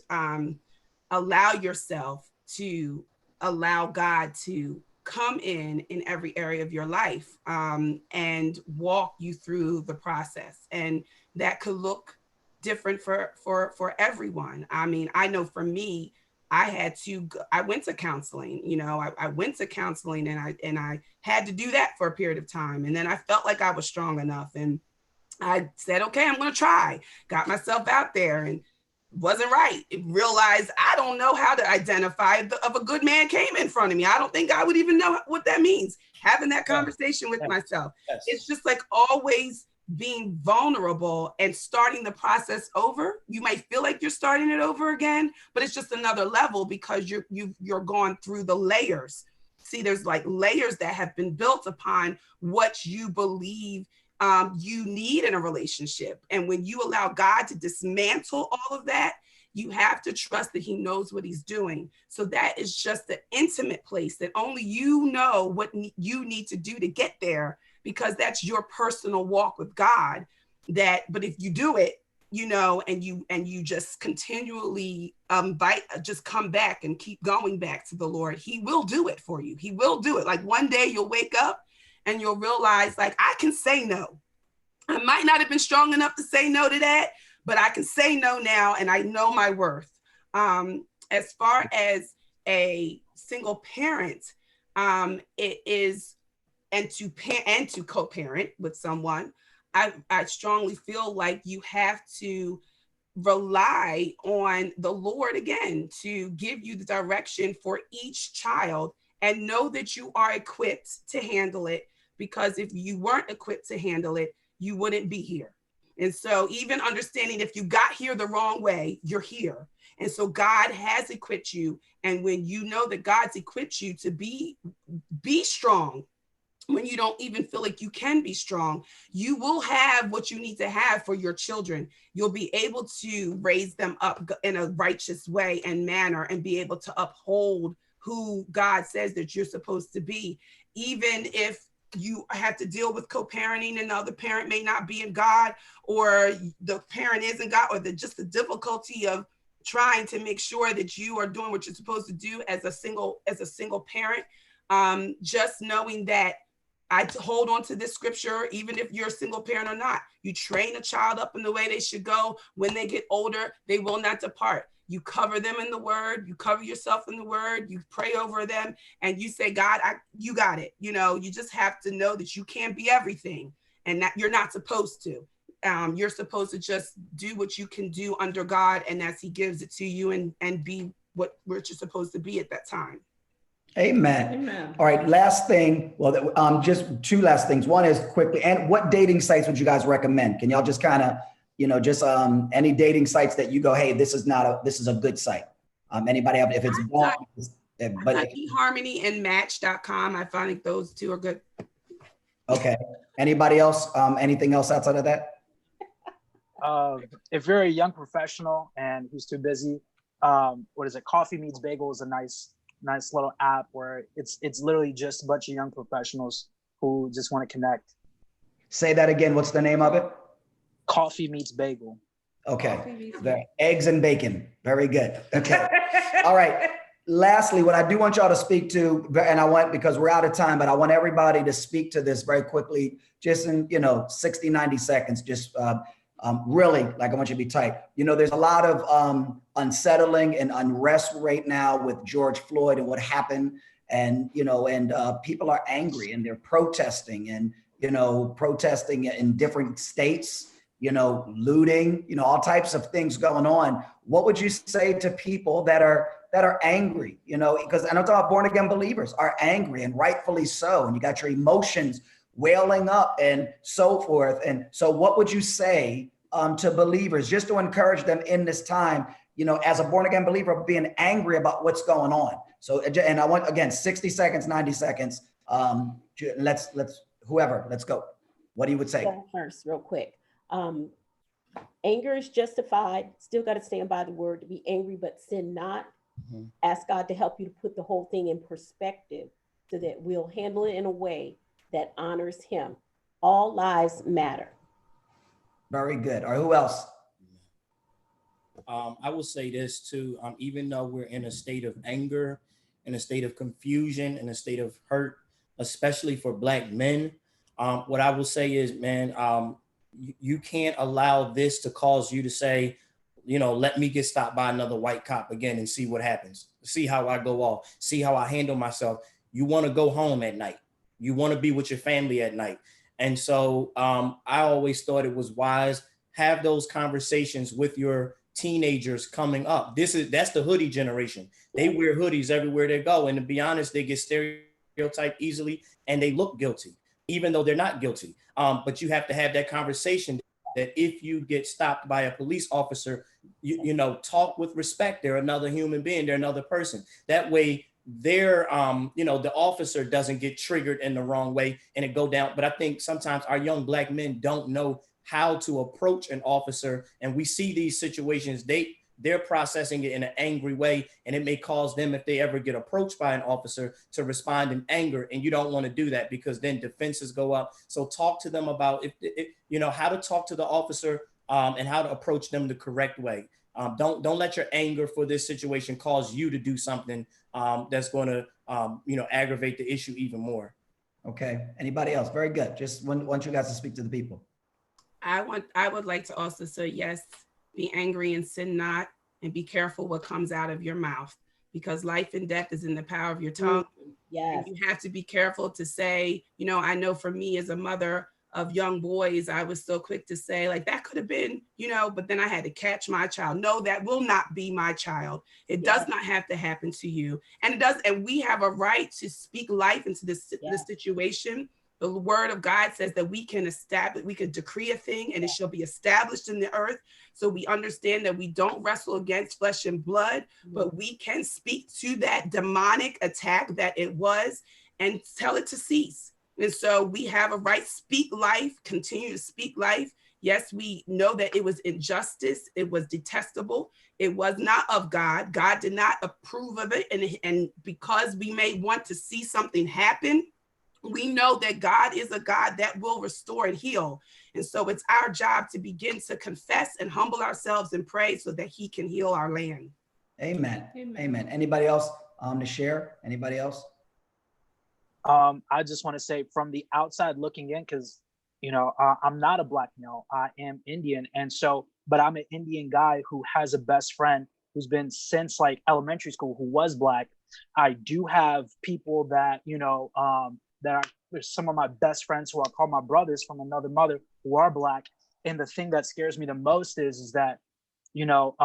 allow yourself to allow God to come in every area of your life and walk you through the process. And that could look different for everyone. I mean, I know for me, I went to counseling, you know, I went to counseling and I had to do that for a period of time. And then I felt like I was strong enough and I said, okay, I'm going to try, got myself out there and wasn't right. Realized I don't know how to identify if a good man came in front of me. I don't think I would even know what that means. Having that conversation with myself. Yes. It's just like always being vulnerable and starting the process over. You might feel like you're starting it over again, but it's just another level because you're going through the layers. See, there's like layers that have been built upon what you believe you need in a relationship. And when you allow God to dismantle all of that, you have to trust that he knows what he's doing. So that is just the intimate place that only you know what you need to do to get there, because that's your personal walk with God. But if you do it, you know, and you just continually just come back and keep going back to the Lord, he will do it for you. He will do it. Like one day you'll wake up and you'll realize, like, I can say no. I might not have been strong enough to say no to that, but I can say no now, and I know my worth. As far as a single parent, it is, and to co-parent with someone, I strongly feel like you have to rely on the Lord again to give you the direction for each child, and know that you are equipped to handle it, because if you weren't equipped to handle it, you wouldn't be here. And so even understanding if you got here the wrong way, you're here. And so God has equipped you. And when you know that God's equipped you to be strong, when you don't even feel like you can be strong, you will have what you need to have for your children. You'll be able to raise them up in a righteous way and manner and be able to uphold who God says that you're supposed to be, even if you have to deal with co-parenting and the other parent may not be in God, or the parent isn't God, or just the difficulty of trying to make sure that you are doing what you're supposed to do as a single parent. Just knowing that I hold on to this scripture, even if you're a single parent or not. You train a child up in the way they should go. When they get older, they will not depart. You cover them in the word. You cover yourself in the word. You pray over them and you say, God, you got it. You know, you just have to know that you can't be everything and that you're not supposed to. You're supposed to just do what you can do under God and as he gives it to you and be what you're supposed to be at that time. Amen. Amen. All right. Last thing. Well, just two last things. One is quickly, and what dating sites would you guys recommend? Can y'all just kind of, just any dating sites that you go, hey, this is a good site. Anybody have, if it's but eHarmony and Match.com. I find like those two are good. Okay. Anybody else? Anything else outside of that? If you're a young professional and who's too busy, Coffee Meets Bagel is a nice little app where it's literally just a bunch of young professionals who just want to connect. Say that again. What's the name of it? Coffee Meets Bagel. Okay. Eggs and bacon. Very good. Okay. All right. Lastly, what I do want y'all to speak to, and because we're out of time, but I want everybody to speak to this very quickly, just in, 60, 90 seconds, just really, like I want you to be tight. There's a lot of unsettling and unrest right now with George Floyd and what happened. And, people are angry and they're protesting and, protesting in different states, looting, all types of things going on. What would you say to people that are angry, because I'm talking about born again believers are angry and rightfully so. And you got your emotions wailing up and so forth. And so what would you say to believers just to encourage them in this time, as a born again believer, being angry about what's going on? So, and I want, again, 60 seconds, 90 seconds. Let's go. What do you would say? Go first, real quick. Anger is justified. Still got to stand by the word to be angry, but sin not. Mm-hmm. Ask God to help you to put the whole thing in perspective so that we'll handle it in a way that honors him. All lives matter. Very good. All right, who else? I will say this too. Even though we're in a state of anger, in a state of confusion, in a state of hurt, especially for Black men, what I will say is, man, you can't allow this to cause you to say, let me get stopped by another white cop again and see what happens. See how I go off. See how I handle myself. You want to go home at night. You want to be with your family at night. And so I always thought it was wise, have those conversations with your teenagers coming up. That's the hoodie generation. They wear hoodies everywhere they go. And to be honest, they get stereotyped easily and they look guilty, even though they're not guilty. But you have to have that conversation that if you get stopped by a police officer, you talk with respect. They're another human being. They're another person. That way they're, the officer doesn't get triggered in the wrong way and it go down. But I think sometimes our young Black men don't know how to approach an officer. And we see these situations, they're processing it in an angry way. And it may cause them, if they ever get approached by an officer, to respond in anger. And you don't want to do that because then defenses go up. So talk to them about how to talk to the officer and how to approach them the correct way. Don't let your anger for this situation cause you to do something that's going to, aggravate the issue even more. Okay. Anybody else? Very good. Just want you guys to speak to the people. I would like to also say, yes, be angry and sin not, and be careful what comes out of your mouth, because life and death is in the power of your tongue. Yes. And you have to be careful to say, I know for me as a mother of young boys, I was so quick to say, like, that could have been, but then I had to catch my child. No, that will not be my child. It does not have to happen to you. And it does. And we have a right to speak life into this situation. The word of God says that we can decree a thing and it shall be established in the earth. So we understand that we don't wrestle against flesh and blood, but we can speak to that demonic attack that it was and tell it to cease. And so we have a right, speak life, continue to speak life. Yes, we know that it was injustice. It was detestable. It was not of God. God did not approve of it. And because we may want to see something happen, we know that God is a God that will restore and heal. And so it's our job to begin to confess and humble ourselves and pray so that he can heal our land. Amen. Amen. Anybody else to share? Anybody else? I just want to say from the outside looking in, because, you know, I'm not a Black male, I am Indian. And so, but I'm an Indian guy who has a best friend who's been since like elementary school, who was Black. I do have people that, you know, that are some of my best friends who I call my brothers from another mother who are Black. And the thing that scares me the most is that, you know,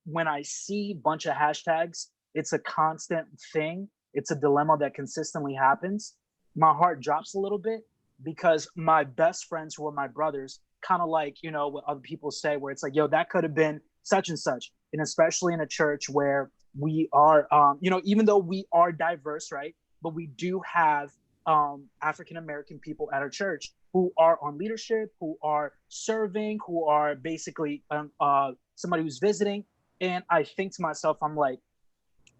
when I see a bunch of hashtags, it's a constant thing. It's a dilemma that consistently happens. My heart drops a little bit because my best friends who are my brothers, kind of like, you know, what other people say, where it's like, yo, that could have been such and such. And especially in a church where we are, you know, even though we are diverse, right? But we do have African-American people at our church who are on leadership, who are serving, who are basically somebody who's visiting. And I think to myself, I'm like,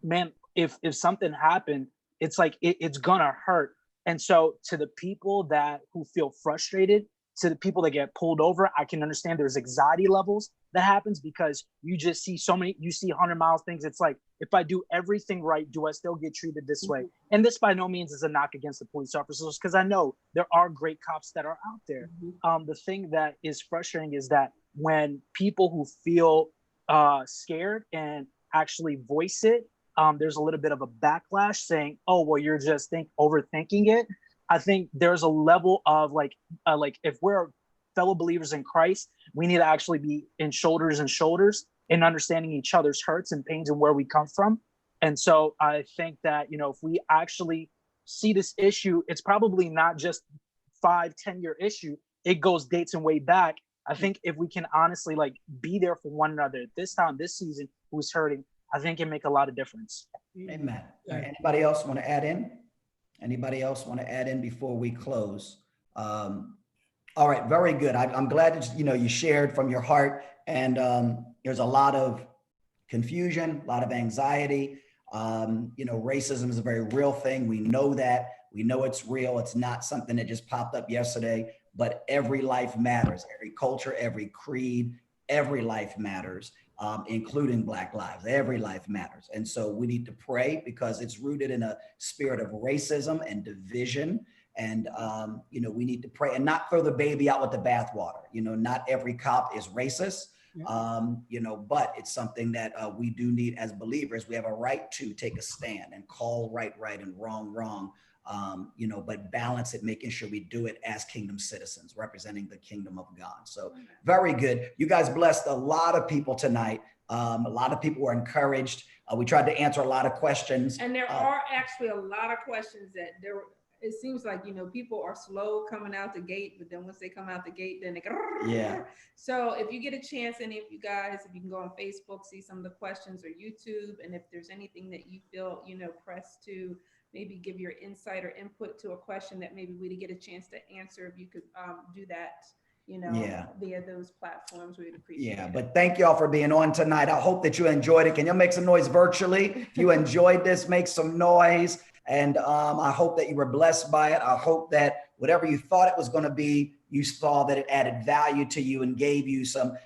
man, if something happened, it's like, it's gonna hurt. And so to the people who feel frustrated, to the people that get pulled over, I can understand there's anxiety levels that happens because you just see you see 100 miles things. It's like, if I do everything right, do I still get treated this way? And this by no means is a knock against the police officers, because I know there are great cops that are out there. The thing that is frustrating is that when people who feel scared and actually voice it, there's a little bit of a backlash saying, oh, well, you're just overthinking it. I think there's a level of like if we're fellow believers in Christ, we need to actually be in shoulders and shoulders in understanding each other's hurts and pains and where we come from. And so I think that, you know, if we actually see this issue, it's probably not just 5-10 year issue. It goes dates and way back. I think if we can honestly like be there for one another this time, this season, who's hurting, I think it make a lot of difference. Amen. Anybody else want to add in? Anybody else want to add in before we close? All right, very good. I'm glad that, you know, you shared from your heart, and there's a lot of confusion, a lot of anxiety. You know, racism is a very real thing. We know that. We know it's real. It's not something that just popped up yesterday, but every life matters. Every culture, every creed, every life matters. Including Black lives. Every life matters. And so we need to pray because it's rooted in a spirit of racism and division. And, you know, we need to pray and not throw the baby out with the bathwater. You know, not every cop is racist, you know, but it's something that we do need as believers. We have a right to take a stand and call right and wrong. You know, but balance it, making sure we do it as kingdom citizens representing the kingdom of God. So very good. You guys blessed a lot of people tonight. A lot of people were encouraged. We tried to answer a lot of questions. And there are actually a lot of questions that it seems like, you know, people are slow coming out the gate, but then once they come out the gate, then they go, yeah. So if you get a chance, any of you guys, if you can go on Facebook, see some of the questions, or YouTube, and if there's anything that you feel, you know, pressed to maybe give your insight or input to a question that maybe we didn't get a chance to answer, if you could do that, you know, via those platforms, we'd appreciate it. But thank y'all for being on tonight. I hope that you enjoyed it. Can you make some noise virtually? If you enjoyed this, make some noise. And I hope that you were blessed by it. I hope that whatever you thought it was going to be, you saw that it added value to you and gave you some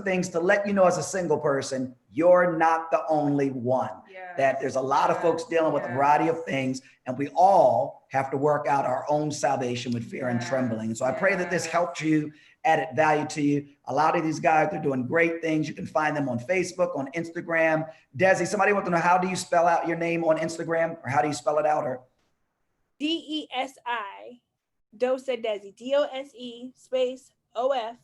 things to let you know as a single person, you're not the only one. That there's a lot of folks dealing with a variety of things, and we all have to work out our own salvation with fear and trembling. And so I pray that this helped you, added value to you. A lot of these guys, they're doing great things. You can find them on Facebook, on Instagram. Desi, somebody wants to know, how do you spell out your name on Instagram, or how do you spell it out? Or DESI, Dose Desi, DOSE space OF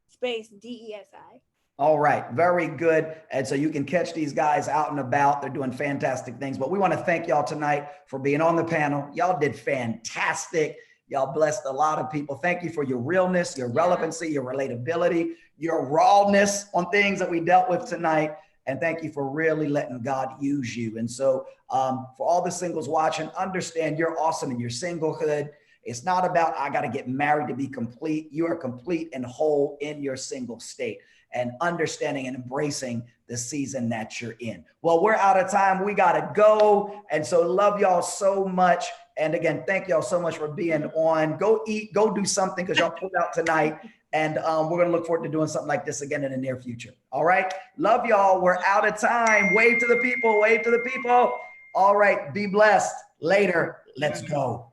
space DESI. All right, very good. And so you can catch these guys out and about. They're doing fantastic things. But we want to thank y'all tonight for being on the panel. Y'all did fantastic. Y'all blessed a lot of people. Thank you for your realness, your relevancy, your relatability, your rawness on things that we dealt with tonight. And thank you for really letting God use you. And so for all the singles watching, understand you're awesome in your singlehood. It's not about, I got to get married to be complete. You are complete and whole in your single state, and understanding and embracing the season that you're in. Well, we're out of time. We got to go. And so love y'all so much. And again, thank y'all so much for being on. Go eat, go do something because y'all pulled out tonight. And we're going to look forward to doing something like this again in the near future. All right. Love y'all. We're out of time. Wave to the people. Wave to the people. All right. Be blessed. Later. Let's go.